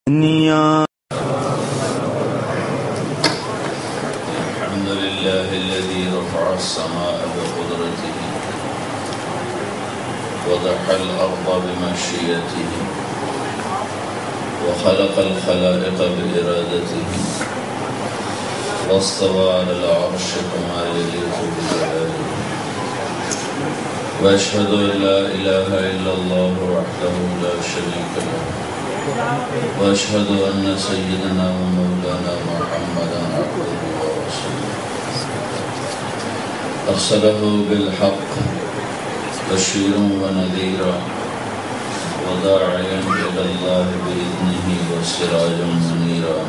الحمد لله الذي رفع السماء بقدرته وضح الأرض بمشيئته وخلق الخلائق بإرادته واستوى على العرش كما يليق بجلاله وأشهد أن لا إله إلا الله وحده لا شريك له وأشهد أن سيدنا ومولانا محمدا عبده ورسوله أرسله بالحق بشيرا ونذيرا وداعيا إلى الله بإذنه وسراجا منيرا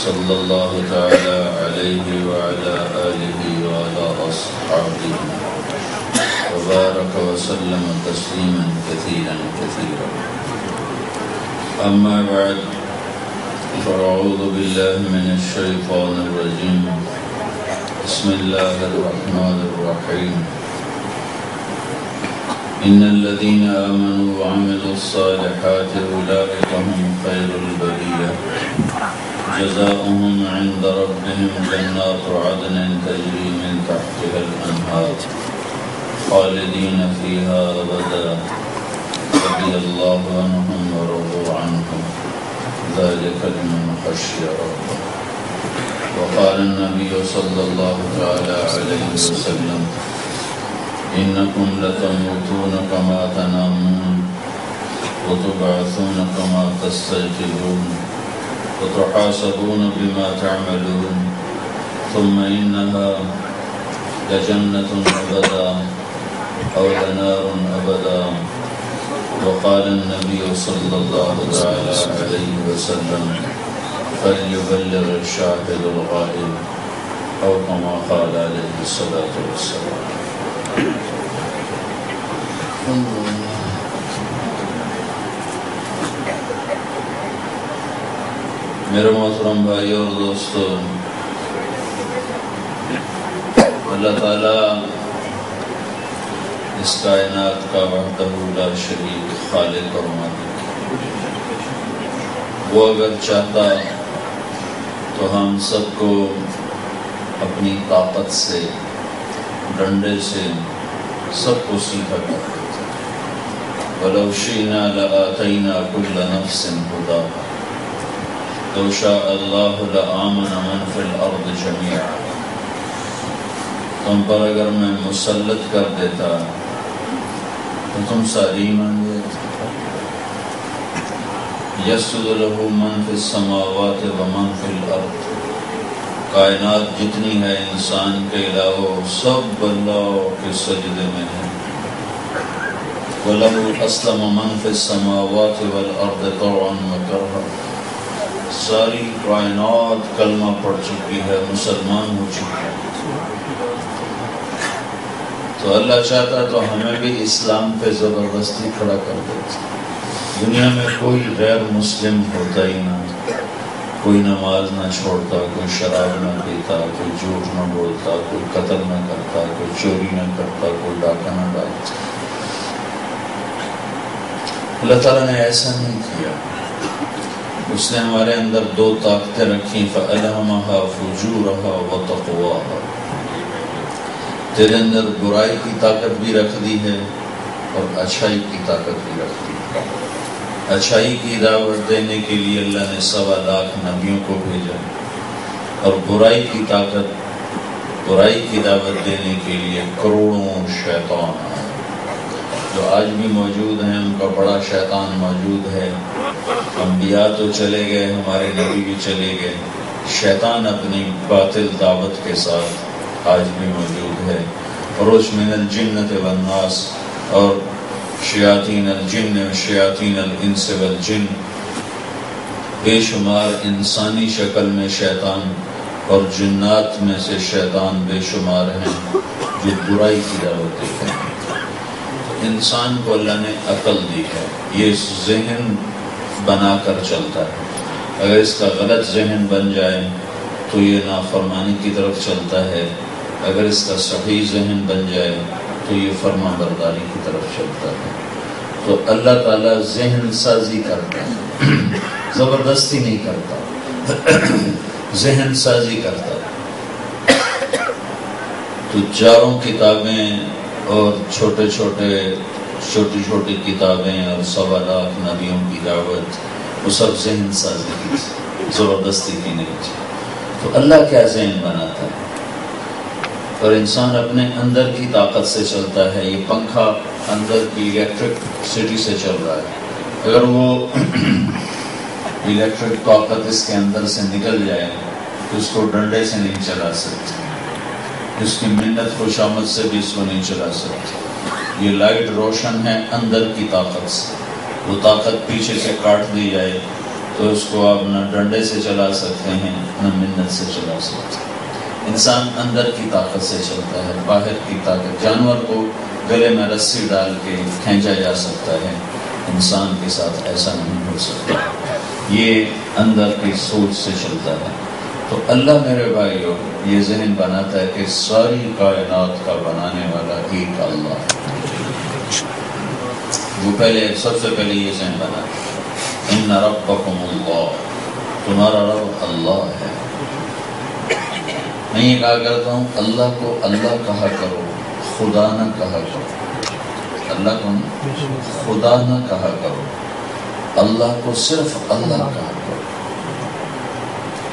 صلى الله تعالى عليه وعلى آله وعلى أصحابه وبارك وسلم تسليما كثيرا كثيرا. أما بعد فأعوذ بالله من الشيطان الرجيم. بسم الله الرحمن الرحيم. إن الذين آمنوا وعملوا الصالحات أولئك هم خير البرية جزاؤهم عند ربهم جنات عدن تجري من تحتها الأنهار خالدين فيها أبدا رضي الله عنهم ورضوا عنه ذلك لمن خشي ربه. وقال النبي صلى الله عليه وسلم إنكم لتموتون كما تنامون وتبعثون كما تستيقظون وتحاسبون بما تعملون ثم إنها لجنة أبدا أو لنار أبدا. وقال النبي صلى الله عليه وسلم فليبلغ الشاهد الغائب أو كما قال عليه الصلاة والسلام. میرے محترم بھائی اور دوستو، اللہ تعالیٰ اس کائنات کا وحدہ لا شریک خالق اور مالک، وہ اگر چاہتا تو ہم سب کو اپنی طاقت سے، ڈنڈے سے سب کو سیدھا کر دیتا. وَلَوْ شِئْنَا لَآتَيْنَا كُلَّ نَفْسٍ هُدَاهَا لَوْ شَاءَ اللَّهُ لَآمَنَ مَنْ فِي الْأَرْضِ جَمِيعًا. تم پر اگر میں مسلط کر دیتا تو تم ساری ایمان لے آتے. يَسْجُدُ لَهُ مَنْ فِي السَّمَاوَاتِ وَمَنْ فِي الْأَرْضِ. کائنات جتنی ہے انسان کے علاوہ سب اللہ کے سجدے میں ہے. وَلَهُ أَسْلَمَ مَنْ فِي السَّمَاوَاتِ وَالْأَرْضِ طَوْعًا وَكَرْهًا. ساری کائنات کلمہ پڑھ چکی ہے، مسلمان ہو چکی ہے. تو اللہ چاہتا تو ہمیں بھی اسلام پہ زبردستی کھڑا کر دیتا. دنیا میں کوئی غیر مسلم ہوتا ہی نہ، کوئی نماز نہ چھوڑتا، کوئی شراب نہ پیتا، کوئی جھوٹ نہ بولتا، کوئی قتل نہ کرتا، کوئی چوری نہ کرتا، کوئی ڈاکہ نہ ڈالتا. اللہ تعالیٰ نے ایسا نہیں کیا. اس نے ہمارے اندر دو طاقتیں رکھی، فَأَلْهَمَهَا فُجُورَهَا وَتَقْوَاهَا. تیرے اندر برائی کی طاقت بھی رکھ دی ہے اور اچھائی کی طاقت بھی رکھ دی ہے. اچھائی کی دعوت دینے کے لیے اللہ نے 1.25 لاکھ نبیوں کو بھیجا، اور برائی کی طاقت، برائی کی دعوت دینے کے لیے کروڑوں شیطان آئے جو آج بھی موجود ہیں. ان کا بڑا شیطان موجود ہے. انبیاء تو چلے گئے، ہمارے نبی بھی چلے گئے، شیطان اپنی باطل دعوت کے ساتھ آج بھی موجود ہے. خروج من الجنۃ والناس، اور شیاطین الجن و شیاطین الانس والجن، بے شمار انسانی شکل میں شیطان اور جنات میں سے شیطان بے شمار ہیں جو برائی کی دعوت دیتے ہیں. انسان کو اللہ نے عقل دی ہے، یہ ذہن بنا کر چلتا ہے. اگر اس کا غلط ذہن بن جائے تو یہ نافرمانی کی طرف چلتا ہے. اگر اس کا صحیح ذہن بن جائے تو یہ فرما برداری کی طرف چلتا ہے. تو اللہ تعالیٰ ذہن سازی کرتا ہے. زبردستی نہیں کرتا، ذہن سازی کرتا۔ تو چاروں کتابیں اور چھوٹی چھوٹی کتابیں اور 1.25 لاکھ نبیوں کی دعوت، وہ سب ذہن سازی کی، زبردستی کی نہیں تھی۔ تو اللہ کیا ذہن بناتا ہے؟ اور انسان اپنے اندر کی طاقت سے چلتا ہے۔ یہ پنکھا اندر کی الیکٹرکسٹی سے چل رہا ہے، اگر وہ الیکٹرک طاقت اس کے اندر سے نکل جائے تو اس کو ڈنڈے سے نہیں چلا سکتے، اس کی منت خوشامد سے بھی اس کو نہیں چلا سکتے۔ یہ لائٹ روشن ہے اندر کی طاقت سے، وہ طاقت پیچھے سے کاٹ دی جائے تو اس کو آپ نہ ڈنڈے سے چلا سکتے ہیں نہ منت سے چلا سکتے ہیں۔ انسان اندر کی طاقت سے چلتا ہے، باہر کی طاقت۔ جانور کو گلے میں رسی ڈال کے کھینچا جا سکتا ہے، انسان کے ساتھ ایسا نہیں ہو سکتا، یہ اندر کی سوچ سے چلتا ہے۔ تو اللہ میرے بھائیو یہ ذہن بناتا ہے کہ ساری کائنات کا بنانے والا ایک اللہ ہے۔ وہ سب سے پہلے یہ ذہن بناتا ہے، ان ربکم اللہ، تمہارا رب اللہ ہے۔ میں یہ کہا کرتا ہوں، اللہ کو اللہ کہا کرو، خدا نہ کہا کرو۔ اللہ کو خدا نہ کہا کرو، اللہ کو صرف اللہ کہا کرو۔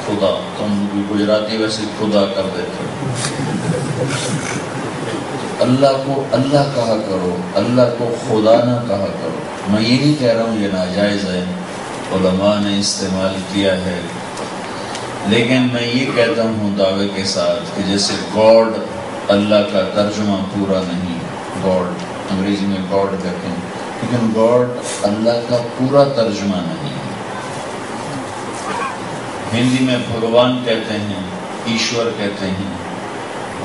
خدا، تم گجراتی ویسے خدا کر دیتے ہو۔ اللہ کو اللہ کہا کرو، اللہ کو خدا نہ کہا کرو۔ میں یہ نہیں کہہ رہا ہوں یہ ناجائز ہے، علماء نے استعمال کیا ہے، لیکن میں یہ کہتا ہوں دعوے کے ساتھ کہ جیسے گاڈ اللہ کا ترجمہ پورا نہیں، گاڈ انگریزی میں گاڈ کہتے ہیں، لیکن گاڈ اللہ کا پورا ترجمہ نہیں ہے۔ ہندی میں بھگوان کہتے ہیں، ایشور کہتے ہیں،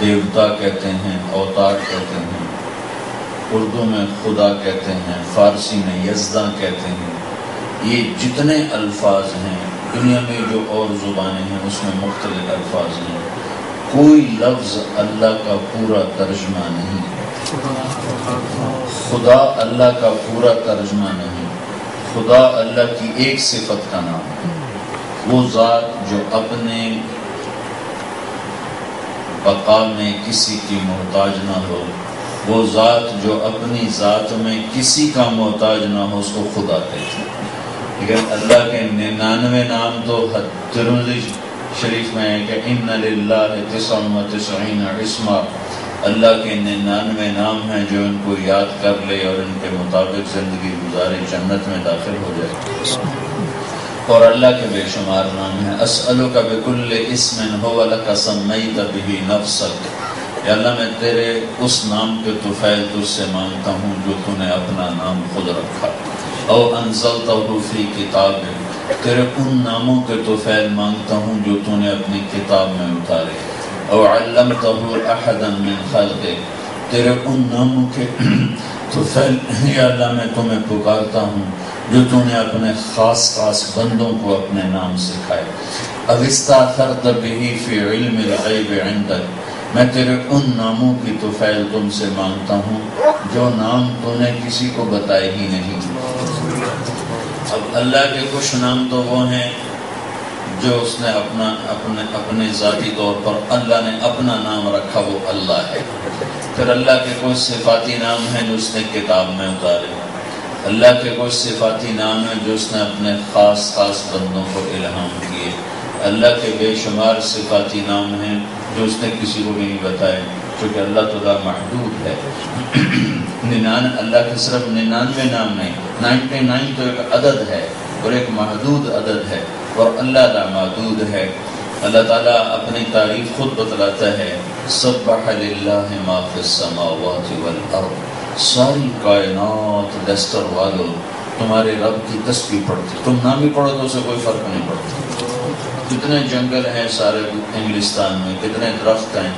دیوتا کہتے ہیں، اوتار کہتے ہیں، اردو میں خدا کہتے ہیں، فارسی میں یزداں کہتے ہیں۔ یہ جتنے الفاظ ہیں دنیا میں، جو اور زبانیں ہیں اس میں مختلف الفاظ ہیں، کوئی لفظ اللہ کا پورا ترجمہ نہیں ہے۔ خدا اللہ کا پورا ترجمہ نہیں، خدا اللہ کی ایک صفت کا نام ہے۔ وہ ذات جو اپنے بقا میں کسی کی محتاج نہ ہو، وہ ذات جو اپنی ذات میں کسی کا محتاج نہ ہو، اس کو خدا کہتے ہیں۔ لیکن اللہ کے 99 نام تو ترمذی شریف میں ہے کہ ان للہ 99 اسما، اللہ کے 99 نام ہیں، جو ان کو یاد کر لے اور ان کے مطابق زندگی گزارے جنت میں داخل ہو جائے۔ اور اللہ کے بے شمار نام ہیں۔ اسألک بکل اسم هو لک سمیت بہ نفسک، یا اللہ میں تیرے اس نام کے طفیل تجھ سے مانگتا ہوں جو تو نے اپنا نام خود رکھا، او انزلتہ فی کتاب، تیرے ان ناموں کے طفیل مانگتا ہوں جو تو نے اپنی کتاب میں اتارے، او علمتہ احدا من خلقک، تیرے ان ناموں کے طفیل یا اللہ میں تمہیں پکارتا ہوں جو تو نے اپنے خاص بندوں کو اپنے نام سکھائے۔ اب استاثرت بہ فی علم الغیب عندک، میں تیرے ان ناموں کی طفیل تم سے مانگتا ہوں جو نام تو نے کسی کو بتائے ہی نہیں۔ اب اللہ کے کچھ نام تو وہ ہیں جو اس نے اپنے ذاتی طور پر اللہ نے اپنا نام رکھا، وہ اللہ ہے۔ پھر اللہ کے کچھ صفاتی نام ہیں جو اس نے کتاب میں اتارے، اللہ کے کچھ صفاتی نام ہیں جو اس نے اپنے خاص بندوں کو الہام کیے، اللہ کے بے شمار صفاتی نام ہیں جو اس نے کسی کو بھی نہیں بتائے، کیونکہ اللہ تعالیٰ محدود ہے۔ اللہ کے صرف 99 نام نہیں، 99 تو ایک عدد ہے اور ایک محدود عدد ہے، اور اللہ لامحدود ہے۔ اللہ تعالیٰ اپنی تعریف خود بتلاتا ہے، سبح للہ ما فی السماوات والارض، ساری کائنات لیسٹر والو تمہارے رب کی تسبیح پڑھتی، تم نام بھی پڑھو تو اسے کوئی فرق نہیں پڑتا۔ کتنے جنگل ہیں سارے انگلستان میں، کتنے درخت ہیں،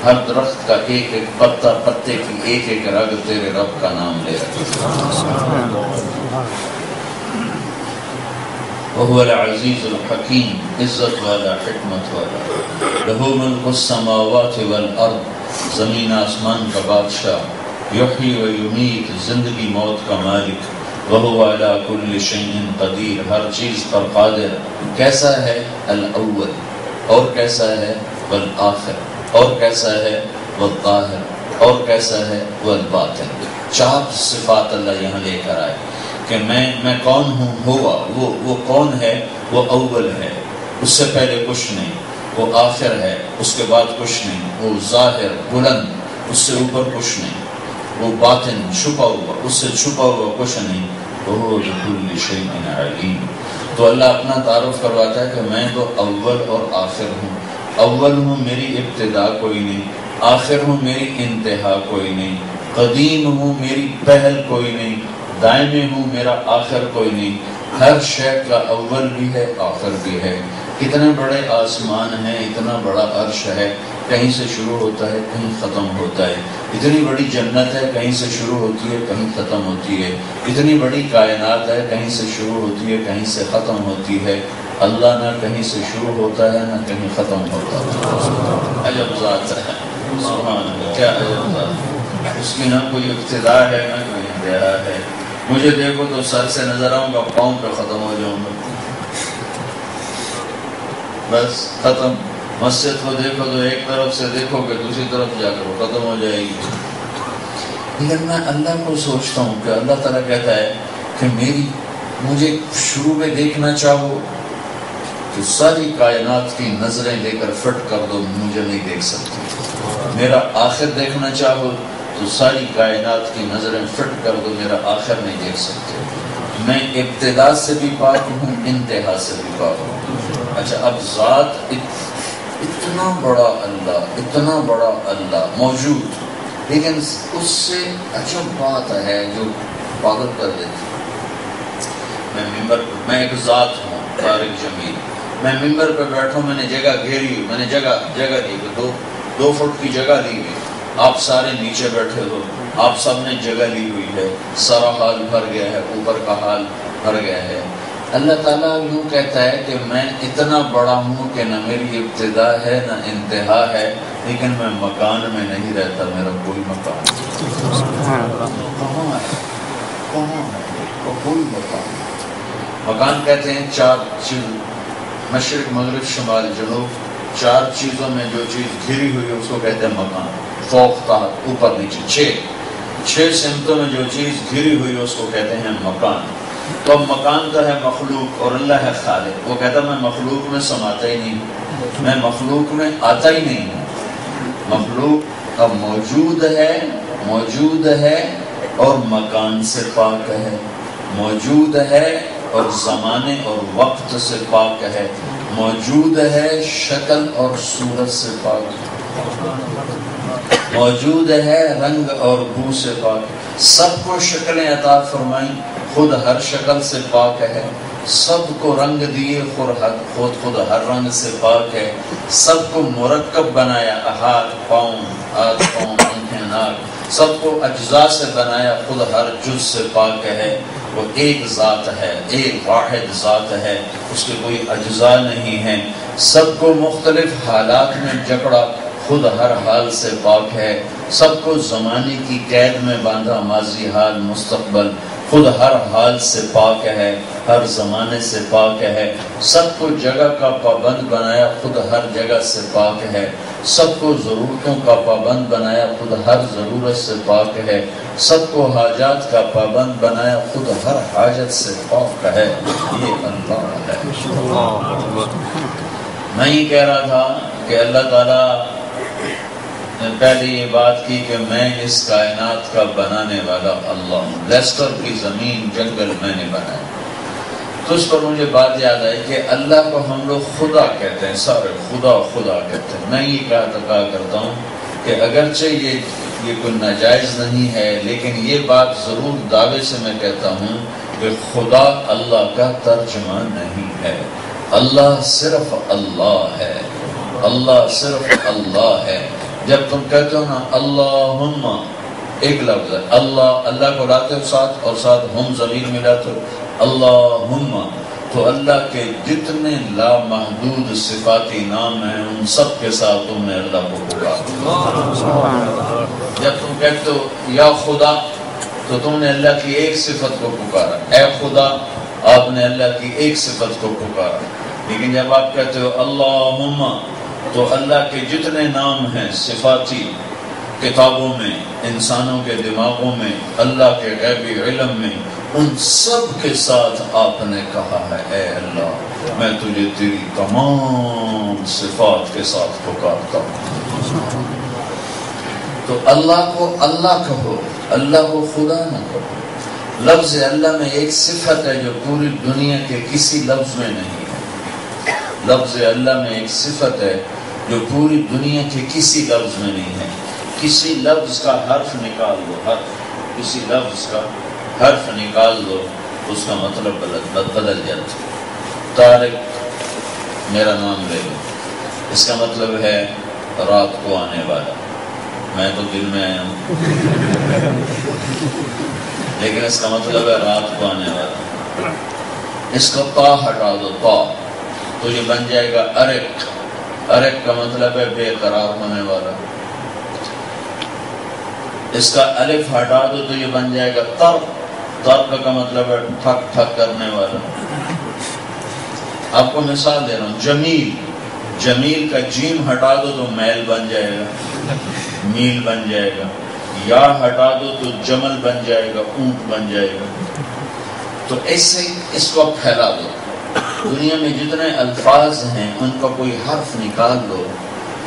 ہر درخت کا ایک ایک پتے کی ایک ایک رگ تیرے رب کا نام لے رہا۔ وہو العزیز الحکیم، عزت والا، حکمت والا، لہو ملک السماوات والارض، زمین آسمان کا بادشاہ، یحیی و یمیت، زندگی موت کا مالک، وَهُوَ عَلَى كُلِّ شَيْءٍ قَدِيرٌ، ہر چیز پر قادر۔ کیسا ہے؟ الاول، اور کیسا ہے؟ والآخر، اور کیسا ہے؟ والظاہر، اور کیسا ہے؟ والباطن۔ 4 صفات اللہ یہاں لے کر آئے کہ میں کون ہوں۔ ہوا وہ کون ہے؟ وہ اول ہے، اس سے پہلے کچھ نہیں۔ وہ آخر ہے، اس کے بعد کچھ نہیں۔ وہ ظاہر بلند، اس سے اوپر کچھ نہیں۔ وہ باطن چھپا ہوا، اس سے چھپا ہوا کچھ نہیں۔ وہ بكل شيء علیم۔ تو اللہ اپنا تعارف کرواتا ہے کہ میں تو اول اور آخر ہوں۔ اول ہوں، میری ابتدا کوئی نہیں۔ آخر ہوں، میری انتہا کوئی نہیں۔ قدیم ہوں، میری پہل کوئی نہیں۔ دائمی ہوں، میرا آخر کوئی نہیں۔ ہر شے کا اول بھی ہے، آخر بھی ہے۔ کتنے بڑے آسمان ہیں، اتنا بڑا عرش ہے، کہیں سے شروع ہوتا ہے کہیں ختم ہوتا ہے۔ اتنی بڑی جنت ہے، کہیں سے شروع ہوتی ہے کہیں ختم ہوتی ہے۔ اتنی بڑی کائنات ہے، کہیں سے شروع ہوتی ہے کہیں سے ختم ہوتی ہے۔ اللہ نہ کہیں سے شروع ہوتا ہے نہ کہیں ختم ہوتا ہے۔ عجب ذات ہے، سبحان اللہ، کیا عجب ذات ہے۔ اس کی نہ کوئی ابتدا ہے نہ کوئی انتہا ہے۔ مجھے دیکھو تو سر سے نظر آؤں گا، پاؤں پہ ختم ہو جاؤں گا، بس ختم۔ مسجد کو دیکھو تو ایک طرف سے دیکھو کہ دوسری طرف جا کر وہ ختم ہو جائے گی۔ لیکن میں اللہ کو سوچتا ہوں کہ اللہ تعالیٰ کہتا ہے کہ مجھے شروع میں دیکھنا چاہو تو ساری کائنات کی نظریں لے کر فٹ کر دو، مجھے نہیں دیکھ سکتی۔ میرا آخر دیکھنا چاہو تو ساری کائنات کی نظریں فٹ کر دو، میرا آخر نہیں دیکھ سکتے۔ میں ابتدا سے بھی پاک ہوں، انتہا سے بھی پاک ہوں۔ اچھا، اب ذات اتنا بڑا اللہ، اتنا بڑا اللہ موجود، لیکن اس سے عجب بات ہے جو پاگل کر دیتی۔ میں ایک ذات ہوں، طارق جمیل، میں ممبر پہ بیٹھوں، میں نے جگہ گھیری ہوئی، میں نے جگہ لی ہوئی، 2 فٹ کی جگہ لی ہوئی، آپ سارے نیچے بیٹھے ہو، آپ سب نے جگہ لی ہوئی ہے، سارا حال بھر گیا ہے، اوپر کا حال بھر گیا ہے۔ اللہ تعالیٰ یوں کہتا ہے کہ میں اتنا بڑا ہوں کہ نہ میری ابتدا ہے نہ انتہا ہے، لیکن میں مکان میں نہیں رہتا، میرا کوئی مکان کہاں ہے؟ کوئی مکان کہتے ہیں 4 چیز، مشرق مغرب شمال جنوب، 4 چیزوں میں جو چیز گھری ہوئی ہے اس کو کہتے ہیں مکان۔ فوق تحت، اوپر نیچے، 6 سمتوں میں جو چیز گھری ہوئی ہے اس کو کہتے ہیں مکان۔ تو اب مکان تو ہے مخلوق اور اللہ ہے خالق۔ وہ کہتا میں مخلوق میں سماتا ہی نہیں ہوں، میں مخلوق میں آتا ہی نہیں ہوں۔ مخلوق اب موجود ہے اور مکان سے پاک ہے، موجود ہے اور زمانے اور وقت سے پاک ہے، موجود ہے شکل اور صورت سے پاک ہے، موجود ہے رنگ اور بو سے پاک ہے۔ سب کو شکلیں عطا فرمائیں، خود ہر شکل سے پاک ہے۔ سب کو رنگ دیے، خود ہر رنگ سے پاک ہے۔ سب کو مرکب بنایا، ہاتھ پاؤں آنکھیں ناک، سب کو اجزاء سے بنایا، خود ہر جز سے پاک ہے۔ وہ ایک ذات ہے، ایک واحد ذات ہے، اس کے کوئی اجزاء نہیں ہیں۔ سب کو مختلف حالات میں جکڑا، خود ہر حال سے پاک ہے۔ سب کو زمانے کی قید میں باندھا، ماضی حال مستقبل، خود ہر حال سے پاک ہے، ہر زمانے سے پاک ہے۔ سب کو جگہ کا پابند بنایا، خود ہر جگہ سے پاک ہے۔ سب کو ضرورتوں کا پابند بنایا، خود ہر ضرورت سے پاک ہے۔ سب کو حاجات کا پابند بنایا، خود ہر حاجت سے پاک ہے۔ یہ اللہ ہے۔ میں یہ کہہ رہا تھا کہ اللہ تعالیٰ نے پہلے یہ بات کی کہ میں اس کائنات کا بنانے والا اللہ ہوں، لیسٹر کی زمین جنگل میں نے بنایا۔ تو اس پر مجھے بات یاد آئی کہ اللہ کو ہم لوگ خدا کہتے ہیں، سارے خدا کہتے ہیں۔ میں یہ کہا کرتا ہوں کہ اگرچہ یہ کوئی ناجائز نہیں ہے، لیکن یہ بات ضرور دعوے سے میں کہتا ہوں کہ خدا اللہ کا ترجمہ نہیں ہے۔ اللہ صرف اللہ ہے، اللہ صرف اللہ ہے۔ جب تم کہتے ہو نا اللہم، ایک لفظ ہے اللہ کو لاتے ہو ساتھ، اور ساتھ ہم ضمیر ملاتے ہو اللہم، تو اللہ کے جتنے لامحدود صفاتی نام ہیں ان سب کے ساتھ تم نے اللہ کو پکارا۔ جب تم کہتے ہو یا خدا، تو تم نے اللہ کی ایک صفت کو پکارا، اے خدا، آپ نے اللہ کی ایک صفت کو پکارا۔ لیکن جب آپ کہتے ہو اللہم، تو اللہ کے جتنے نام ہیں صفاتی کتابوں میں، انسانوں کے دماغوں میں، اللہ کے غیبی علم میں، ان سب کے ساتھ آپ نے کہا ہے اے اللہ میں تجھے تیری تمام صفات کے ساتھ پکارتا ہوں۔ تو اللہ کو اللہ کہو، اللہ کو خدا نہ کہو۔ لفظ اللہ میں ایک صفت ہے جو پوری دنیا کے کسی لفظ میں نہیں ہے۔ لفظ اللہ میں ایک صفت ہے جو پوری دنیا کے کسی لفظ میں نہیں ہے۔ کسی لفظ کا حرف نکال دو، حرف، کسی لفظ کا حرف نکال دو، اس کا مطلب بدل جاتا ہے۔ طارق میرا نام لے لو، اس کا مطلب ہے رات کو آنے والا، میں تو دن میں آیا ہوں لیکن اس کا مطلب ہے رات کو آنے والا۔ اس کا تا ہٹا دو، تا، تو یہ بن جائے گا ارق۔ ارق کا مطلب ہے بے قرار ہونے والا۔ اس کا الف ہٹا دو تو یہ بن جائے گا ترک۔ ترک کا مطلب ہے ٹھک ٹھک کرنے والا۔ آپ کو مثال دے رہا ہوں، جمیل، جمیل کا جیم ہٹا دو تو میل بن جائے گا، میل بن جائے گا۔ یا ہٹا دو تو جمل بن جائے گا، اونٹ بن جائے گا۔ تو ایسے اس کو آپ پھیلا دو، دنیا میں جتنے الفاظ ہیں ان کا کوئی حرف نکال دو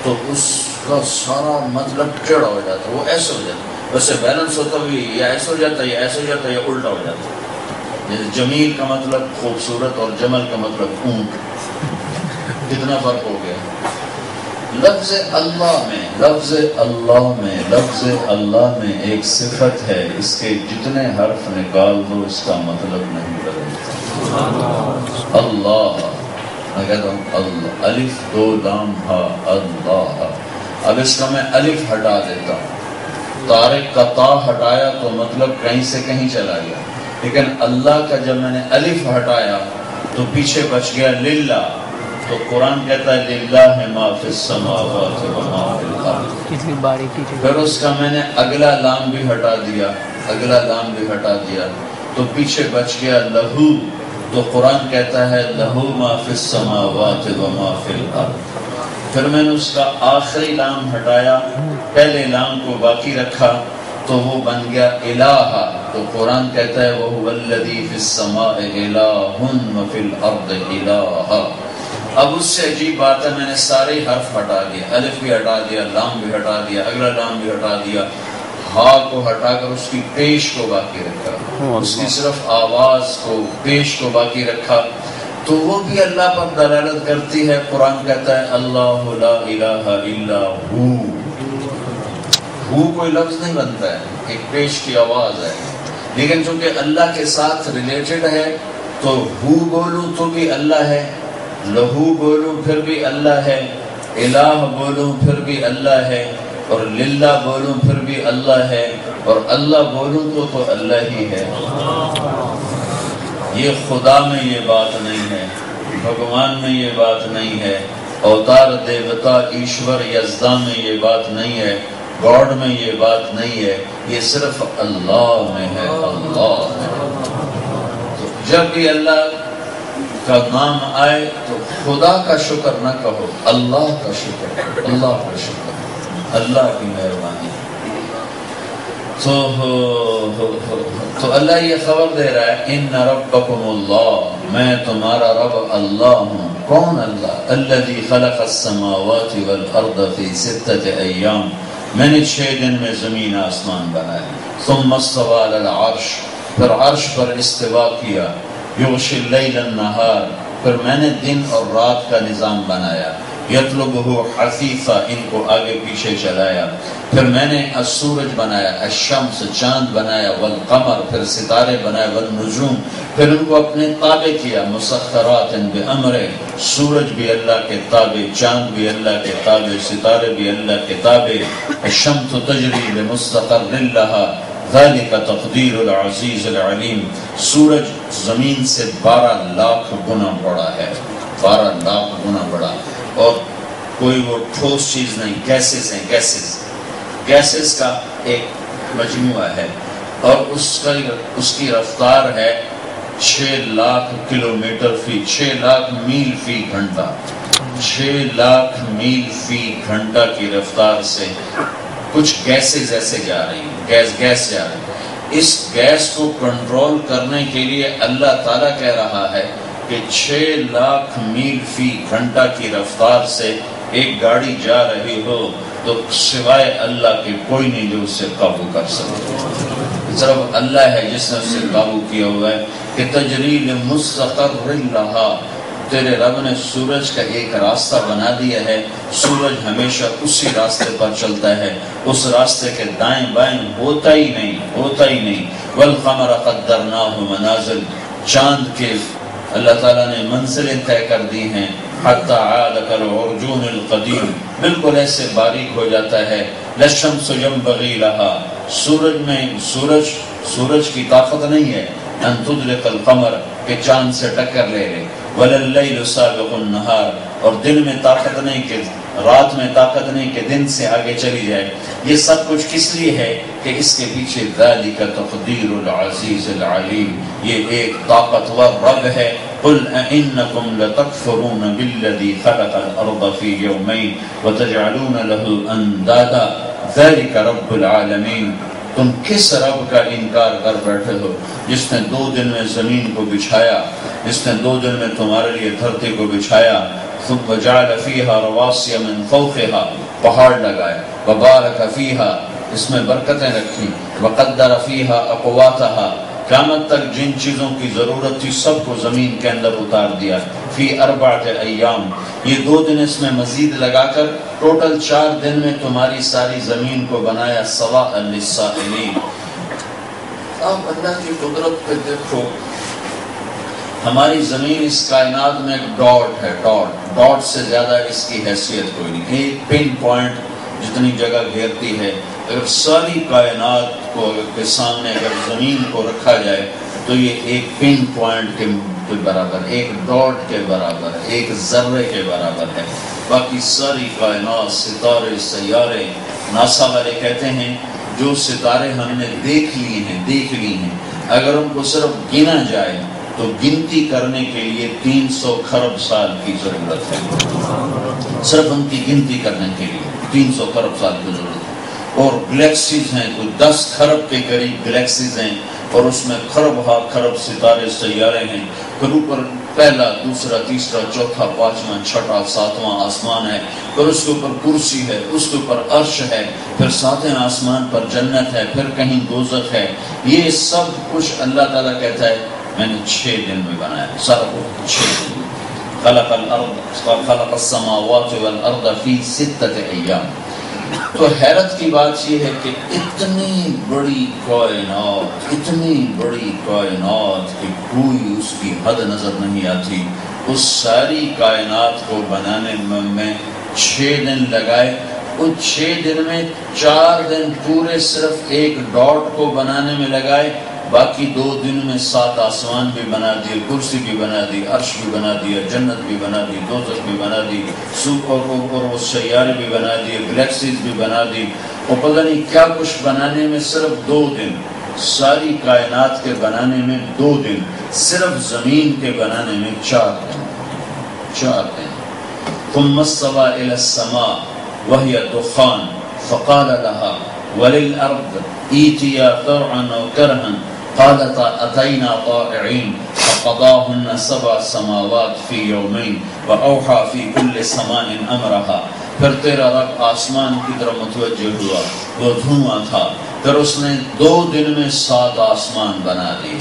تو اس کا سارا مطلب ٹیڑھا ہو جاتا ہے، وہ ایسے ہو جاتا ہے، ویسے بیلنس ہوتا بھی یا ایسے ہو جاتا ہے یا ایسے ہو جاتا ہے یا الٹا ہو جاتا ہے۔ جیسے جمیل کا مطلب خوبصورت اور جمل کا مطلب اونٹ، کتنا فرق ہو گیا۔ لفظ اللہ میں، لفظ اللہ میں، لفظ اللہ میں ایک صفت ہے، اس کے جتنے حرف نکال دو اس کا مطلب نہیں بدلتا۔ اللہ، میں کہتا ہوں اللہ، الف دو لام ہا، اللہ۔ اب اس کا میں الف ہٹا دیتا ہوں، طارق کا تا ہٹایا تو مطلب کہیں سے کہیں چلا گیا، لیکن اللہ کا جب میں نے الف ہٹایا تو پیچھے بچ گیا للہ۔ تو قرآن کہتا ہے للہ ما فی السماوات و ما فی الارض۔ پھر اس کا میں نے اگلا لام بھی ہٹا دیا، اگلا لام بھی ہٹا دیا تو پیچھے بچ گیا لہو۔ تو قرآن کہتا ہے لہو ما فی السماوات و ما فی الارض۔ پھر میں نے اس کا آخری لام ہٹایا، پہلے لام کو باقی رکھا تو وہ بن گیا الہ۔ تو قرآن کہتا ہے وَهُوَ الَّذِي فِي السَّمَاءِ إِلَٰهٌ وَفِي الْأَرْضِ إِلَٰهٌ۔ اب اس سے عجیب بات ہے، میں نے سارے حرف ہٹا دیا، الف بھی ہٹا دیا، لام بھی ہٹا دیا، اگلا لام بھی ہٹا دیا، ہا کو ہٹا کر اس کی پیش کو باقی رکھا، اس کی صرف آواز کو، پیش کو باقی رکھا، تو وہ بھی اللہ پر دلالت کرتی ہے۔ قرآن کہتا ہے اللہ لا الہ الا ہو کوئی لفظ نہیں بنتا ہے، ایک پیش کی آواز ہے، لیکن چونکہ اللہ کے ساتھ ریلیٹڈ ہے تو ہو بولوں تو بھی اللہ ہے، لہو بولوں پھر بھی اللہ ہے، الہ بولوں پھر بھی اللہ ہے، اور للہ بولوں پھر بھی اللہ ہے، اور اللہ بولوں تو اللہ ہی ہے۔ یہ خدا میں یہ بات نہیں ہے، بھگوان میں یہ بات نہیں ہے، اوتار دیوتا ایشور یزدا میں یہ بات نہیں ہے، گاڈ میں یہ بات نہیں ہے، یہ صرف اللہ میں ہے، اللہ میں۔ تو جب بھی اللہ کا نام آئے تو خدا کا شکر نہ کہو، اللہ کا شکر، اللہ کا شکر، اللہ کی مہربانی۔ تو اللہ یہ خبر دے رہا ہے ان ربکم اللہ، میں تمہارا رب اللہ ہوں۔ کون اللہ؟ الذی خلق السماوات والارض فی 6 ایام، میں نے 6 دن میں زمین آسمان بنائے، ثم استوى علی العرش، پھر عرش پر استوا کیا، یغشی اللیل النہار، پھر میں نے دن اور رات کا نظام بنایا، یطلبہ حثیثا، ان کو آگے پیچھے چلایا، پھر میں نے السورج بنایا، الشمس چاند بنایا، والقمر پھر ستارے بنائے، والنجوم پھر ان کو اپنے تابع کیا، مسخرات بامرہ، سورج بھی اللہ کے تابع، چاند بھی اللہ کے تابع، ستارے بھی اللہ کے تابع، الشمس تجری لمستقر لہا، ذالک تقدیر العزیز العلیم۔ سورج زمین سے 12 لاکھ گنا بڑا ہے، 12 لاکھ گنا بڑا، اور کوئی وہ ٹھوس چیز نہیں، گیسز ہیں، گیسز کا ایک مجموعہ ہے۔ اور اس کی رفتار ہے 6 لاکھ کلومیٹر فی 6 لاکھ میل فی گھنٹہ 6 لاکھ میل فی گھنٹہ کی رفتار سے کچھ گیسز ایسے جا رہی ہیں، گیس جا رہی ہے۔ اس گیس کو کنٹرول کرنے کے لیے اللہ تعالیٰ کہہ رہا ہے کہ 6 لاکھ میل فی گھنٹہ کی رفتار سے ایک گاڑی جا رہی ہو تو سوائے اللہ کے کوئی نہیں جو اس سے قابو کر سکے، صرف اللہ ہے جس نے اس سے قابو کیا ہوا ہے۔ کہ تجریل مستقر لہا، تیرے رب نے سورج کا ایک راستہ بنا دیا ہے، سورج ہمیشہ اسی راستے پر چلتا ہے، اس راستے کے دائیں بائیں ہوتا ہی نہیں۔ والقمر قدرناہ منازل، چاند کے اللہ تعالیٰ نے منزلیں طے کر دی ہیں، حتی عاد کالعرجون القدیم، بالکل ایسے باریک ہو جاتا ہے۔ للشمس ينبغي لها، سورج کی طاقت نہیں ہے ان تدرک القمر، کہ چاند سے ٹکر لے لے، ولللیل سابق النہار، اور دن میں طاقت نہیں کہ رات میں طاقت نہیں کہ دن سے آگے چلی جائے۔ یہ سب کچھ کس لیے ہے کہ اس کے پیچھے ذالک تقدیر العزیز العلیم، یہ ایک طاقتور رب ہے۔ قل أئنكم لتكفرون بالذي خلق الأرض في يومين وتجعلون له أندادا ذلك رب العالمين، تم کس رب کا انکار کر بیٹھے ہو جس نے 2 دن میں زمین کو بچھایا، جس نے 2 دن میں تمہارے لیے دھرتی کو بچھایا، ثم جعل فيها رواسي من فوقها، پہاڑ لگائے، وبارك فيها، اس میں برکتیں رکھی، وقدر فيها أقواتها، قیامت تک جن چیزوں کی ضرورت تھی سب کو زمین کے اندر اتار دیا، فی 4 ایام، یہ 2 دن اس میں مزید لگا کر ٹوٹل 4 دن میں تمہاری ساری زمین کو بنایا، سواء للسائلین۔ اب اللہ کی قدرت پہ دیکھو، ہماری زمین اس کائنات میں ڈاٹ ہے، ڈاٹ سے زیادہ اس کی حیثیت کوئی نہیں، ایک پن پوائنٹ جتنی جگہ گھیرتی ہے۔ اگر ساری کائنات کو کے سامنے اگر زمین کو رکھا جائے تو یہ ایک پن پوائنٹ کے برابر، ایک ڈاٹ کے برابر، ایک ذرے کے برابر ہے۔ باقی ساری کائنات، ستارے، سیارے، ناسا والے کہتے ہیں جو ستارے ہم نے دیکھ لی ہیں اگر ان کو صرف گنا جائے تو گنتی کرنے کے لیے 300 خرب سال کی ضرورت ہے، صرف ان کی گنتی کرنے کے لیے 300 خرب سال کی ضرورت ہے۔ اور گلیکسیز ہیں، کوئی 10 خرب کے قریب گلیکسیز ہیں، اور اس میں خرب ستارے سیارے ہیں، پھر اوپر پہلا، دوسرا، تیسرا، چوتھا، پانچواں، چھٹا، ساتواں آسمان ہے، پھر اس کے اوپر کرسی ہے، اس کے اوپر عرش ہے، پھر 7ویں آسمان پر جنت ہے، پھر کہیں دوزخ ہے۔ یہ سب کچھ اللہ تعالیٰ کہتا ہے میں نے 6 دن میں بنایا، سب 6 دن میں۔ خلق السماوات والارض فی 6 ایام۔ تو حیرت کی بات یہ ہے کہ اتنی بڑی کائنات کہ کوئی اس کی حد نظر نہیں آتی، اس ساری کائنات کو بنانے میں 6 دن لگائے۔ ان 6 دن میں 4 دن پورے صرف ایک ڈاٹ کو بنانے میں لگائے، باقی 2 دن میں 7 آسمان بھی بنا دیے، کرسی بھی بنا دی، عرش بھی بنا دیا، جنت بھی بنا دی، دوزخ بھی بنا دی، اور وہ سیارے بھی بنا دیے، گلیکسیز بھی بنا دی، اور پتہ نہیں کیا کچھ بنانے میں صرف 2 دن، ساری کائنات کے بنانے میں 2 دن، صرف زمین کے بنانے میں 4 دن۔ ثم استوى إلى السماء وهي دخان فقال لها وللأرض ائتيا طوعا أو كرها قالتا أتينا طائعين فقضاهن 7 سماوات في يومين وأوحى في كل سماء أمرها۔ پھر تیرا رب آسمان کی طرف متوجہ ہوا، وہ دھواں تھا، پھر اس نے 2 دن میں 7 آسمان بنا دیے،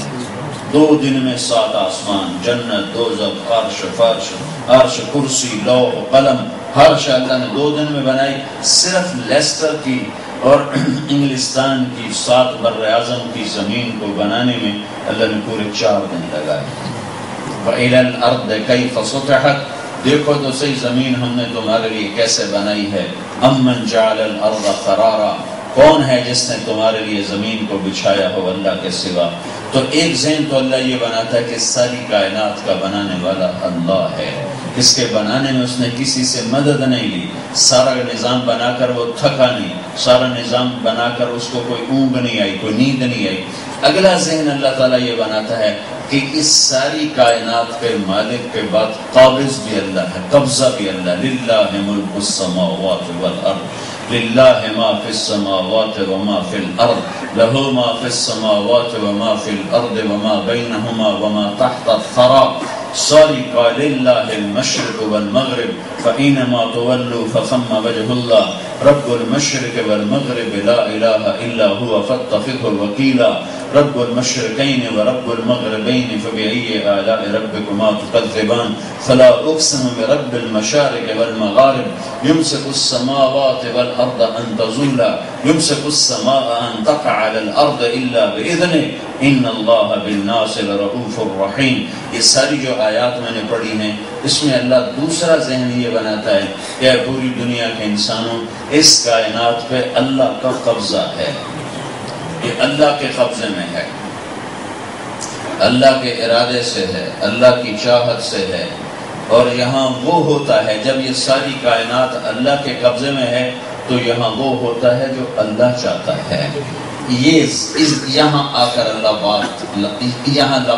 2 دن میں 7 آسمان، جنت، دوزخ، عرش، فرش، عرش، کرسی، لوح، قلم، ہر شے اللہ نے 2 دن میں بنائی۔ صرف لیسٹر کی اور انگلستان کی 7 بر اعظم کی زمین کو بنانے میں اللہ نے پورے 4 دن لگائے۔ وَإِلَى الْأَرْضِ كَيْفَ سُطِحَتْ، دیکھو تو صحیح زمین ہم نے تمہارے لیے کیسے بنائی ہے۔ أَمَّنْ جَعَلَ الْأَرْضَ قَرَارًا، کون ہے جس نے تمہارے لیے زمین کو بچھایا ہو اللہ کے سوا؟ تو ایک ذہن تو اللہ یہ بناتا ہے کہ ساری کائنات کا بنانے والا اللہ ہے، اس کے بنانے میں اس نے کسی سے مدد نہیں لی، سارا نظام بنا کر وہ تھکا نہیں، سارا نظام بنا کر اس کو کوئی اونگ نہیں آئی، کوئی نیند نہیں آئی۔ اگلا ذہن اللہ تعالیٰ یہ بناتا ہے کہ اس ساری کائنات کے مالک کے بعد قابض بھی اللہ ہے، قبضہ بھی اللہ۔ للہ ملک السماوات والارض، للہ ما فی السماوات وما فی الارض، لہ ما فی السماوات وما فی الارض وما بینہما وما تحت الثرى، ساری کا للہ المشرق والمغرب فإنما تولوا فثم وجہ اللہ، رب المشرق والمغرب لا الہ الا هو فاتخذه وکیلا، رب المشرقین ورب المغربین فبأي آلاء ربكما تكذبان، فلا اقسم برب المشارق والمغارب يمسك السماوات والارض ان تزولا، يمسك السماء ان تقع على الارض الا باذنه ان اللہ بالناس لرؤوف الرحیم۔ یہ ساری جو آیات میں نے پڑھی ہیں اس میں اللہ دوسرا ذہن یہ بناتا ہے کہ پوری دنیا کے انسانوں، اس کائنات پہ اللہ کا قبضہ ہے، یہ اللہ کے قبضے میں ہے، اللہ کے ارادے سے ہے، اللہ کی چاہت سے ہے۔ اور یہاں وہ ہوتا ہے جب یہ ساری کائنات اللہ کے قبضے میں ہے تو یہاں وہ ہوتا ہے جو اللہ چاہتا ہے۔ یہاں آ کر اللہ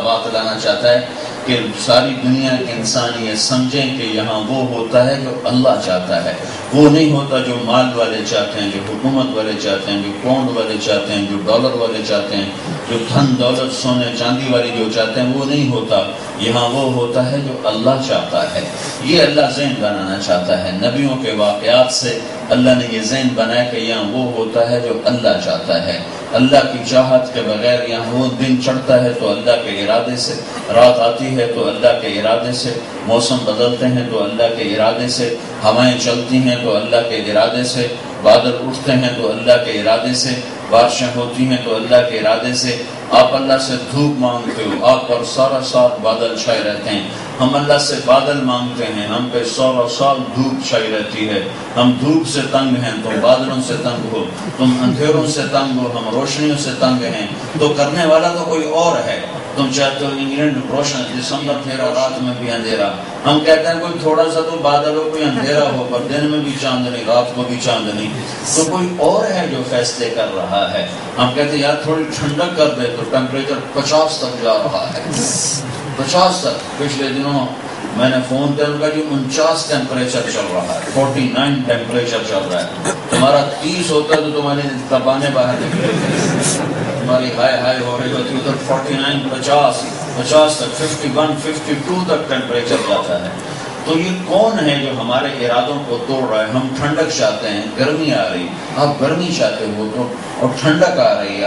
بات لانا چاہتا ہے کہ ساری دنیا کے انسان یہ سمجھیں کہ یہاں وہ ہوتا ہے جو اللہ چاہتا ہے، وہ نہیں ہوتا جو مال والے چاہتے ہیں، جو حکومت والے چاہتے ہیں، جو پاؤنڈ والے چاہتے ہیں، جو ڈالر والے چاہتے ہیں، جو دھن دولت سونے چاندی والے جو چاہتے ہیں، وہ نہیں ہوتا۔ یہاں وہ ہوتا ہے جو اللہ چاہتا ہے۔ یہ اللہ ذہن بنانا چاہتا ہے۔ نبیوں کے واقعات سے اللہ نے یہ ذہن بنایا کہ یہاں وہ ہوتا ہے جو اللہ چاہتا ہے۔ اللہ کی چاہت کے بغیر یہاں وہ دن چڑھتا ہے تو اللہ کے ارادے سے، رات آتی ہے تو اللہ کے ارادے سے، موسم بدلتے ہیں تو اللہ کے ارادے سے، ہوائیں چلتی ہیں تو اللہ کے ارادے سے، بادل اٹھتے ہیں تو اللہ کے ارادے سے، بارشیں ہوتی ہیں تو اللہ کے ارادے سے۔ آپ اللہ سے دھوپ مانگتے ہو، آپ پر سارا سال بادل چھائے رہتے ہیں۔ ہم اللہ سے بادل مانگتے ہیں، ہم پہ سارا سال دھوپ چھائی رہتی ہے۔ ہم دھوپ سے تنگ ہیں، تم بادلوں سے تنگ ہو، تم اندھیروں سے تنگ ہو، ہم روشنیوں سے تنگ ہیں۔ تو کرنے والا تو کوئی اور ہے۔ تم چاہتے ہو انگلینڈ روشن، دسمبر پھیرا، رات میں بھی اندھیرا۔ ہم کہتے ہیں کوئی تھوڑا سا تو بادل ہو، کوئی اندھیرا ہو، پر دن میں بھی چاندنی، رات کو بھی چاندنی۔ تو کوئی اور ہے جو فیصلے کر رہا ہے۔ ہم کہتے ہیں یار تھوڑی ٹھنڈک کر دے تو ٹیمپریچر 50 تک جا رہا ہے، 50 تک۔ پچھلے دنوں میں نے فون کیا، ان کا جی 49 ٹیمپریچر چل رہا ہے، 49 ٹیمپریچر چل رہا ہے۔ تمہارا 30 ہوتا ہے تو تمہاری تبانے باہر نکلے، تمہاری ہائی ہو رہی ہوتی، ادھر 49 50 تک، 51 52 تک ٹیمپریچر جاتا ہے۔ تو یہ کون ہے جو ہمارے ارادوں کو توڑ رہا ہے؟ ہم ٹھنڈک چاہتے ہیں، گرمی آ رہی، آپ گرمی چاہتے ہو تو، اور ٹھنڈک آ رہی ہے،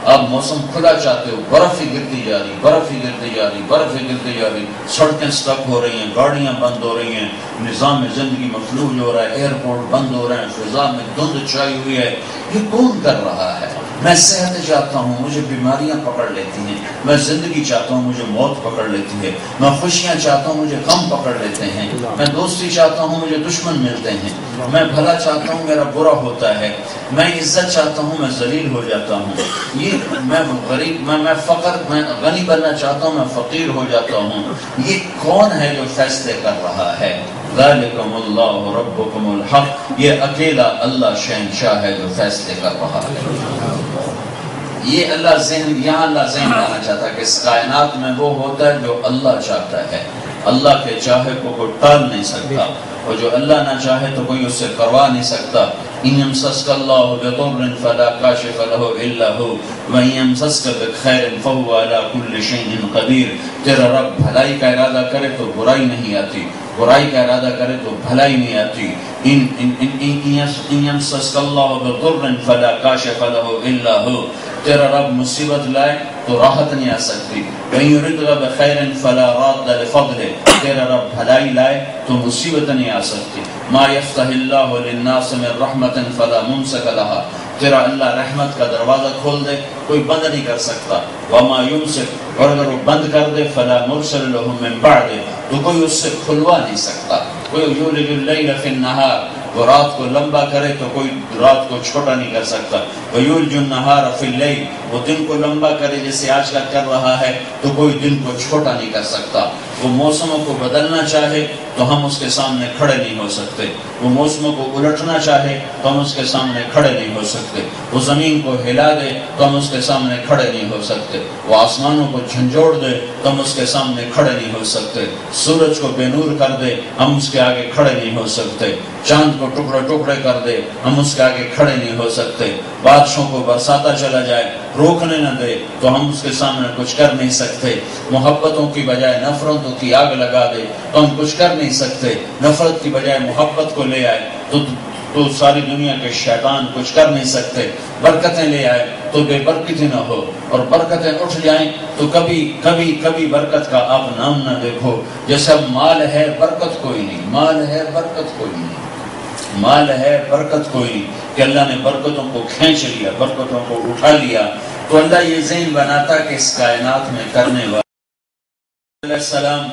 آپ موسم کھلا چاہتے ہو، برف ہی گرتی جا رہی، برف ہی گرتی جا رہی، برف ہی گرتی جا رہی، سڑکیں سٹک ہو رہی ہیں، گاڑیاں بند ہو رہی ہیں، نظام زندگی مفلوج ہو رہا ہے، ایئرپورٹ بند ہو رہے ہیں، فضا میں دھند چھائی ہوئی ہے۔ یہ کون کر رہا ہے؟ میں صحت چاہتا ہوں، مجھے بیماریاں پکڑ لیتی ہیں۔ میں زندگی چاہتا ہوں، مجھے موت پکڑ لیتی ہے۔ میں خوشیاں چاہتا ہوں، مجھے غم پکڑ لیتے ہیں۔ میں دوستی چاہتا ہوں، مجھے دشمن ملتے ہیں۔ میں بھلا چاہتا ہوں، میرا برا ہوتا ہے۔ میں عزت چاہتا ہوں، میں ذلیل ہو جاتا ہوں۔ یہ میں غریب، میں غنی بننا چاہتا ہوں، میں فقیر ہو جاتا ہوں۔ یہ کون ہے جو فیصلے کر رہا ہے؟ ذالکم اللہ ربکم الحق، یہ اکیلا اللہ شہنشاہ ہے جو فیصلے کر رہا ہے۔ یہ اللہ ذہن، یہاں اللہ ذہن لانا چاہتا ہے کہ اس کائنات میں وہ ہوتا ہے جو اللہ چاہتا ہے۔ اللہ کے چاہے کو کوئی ٹال نہیں سکتا، اور جو اللہ نہ چاہے تو کوئی اس سے کروا نہیں سکتا۔ ان یمسسک اللہ بضر فلا کاشف له الا هو وان یمسسک بخیر فهو على كل شيء قدیر۔ تیرا رب بھلائی کا ارادہ کرے تو برائی نہیں آتی، برائی کا ارادہ کرے تو بھلائی نہیں آتی۔ ان یمسسک اللہ بضر فلا کاشف له الا هو، تیرا رب مصیبت لائے تو راحت نہیں آ سکتی۔ وَإِن يُرِدْكَ بِخَيْرٍ فَلَا رَادَّ لِفَضْلِهِ، تیرا رب بھلائی لائے تو مصیبت نہیں آ سکتی۔ مَا يَفْتَحِ اللَّهُ لِلنَّاسِ مِن رَحْمَةٍ فَلَا مُمْسِكَ لَهَا، تیرا اللہ رحمت کا دروازہ کھول دے کوئی بند نہیں کر سکتا۔ وَمَا يُمْسِكْ، اور اگر وہ بند کر دے فَلَا مُرْسِلَ لَهُ مِن بَعْدِهِ، تو کوئی اس سے کھلوا نہیں سکتا۔ کوئی یولج اللیل فی النہار، وہ رات کو لمبا کرے تو کوئی رات کو چھوٹا نہیں کر سکتا۔ وَيُولِجُ النَّهَارَ فِي اللَّيْلِ، وہ دن کو لمبا کرے جیسے آج کا کر رہا ہے تو کوئی دن کو چھوٹا نہیں کر سکتا۔ وہ موسموں کو بدلنا چاہے تو ہم اس کے سامنے کھڑے نہیں ہو سکتے، وہ موسموں کو الٹنا چاہے تو ہم اس کے سامنے کھڑے نہیں ہو سکتے، وہ زمین کو ہلا دے تو ہم اس کے سامنے کھڑے نہیں ہو سکتے، وہ آسمانوں کو جھنجھوڑ دے تو ہم اس کے سامنے کھڑے نہیں ہو سکتے، سورج کو بے نور کر دے ہم اس کے آگے کھڑے نہیں ہو سکتے، چاند کو ٹکڑے ٹکڑے کر دے ہم اس کے آگے کھڑے نہیں ہو سکتے، بادشاہوں کو برساتا چلا جائے روکنے نہ دے تو ہم اس کے سامنے کچھ کر نہیں سکتے، محبتوں کی بجائے نفرتوں کی آگ لگا دے تو ہم کچھ کر نہیں سکتے، نفرت کی بجائے محبت کو لے آئے تو ساری دنیا کے شیطان کچھ کر نہیں سکتے، برکتیں لے آئے تو بے برکتی نہ ہو، اور برکتیں اٹھ جائیں تو کبھی برکت کا آپ نام نہ دیکھو، جیسے اب مال ہے برکت کوئی نہیں، مال ہے برکت کوئی نہیں، مال ہے برکت کوئی نہیں، کہ اللہ نے برکتوں کو کھینچ لیا، برکتوں کو اٹھا لیا، تو اللہ یہ ذہن بناتا کہ اس کائنات میں کرنے والا علیہ السلام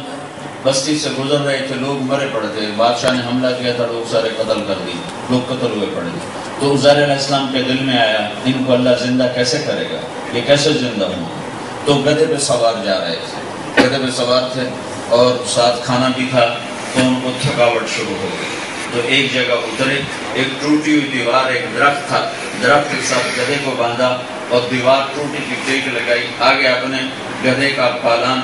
بستی سے گزر رہے تھے، لوگ مرے پڑے تھے، بادشاہ نے حملہ کیا تھا، لوگ سارے قتل کر دی، لوگ قتل ہوئے پڑے تھے، تو عزیر علیہ السلام کے دل میں آیا ان کو اللہ زندہ کیسے کرے گا، یہ کیسے زندہ ہوں، تو گدھے پہ سوار جا رہے تھے، گدھے پہ سوار تھے اور ساتھ کھانا بھی تھا، تو ان کو تھکاوٹ شروع ہو گئی، تو ایک جگہ اترے، ایک ٹوٹی ہوئی دیوار، ایک درخت تھا، درخت کے ساتھ گدھے کو باندھا اور دیوار ٹوٹی کی ٹیک لگائی، آگے اپنے گدھے کا پالان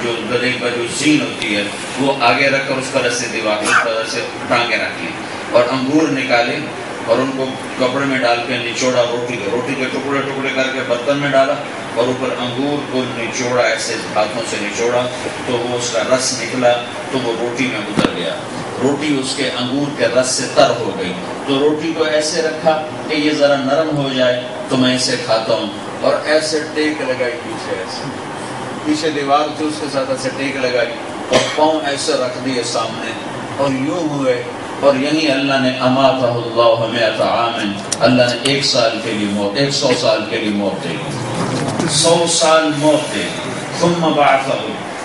جو گدھے پر جو زین ہوتی ہے وہ آگے رکھ کر اس طرح سے دیوار اس طرح سے ٹانگے رکھ لی، اور انگور نکالے اور ان کو کپڑے میں ڈال کے نچوڑا، روٹی کے ٹکڑے ٹکڑے کر کے برتن میں ڈالا اور اوپر انگور کو نچوڑا، ایسے ہاتھوں سے نچوڑا تو وہ اس کا رس نکلا تو وہ روٹی میں اتر گیا، روٹی اس کے انگور کے رس سے تر ہو گئی، تو روٹی کو ایسے رکھا کہ یہ ذرا نرم ہو جائے تو میں اسے کھاتا ہوں، اور ایسے ٹیک لگائی پیچھے دیوار تھی اس کے ساتھ ایسے ٹیک لگائی اور پاؤں ایسے رکھ دیے سامنے اور یوں ہوئے، اور یہی اللہ نے اماتہ اللہ 100 عام، اللہ نے 100 سال کے لیے موت، 100 سال کے لیے موت دے دی، 100 سال موت دے دی، ثم بعثہ،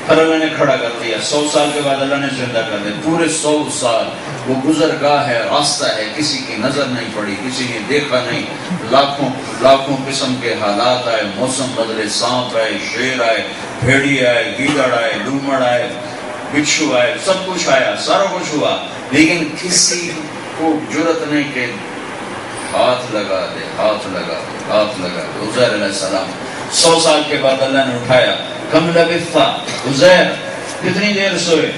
پھر اللہ نے کھڑا کر دیا، 100 سال کے بعد اللہ نے زندہ کر دیا، پورے 100 سال وہ گزرگاہ ہے، راستہ ہے، کسی کی نظر نہیں پڑی، کسی نے دیکھا نہیں، لاکھوں قسم کے حالات آئے، موسم بدلے، سانپ آئے، شیر آئے، بھیڑی آئے، گیدڑ آئے، لومڑ آئے، بچھو آئے، سب کچھ آیا، سارا کچھ ہوا، لیکن کسی کو جرت نہیں کہ ہاتھ لگا دے، ہاتھ لگا دے، ہاتھ لگا دے۔ عزیر علیہ السلام 100 سال کے بعد اللہ نے اٹھایا، کم لبثت عزیر کتنی دیر سوئے؟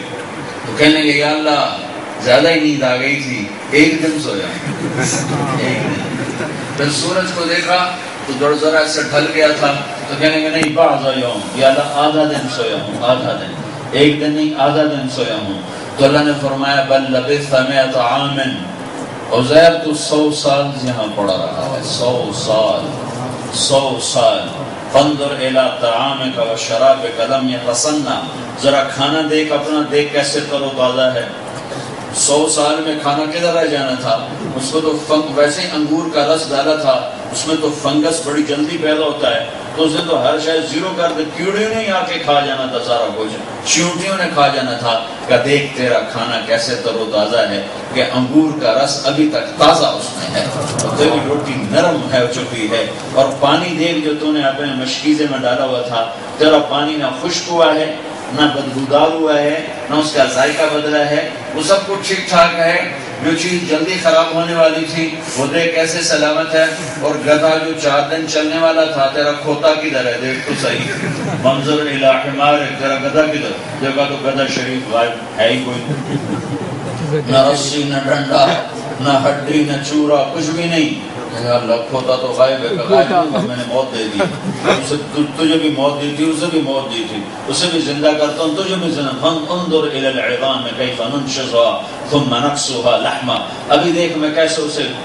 تو کہنے لگے یا اللہ زیادہ ہی نیند آ گئی تھی، 1 دن سویا، 1 دن۔ پھر سورج کو دیکھا تو ذرا سے ڈھل گیا تھا، تو کہنے لگے نہیں بعض یوم، یا اللہ آدھا دن سویا ہوں، آدھا دن، 1 دن نہیں آدھا دن سویا ہوں۔ تو اللہ نے فرمایا بل لبثت 100 عام، عزیر تو 100 سال یہاں پڑا رہا ہے، 100 سال، 100 سال۔ فانظر الی طعامک و شرابک لم یتصنع، ذرا کھانا دیکھ اپنا، دیکھ کیسے تر و تازہ ہے، 100 سال میں کھانا کدھر رہ جانا تھا، اس کو تو ویسے ہی انگور کا رس ڈالا تھا، اس میں تو فنگس بڑی جلدی پیدا ہوتا ہے، تو اسے تو ہر شاید زیرو کر دے، کیڑے نے آ کے کھا جانا تھا سارا کچھ، چیونٹیوں نے کھا جانا تھا، کہ دیکھ تیرا کھانا کیسے تر و تازہ ہے، کہ انگور کا رس ابھی تک تازہ اس میں ہے، اور تیری روٹی نرم ہے چکی ہے، اور پانی دیکھ جو تو نے اپنے مشکیزے میں ڈالا ہوا تھا، تیرا پانی نہ خشک ہوا ہے، نہ بدبودار ہوا ہے، نہ اس کا ذائقہ بدلا ہے، وہ سب کچھ ٹھیک ٹھاک ہے، جو چیز جلدی خراب ہونے والی تھی وہ دیکھ کیسے سلامت ہے، اور گدھا جو 4 دن چلنے والا تھا، تیرا کھوتا کدھر ہے، دیکھ تو صحیح، منظر الی حمار، تیرا گدھا کدھر، دیکھا تو گدھا شریف غائب ہے ہی کوئی، نہ رسی نہ ڈنڈا نہ ہڈی نہ چورا، کچھ بھی نہیں، اللہ کھوتا تو غائب ہے، غائب میں نے موت دے دی، تجھے بھی موت دی تھی، اسے بھی موت دی تھی، اسے بھی زندہ کرتا ہوں، تجھے بھی زندہ، انظر الی العظام کیف ننشزها ثم نکسوها لحما، ابھی دیکھ میں کیسے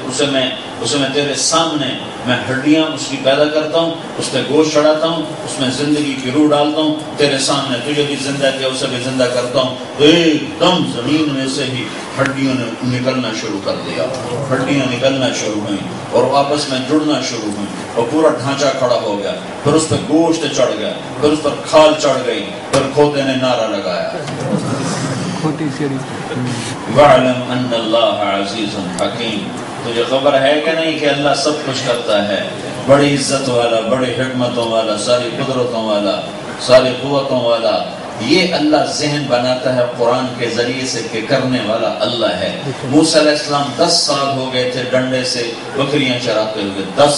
اسے میں تیرے سامنے میں ہڈیاں اس کی پیدا کرتا ہوں، اس پہ گوشت چڑھاتا ہوں، اس میں زندگی کی روح ڈالتا ہوں، تیرے سامنے تجھے بھی زندہ کیا، اسے بھی زندہ کرتا ہوں، تو ایک دم زمین میں سے ہی ہڈیوں نے نکلنا شروع کر دیا، ہڈیاں نکلنا شروع ہوئیں اور آپس میں جڑنا شروع ہوئیں، اور پورا ڈھانچہ کھڑا ہو گیا، پھر اس پہ گوشت چڑھ گیا، پھر اس پر کھال چڑھ گئی، پھر کھوتے نے نعرہ لگایا، وَاعْلَمْ أَنَّ اللَّهَ عَزِيزٌ حَكِيمٌ، تجھے خبر ہے کہ نہیں کہ اللہ سب کچھ کرتا ہے، بڑی عزت والا، بڑی حکمتوں والا، ساری قدرتوں والا، ساری قوتوں والا، یہ اللہ ذہن بناتا ہے قرآن کے ذریعے سے کہ کرنے والا اللہ ہے۔ موسیٰ علیہ السلام 10 سال ہو گئے تھے ڈنڈے سے بکریاں چراتے ہوئے، 10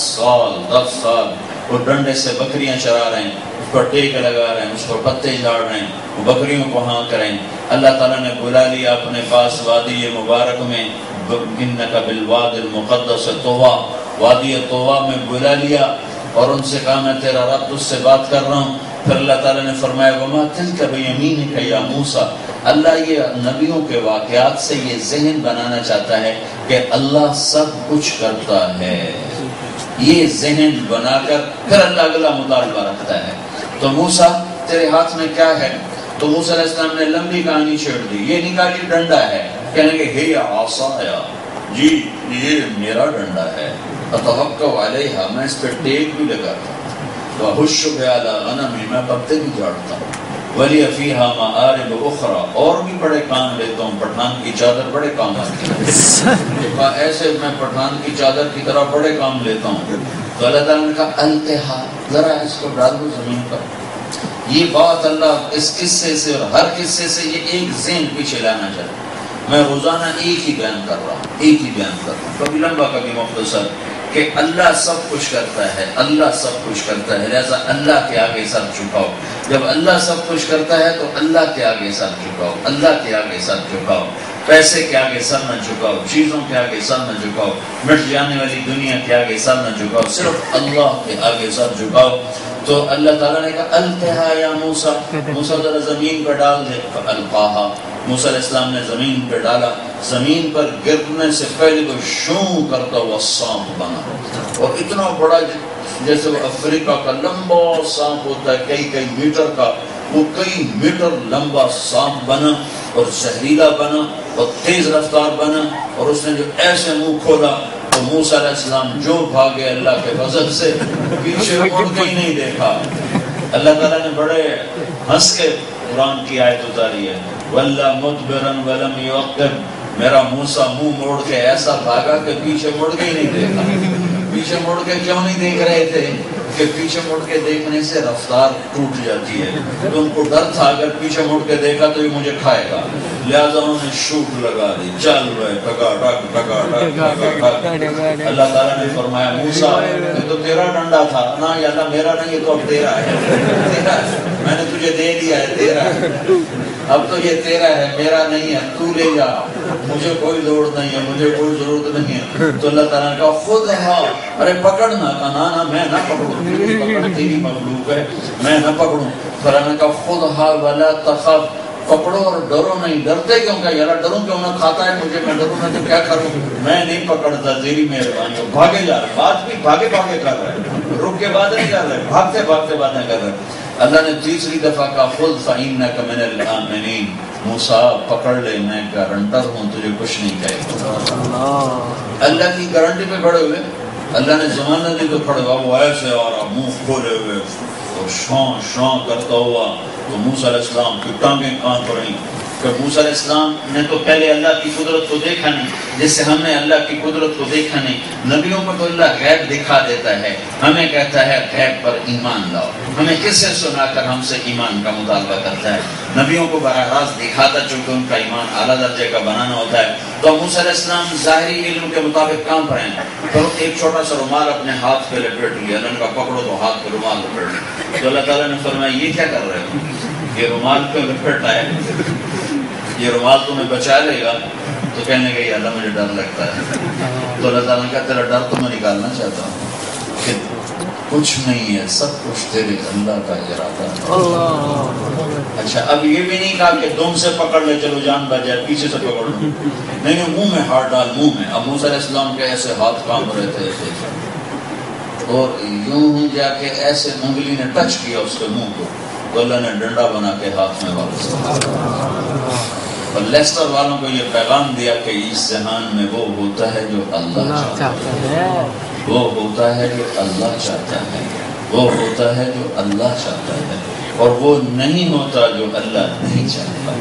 سال وہ ڈنڈے سے بکریاں چرا رہے ہیں، اس پر ٹیک لگا رہے ہیں، اس پر پتے جھاڑ رہے ہیں، وہ بکریوں کو ہاں کریں۔ اللہ تعالیٰ نے بلا لیا اپنے پاس وادی مبارک میں، انک بالواد المقدس طویٰ، وادی طویٰ میں بلا لیا اور ان سے کہا میں تیرا رب تجھ سے بات کر رہا ہوں۔ پھر اللہ تعالیٰ نے فرمایا وما تلک بیمینک یا موسیٰ۔ اللہ یہ نبیوں کے واقعات سے یہ ذہن بنانا چاہتا ہے کہ اللہ سب کچھ کرتا ہے، یہ ذہن بنا کر پھر اللہ اگلا مطالبہ رکھتا ہے۔ تو موسیٰ تیرے ہاتھ میں کیا ہے؟ تو موسیٰ علیہ السلام نے لمبی کہانی چھیڑ دی، یہ نہیں کہا کہ ڈنڈا ہے، کہنے کہ ہے عصایا، جی یہ میرا ڈنڈا ہے، اتوکل علیہا، میں اس پہ ٹیک بھی لگاتا ہوں، وَأَحُشُّ بِهَا عَلَىٰ غَنَمِي، میں پتے بھی جھاڑتا ہوں، وَلِيَ فِيهَا مَآرِبُ أُخْرَىٰ، اور بھی بڑے کام لیتا ہوں، پٹھان کی چادر بڑے کام آتی ہے، ایسے میں پٹھان کی چادر کی طرح بڑے کام لیتا ہوں۔ تو اللہ تعالیٰ نے کہا التہا، ذرا اس کو ڈال دو زمین پر۔ یہ بات اللہ اس قصے سے اور ہر قصے سے یہ ایک ذہن پیچھے لانا چاہتا ہے۔ میں روزانہ ایک ہی بیان کر رہا ہوں، کبھی لمبا کبھی مختصر، کہ اللہ سب کچھ کرتا ہے، اللہ سب کچھ کرتا ہے، لہذا اللہ کے آگے سر جھکاؤ۔ جب اللہ سب کچھ کرتا ہے تو اللہ کے آگے سر جھکاؤ، اللہ کے آگے سر جھکاؤ، پیسے کے آگے سر نہ جھکاؤ، چیزوں کے آگے سر نہ جھکاؤ، مٹ جانے والی دنیا کے آگے سر نہ جھکاؤ، صرف اللہ کے آگے سر جھکاؤ۔ تو اللہ تعالیٰ نے کہا التہا یا موسیٰ، موسیٰ ذرا زمین پر ڈال دے، فالقاہا، موسیٰ علیہ السلام نے زمین پر ڈالا، زمین پر گرنے سے پہلے وہ شوں کرتا ہوا سانپ بنا، اور اتنا بڑا جیسے وہ افریقہ کا لمبا سانپ ہوتا ہے کئی میٹر کا، وہ کئی میٹر لمبا سانپ بنا اور زہریلا بنا اور تیز رفتار بنا، اور اس نے جو ایسے منہ کھولا تو موسیٰ علیہ السلام جو بھاگے اللہ کے غضب سے، پیچھے مڑ کے ہی نہیں دیکھا۔ اللہ تعالیٰ نے بڑے ہنس کے قرآن کی آیت اتاری ہے، وَلَّا مُدْبِرًا وَلَمْ يُعَقِّبْ، میرا موسیٰ منہ موڑ کے ایسا بھاگا کہ پیچھے مڑ کے ہی نہیں دیکھا۔ پیچھے مڑ کے کیوں نہیں دیکھ رہے تھے؟ کہ پیچھے مڑ کے دیکھنے سے رفتار ٹوٹ جاتی ہے، تو ان کو ڈر تھا اگر پیچھے مڑ کے دیکھا تو یہ مجھے کھائے گا، لہٰذا انہوں نے شوٹ لگا دی، چل رہے ٹکا ٹک۔ اللہ تعالیٰ نے فرمایا موسیٰ یہ تو تیرا ڈنڈا تھا نا، یا اللہ میرا نہیں، یہ تو اب تیرا ہے، میں نے تجھے دے دیا ہے، تیرا ہے، اب تو یہ تیرا ہے، میرا نہیں ہے، تو لے جا، مجھے کوئی لوڑ نہیں ہے، مجھے کوئی ضرورت نہیں ہے۔ تو اللہ تعالیٰ نے کہا خود ہاں، ارے پکڑنا، کہا نا میں نہ پکڑوں، تیری مخلوق ہے، میں نہ پکڑوں۔ پھر اللہ نے کہا خود ہاں ولا تخف، پکڑو اور ڈرو نہیں۔ ڈرتے کیوں؟ کہ یار ڈروں کیوں نہ، کھاتا ہے مجھے، میں ڈروں نہ تو کیا کروں، میں نہیں پکڑتا، تیری مہربانی۔ بھاگے جا رہے، بات بھی بھاگے کر رہے، رک کے بات نہیں کر رہے، بھاگتے باتیں کر رہے۔ اللہ نے تیسری دفعہ کہا خود فإنک من الآمنین، موسیٰ پکڑ لے، میں گارنٹر ہوں، تجھے کچھ نہیں کہے گا۔ اللہ کی گارنٹی پہ کھڑے ہوئے، اللہ نے زمانہ دی تو کھڑے ہوا، وہ ایسے اور منہ کھولے ہوئے اور شان کرتا ہوا، تو موسیٰ علیہ السلام کی ٹانگیں کانپ رہی، کہ موسیٰ علیہ السلام نے تو پہلے اللہ کی قدرت کو دیکھا نہیں، جس سے ہم نے اللہ کی قدرت کو دیکھا نہیں۔ نبیوں کو تو اللہ غیب دکھا دیتا ہے، ہمیں کہتا ہے غیب پر ایمان لاؤ، ہمیں کس سے سنا کر ہم سے ایمان کا مطالبہ کرتا ہے؟ نبیوں کو براہ راست دکھاتا، چونکہ ان کا ایمان اعلیٰ درجے کا بنانا ہوتا ہے۔ تو موسیٰ علیہ السلام ظاہری علم کے مطابق کام رہے ہیں، تو ایک چھوٹا سا رومال اپنے ہاتھ پہ لپیٹ لیا، اللہ کا پکڑو تو ہاتھ پہ رومال لپیٹ لیا۔ تو اللہ تعالیٰ نے فرمایا یہ کیا کر رہے ہو، یہ رومال پہ لپیٹا ہے، یہ رومال تمہیں بچا لے گا؟ تو کہنے گئی اللہ مجھے ڈر لگتا ہے۔ تو اللہ تعالیٰ نے کہا تیرا ڈر تو میں نکالنا چاہتا ہوں کہ کچھ نہیں ہے، سب کچھ تیرے اللہ کا ارادہ ہے۔ اچھا اب یہ بھی نہیں کہا کہ دم سے پکڑ لے چلو جان بچ جائے، پیچھے سے پکڑ لو، نہیں منہ میں ہاتھ ڈال، منہ میں۔ اب موسیٰ علیہ السلام کے ایسے ہاتھ کانپ رہے تھے ایسے، اور یوں جا کے ایسے انگلی نے ٹچ کیا اس کے منہ کو، تو اللہ نے ڈنڈا بنا کے ہاتھ میں واپس۔ اور لیسٹر والوں کو یہ پیغام دیا کہ اس جہان میں وہ ہوتا ہے جو اللہ چاہتا ہے، وہ ہوتا ہے جو اللہ چاہتا ہے، وہ ہوتا ہے جو اللہ چاہتا ہے، اور وہ نہیں ہوتا جو اللہ نہیں چاہتا۔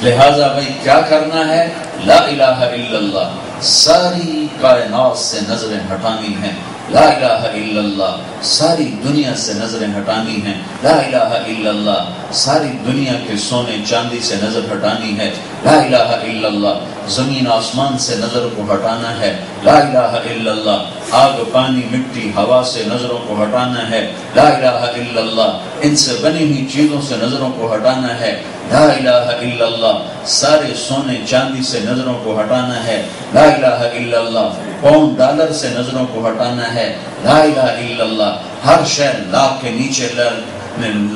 لہٰذا بھائی کیا کرنا ہے؟ لا الہ الا اللہ، ساری کائنات سے نظریں ہٹانی ہیں، لا الہ الا اللہ ساری دنیا سے نظریں ہٹانی ہیں، لا الہ الا اللہ ساری دنیا کے سونے چاندی سے نظر ہٹانی ہے، لا الہ الا اللہ زمین آسمان سے نظر کو ہٹانا ہے، لا الہ الا اللہ آگ پانی مٹی ہوا سے نظروں کو ہٹانا ہے، لا الہ الا اللہ ان سے بنی ہوئی چیزوں سے نظروں کو ہٹانا ہے، لا الہ الا اللہ سارے سونے چاندی سے نظروں کو ہٹانا ہے، لا الہ الا اللہ پاؤنڈ ڈالر سے نظروں کو ہٹانا ہے، لا الہ الا اللہ ہر شے لا کے نیچے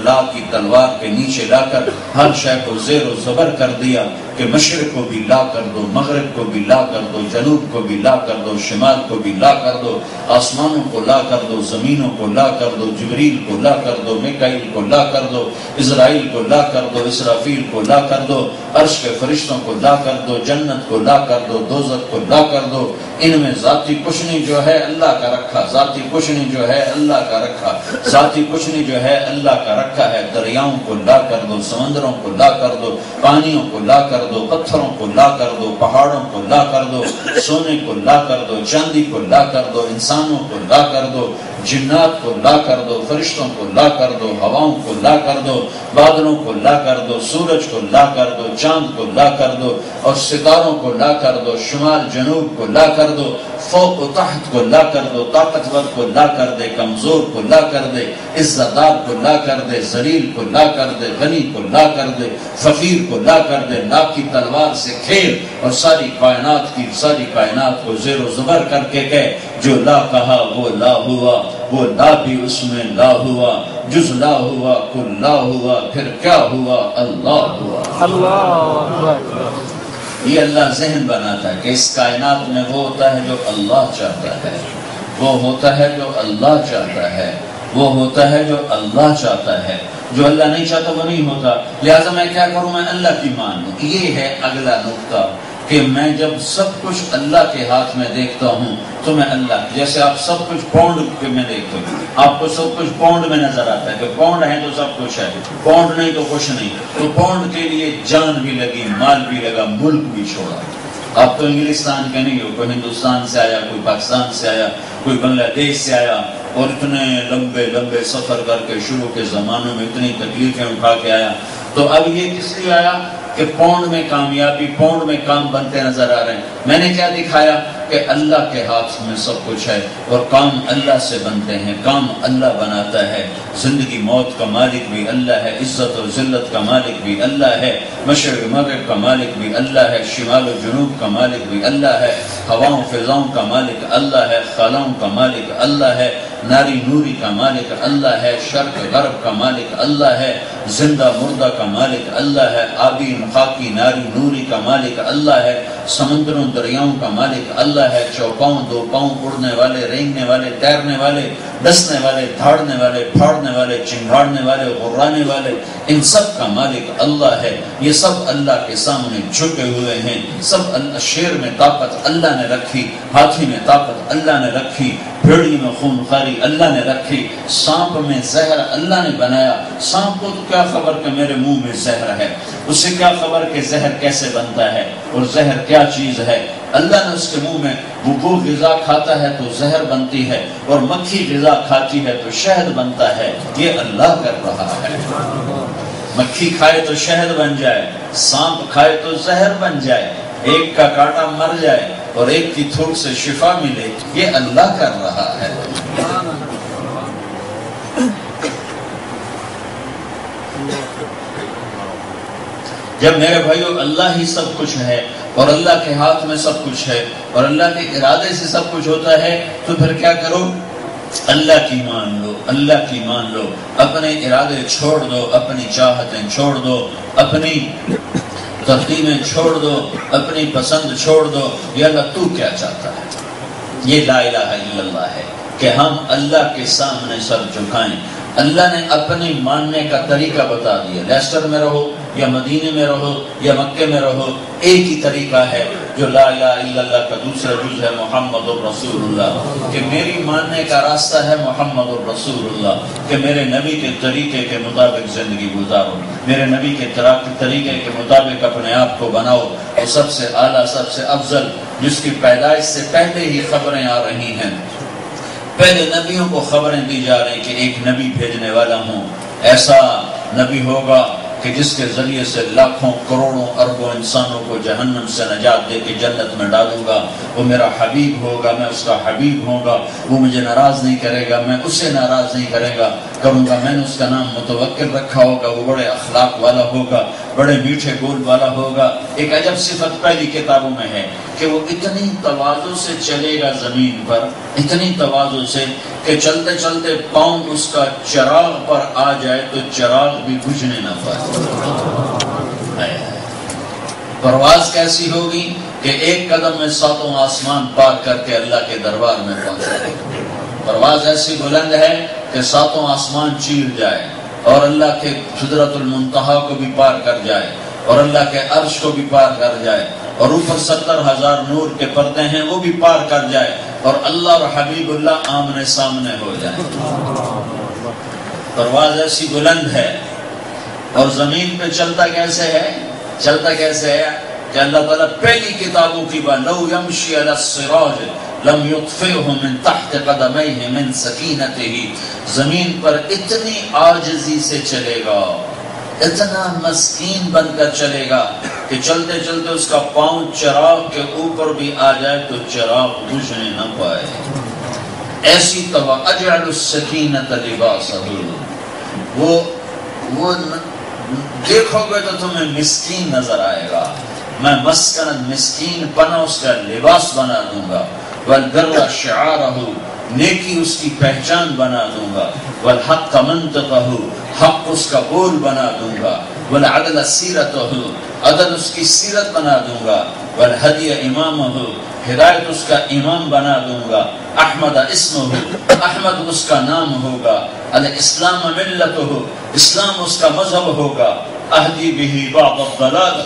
لا کی تلوار کے نیچے لا کر ہر شے کو زیر و زبر کر دیا کہ مشرق کو بھی لا کر دو، مغرب کو بھی لا کر دو، جنوب کو بھی لا کر دو، شمال کو بھی لا کر دو، آسمانوں کو لا کر دو، زمینوں کو لا کر دو، جبریل کو لا کر دو، میکائیل کو لا کر دو، اسرائیل کو لا کر دو، اسرافیل کو لا کر دو، عرش کے فرشتوں کو لا کر دو، جنت کو لا کر دو، دوزخ کو لا کر دو، ان میں ذاتی کچھ نہیں جو ہے اللہ کا رکھا، ذاتی کچھ نہیں جو ہے اللہ کا رکھا، ذاتی کچھ نہیں جو ہے اللہ کا رکھا ہے، دریاؤں کو لا کر دو، سمندروں کو لا کر دو، پانیوں کو لا کر دو، پتھروں کو لا کر دو، پہاڑوں کو لا کر دو، سونے کو لا کر دو، چاندی کو لا کر دو، انسانوں کو لا کر دو، جنات کو لا کر دو، فرشتوں کو لا کر دو، ہواؤں کو لا کر دو، بادلوں کو لا کر دو، سورج کو لا کر دو، چاند کو لا کر دو اور ستاروں کو لا کر دو، شمال جنوب کو لا کر دو، فوق و تحت کو لا کر دو، طاقتور کو لا کر دے، کمزور کو لا کر دے، عزت دار کو لا کر دے، ذلیل کو لا کر دے، غنی کو لا کر دے، فقیر کو لا کر دے، لا کی تلوار سے کھیل اور ساری کائنات کو زیر و زبر کر کے کہے جو لا کہا وہ لا ہوا، وہ لا بھی اس میں لا ہوا، جز لا ہوا کل لا ہوا، پھر کیا ہوا اللہ ہوا۔ اللہ یہ اللہ ذہن بناتا ہے کہ اس کائنات میں وہ ہوتا ہے جو اللہ چاہتا ہے، وہ ہوتا ہے جو اللہ چاہتا ہے، وہ ہوتا ہے جو اللہ چاہتا ہے، جو اللہ نہیں چاہتا وہ نہیں ہوتا، لہٰذا میں کیا کروں، میں اللہ کی مانوں۔ یہ ہے اگلا نقطہ کہ میں جب سب کچھ اللہ کے ہاتھ میں دیکھتا ہوں تو میں اللہ، جیسے آپ سب کچھ پاؤنڈ میں دیکھتے ہو، آپ کو سب کچھ پاؤنڈ میں نظر آتا ہے کہ پاؤنڈ ہے تو سب کچھ ہے، پاؤنڈ نہیں تو کچھ نہیں، تو پاؤنڈ کے لیے جان بھی لگی، مال بھی لگا، ملک بھی چھوڑا۔ آپ تو انگلستان کے نہیں ہو، کوئی ہندوستان سے آیا، کوئی پاکستان سے آیا، کوئی بنگلہ دیش سے آیا اور اتنے لمبے سفر کر کے شروع کے زمانوں میں اتنی تکلیفیں اٹھا کے آیا، تو اب یہ کس لیے آیا کہ پاؤنڈ میں کامیابی، پاؤنڈ میں کام بنتے نظر آ رہے ہیں۔ میں نے کیا دکھایا کہ اللہ کے ہاتھ میں سب کچھ ہے اور کام اللہ سے بنتے ہیں، کام اللہ بناتا ہے، زندگی موت کا مالک بھی اللہ ہے، عزت و ذلت کا مالک بھی اللہ ہے، مشرق مغرب کا مالک بھی اللہ ہے، شمال و جنوب کا مالک بھی اللہ ہے، ہواؤں فضاؤں کا مالک اللہ ہے، خلاؤں کا مالک اللہ ہے، ناری نوری کا مالک اللہ ہے، شرق غرب کا مالک اللہ ہے، زندہ مردہ کا مالک اللہ ہے، آبی خاکی ناری نوری کا مالک اللہ ہے، سمندروں دریاؤں کا مالک اللہ ہے، چوپاؤں دو پاؤں اڑنے والے، رینگنے والے، تیرنے والے، ڈسنے والے، دھاڑنے والے، پھاڑنے والے، چنگاڑنے والے، غرانے والے، ان سب کا مالک اللہ ہے۔ یہ سب اللہ کے سامنے جھکے ہوئے ہیں، سب شیر میں طاقت اللہ نے رکھی، ہاتھی میں طاقت اللہ نے رکھی، بھیڑی میں خونخواری اللہ نے رکھی، سانپ میں زہر اللہ نے بنایا۔ سانپ کو تو کیا خبر کہ میرے منہ میں زہر ہے، اسے کیا خبر کہ زہر کیسے بنتا ہے اور زہر کیا چیز ہے۔ اللہ نے اس کے منہ میں وہ غذا کھاتا ہے تو زہر بنتی ہے، اور مکھی غذا کھاتی ہے تو شہد بنتا ہے۔ یہ اللہ کر رہا ہے۔ مکھی کھائے تو شہد بن جائے، سانپ کھائے تو زہر بن جائے، ایک کا کاٹا مر جائے اور ایک کی تھوک سے شفا ملے، یہ اللہ کر رہا ہے۔ جب میرے بھائیو اللہ ہی سب کچھ ہے اور اللہ کے ہاتھ میں سب کچھ ہے اور اللہ کے ارادے سے سب کچھ ہوتا ہے، تو پھر کیا کرو، اللہ کی مان لو، اللہ کی مان لو، اپنے ارادے چھوڑ دو، اپنی چاہتیں چھوڑ دو، اپنی ترتیبیں چھوڑ دو، اپنی پسند چھوڑ دو، یا اللہ تو کیا چاہتا ہے۔ یہ لا الہ الا اللہ ہے کہ ہم اللہ کے سامنے سر جھکائیں۔ اللہ نے اپنی ماننے کا طریقہ بتا دیا، لیسٹر میں رہو یا مدینے میں رہو یا مکے میں رہو، ایک ہی طریقہ ہے جو لا الہ الا اللہ کا دوسرا جز ہے محمد الرسول اللہ، کہ میری ماننے کا راستہ ہے محمد الرسول اللہ، کہ میرے نبی کے طریقے کے مطابق زندگی گزارو، میرے نبی کے طریقے کے مطابق اپنے آپ کو بناؤ، اور سب سے اعلیٰ، سب سے افضل، جس کی پیدائش سے پہلے ہی خبریں آ رہی ہیں، پہلے نبیوں کو خبریں دی جا رہی کہ ایک نبی بھیجنے والا ہوں، ایسا نبی ہوگا کہ جس کے ذریعے سے لاکھوں کروڑوں اربوں انسانوں کو جہنم سے نجات دے کے جنت میں ڈالوں گا، وہ میرا حبیب ہوگا، میں اس کا حبیب ہوں گا، وہ مجھے ناراض نہیں کرے گا، میں اسے ناراض نہیں کروں گا، میں نے اس کا نام متوکل رکھا ہوگا، وہ بڑے اخلاق والا ہوگا، بڑے میٹھے بول والا ہوگا۔ ایک عجب صفت پہلی کتابوں میں ہے کہ وہ اتنی تواضع سے چلے گا زمین پر، اتنی تواضع سے کہ چلتے چلتے پاؤں اس کا چراغ پر آ جائے تو چراغ بھی بجھنے نہ پائے۔ پرواز کیسی ہوگی کہ ایک قدم میں ساتوں آسمان پار کر کے اللہ کے دربار میں پہنچے۔ پرواز ایسی بلند ہے کہ ساتوں آسمان چیر جائے اور اللہ کے سدرۃ المنتہا کو بھی پار کر جائے اور اللہ کے عرش کو بھی پار کر جائے اور اوپر 70,000 نور کے پردے ہیں وہ بھی پار کر جائے اور اللہ اور حبیب اللہ آمنے سامنے ہو جائے۔ پرواز ایسی بلند ہے۔ اور زمین پہ چلتا کیسے ہے کہ اللہ تعالیٰ پہلی کتابوں کی بات لو یمشی علی الصراج لم یطفئہ من تحت قدمیہ من سکینتہ، زمین پر اتنی عاجزی سے چلے گا، اتنا مسکین بن کر چلے گا کہ چلتے چلتے اس کا پاؤں چراغ کے اوپر بھی آ جائے تو چراغ بجھنے نہ پائے۔ ایسی اجعل السکینۃ لباسہ، وہ دیکھو گے تو تمہیں مسکین نظر آئے گا، میں مسکن مسکین پنا اس کا لباس بنا دوں گا، والبر شعارہ، نیکی اس کی پہچان بنا دوں گا، والحق منطقہ، حق اس کا بول بنا دوں گا، والعدل سیرتہ، عدل اس کی سیرت بنا دوں گا، والہدی امامہ، ہدایت اس کا امام بنا دوں گا، احمد اسمہ، احمد اس کا نام ہوگا، الاسلام ملتہ، اسلام اس کا مذہب ہوگا، اہدی بہ بعض الضلال،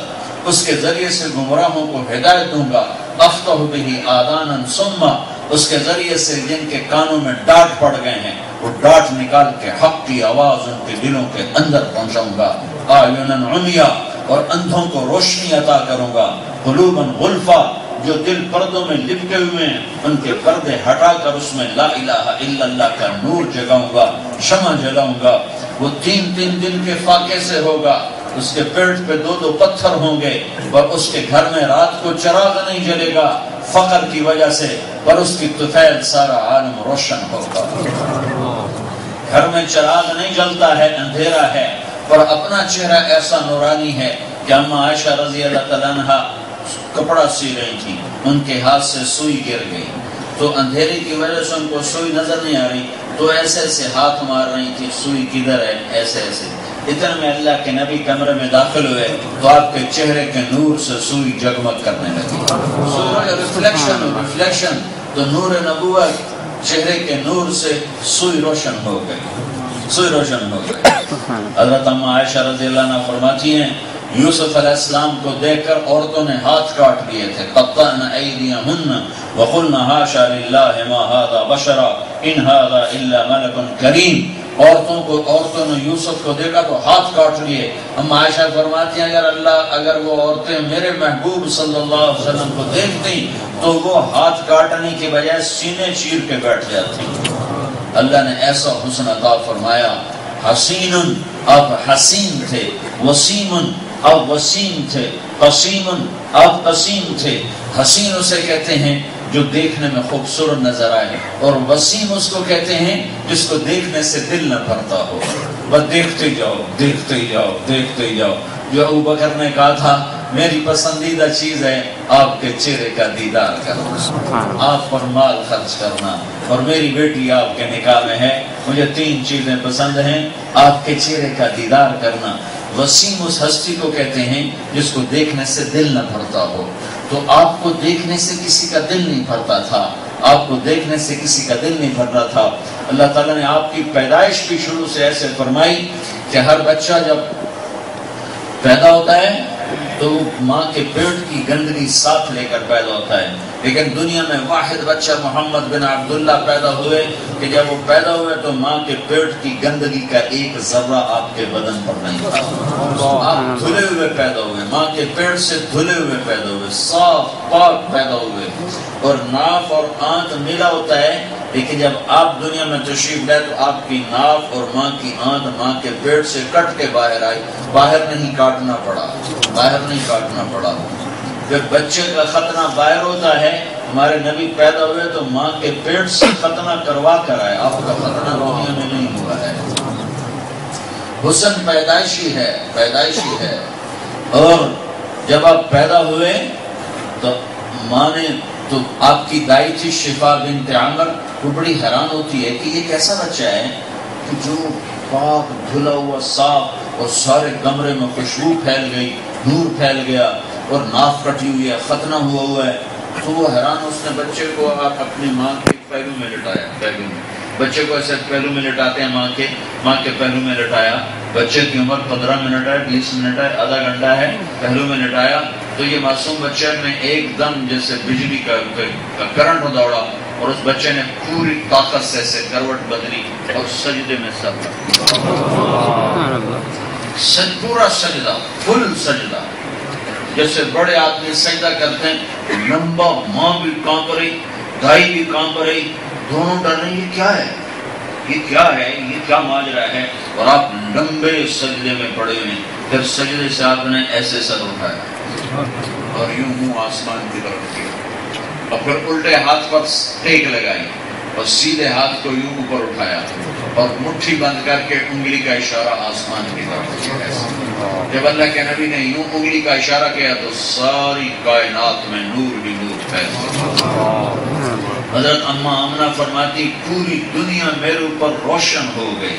اس کے ذریعے سے گمراہوں کو ہدایت دوں گا، افتح بہ آذانا صما، اس کے ذریعے سے جن کے کانوں میں ڈاٹ پڑ گئے ہیں وہ ڈاٹ نکال کے حق کی آواز ان کے دلوں کے اندر پہنچاؤں گا، اعینا عمیا، اور اندھوں کو روشنی عطا کروں گا، قلوبا غلفا، جو دل پردوں میں لپٹے ہوئے ہیں ان کے پردے ہٹا کر اس میں لا الہ الا اللہ کا نور جگاؤں گا، شمع جلاؤں گا۔ وہ 3 دن کے فاقے سے ہوگا، اس کے پیٹ پہ 2 پتھر ہوں گے اور اس کے گھر میں رات کو چراغ نہیں جلے گا فقر کی وجہ سے، پر اس کی طفیل سارا عالم روشن ہوگا۔ گھر میں چراغ نہیں جلتا ہے، اندھیرا ہے، پر اپنا چہرہ ایسا نورانی ہے کہ اما عائشہ رضی اللہ تعالیٰ عنہ کپڑا سی رہی تھی، ان کے ہاتھ سے سوئی گر گئی تو اندھیرے کی وجہ سے ان کو سوئی نظر نہیں آ رہی، تو ایسے ایسے ہاتھ مار رہی تھی، سوئی کدھر ہے، ایسے ایسے۔ اتنے میں اللہ کے نبی کمرے میں داخل ہوئے تو آپ کے چہرے کے نور سے سوئی جگمگ کرنے لگی، ریفلیکشن، تو نور نبوت چہرے کے نور سے سوئی روشن ہو گئی۔ حضرت اما عائشہ رضی اللہ عنہ فرماتی ہیں یوسف علیہ السلام کو دیکھ کر عورتوں نے ہاتھ کاٹ لیے تھے، قطعن ایدیہن وقلن حاشا للہ ما ھذا بشرا ان ھذا الا ملک کریم۔ عورتوں نے یوسف کو دیکھا تو ہاتھ کاٹ لیے۔ اما عائشہ فرماتی ہیں اگر وہ عورتیں میرے محبوب صلی اللہ علیہ وسلم کو دیکھتی تو وہ ہاتھ کاٹنے کے بجائے سینے چیر کے بیٹھ جاتی۔ اللہ نے ایسا حسن عطا فرمایا، حسین، آپ حسین تھے، وسیم، آپ وسیم تھے، قسیم، آپ قسیم تھے۔ حسین اسے کہتے ہیں جو دیکھنے میں خوبصورت نظر آئے، اور وسیم اس کو کہتے ہیں جس کو دیکھنے سے دل نہ بھرتا ہو، بس دیکھتے جاؤ دیکھتے جاؤ دیکھتے جاؤ۔ جو ابوبکر نے کہا تھا میری پسندیدہ چیز ہے آپ کے چہرے کا دیدار کرنا، آپ پر مال خرچ کرنا، اور میری بیٹی آپ کے نکاح میں ہے، مجھے 3 چیزیں پسند ہیں، آپ کے چہرے کا دیدار کرنا۔ وسیم اس ہستی کو کہتے ہیں جس کو دیکھنے سے دل نہ بھرتا ہو، تو آپ کو دیکھنے سے کسی کا دل نہیں بھرتا تھا، آپ کو دیکھنے سے کسی کا دل نہیں بھرتا تھا۔ اللہ تعالیٰ نے آپ کی پیدائش بھی شروع سے ایسے فرمائی کہ ہر بچہ جب پیدا ہوتا ہے تو ماں کے پیٹ کی گندگی ساتھ لے کر پیدا ہوتا ہے، لیکن دنیا میں واحد بچہ محمد بن عبداللہ پیدا ہوئے کہ جب وہ پیدا ہوئے تو ماں کے پیٹ کی گندگی کا ایک ذرہ آپ کے بدن پر نہیں تھا۔ آپ دھلے ہوئے پیدا ہوئے، ماں کے پیٹ سے دھلے ہوئے پیدا ہوئے، صاف پاک پیدا ہوئے، اور ناف اور آنت ملا ہوتا ہے لیکن جب آپ دنیا میں تشریف لائے تو آپ کی ناف اور ماں کی آنت ماں کے پیٹ سے کٹ کے باہر آئی، باہر نہیں کاٹنا پڑا، باہر نہیں کاٹنا پڑا۔ پھر بچے کا ختنہ باہر ہوتا ہے، ہمارے نبی پیدا ہوئے تو ماں کے پیٹ سے ختنہ کروا کر آئے، آپ کا ختنہ دنیا میں نہیں ہوا ہے۔ حسن پیدائشی ہے، پیدائشی ہے۔ اور جب آپ پیدا ہوئے تو ماں نے، تو آپ کی دائی تھی شفا بنت عامر، وہ بڑی حیران ہوتی ہے کہ یہ کیسا بچہ ہے کہ جو پاک دھلا ہوا صاف، اور سارے کمرے میں خوشبو پھیل گئی، نور پھیل گیا، اور ناف کٹی ہوئی ہے، ختنہ ہوا ہے۔ تو وہ حیران، اس نے بچے کو آپ اپنی ماں کے پہلو میں لٹایا، پہلو میں بچے کو ایسے پہلو میں لٹاتے ہیں، ماں کے پہلو میں لٹایا۔ بچے کی عمر 15 منٹ ہے، 20 منٹ ہے، آدھا گھنٹہ ہے، پہلو میں لٹایا تو یہ معصوم بچے میں ایک دم جیسے بجلی کا کرنٹ دوڑا، اور اس بچے نے پوری طاقت سے کروٹ بدلی اور سجدے میں سب پورا سجدہ، فل سجدہ، جیسے بڑے آدمی سجدہ کرتے ہیں، لمبا، ماں بھی کانپ رہی، دائی بھی کانپ رہی، دونوں ڈر رہے ہیں یہ کیا ہے، یہ کیا ہے، یہ کیا ماجرا ہے، اور آپ لمبے سجدے میں پڑے ہوئے ہیں۔ پھر سجدے سے آپ نے ایسے سر اٹھایا اور یوں منہ آسمان کی طرف کیا، اور پھر الٹے ہاتھ پر ٹیک لگائی اور سیدھے ہاتھ کو یوں اوپر اٹھایا اور مٹھی بند کر کے انگلی کا اشارہ آسمان کی طرف کیا۔ جب اللہ کے نبی نے یوں انگلی کا اشارہ کیا تو ساری کائنات میں نور ہی نور پھیل گیا۔ حضرت اماں آمنہ فرماتی پوری دنیا میرے اوپر روشن ہو گئی،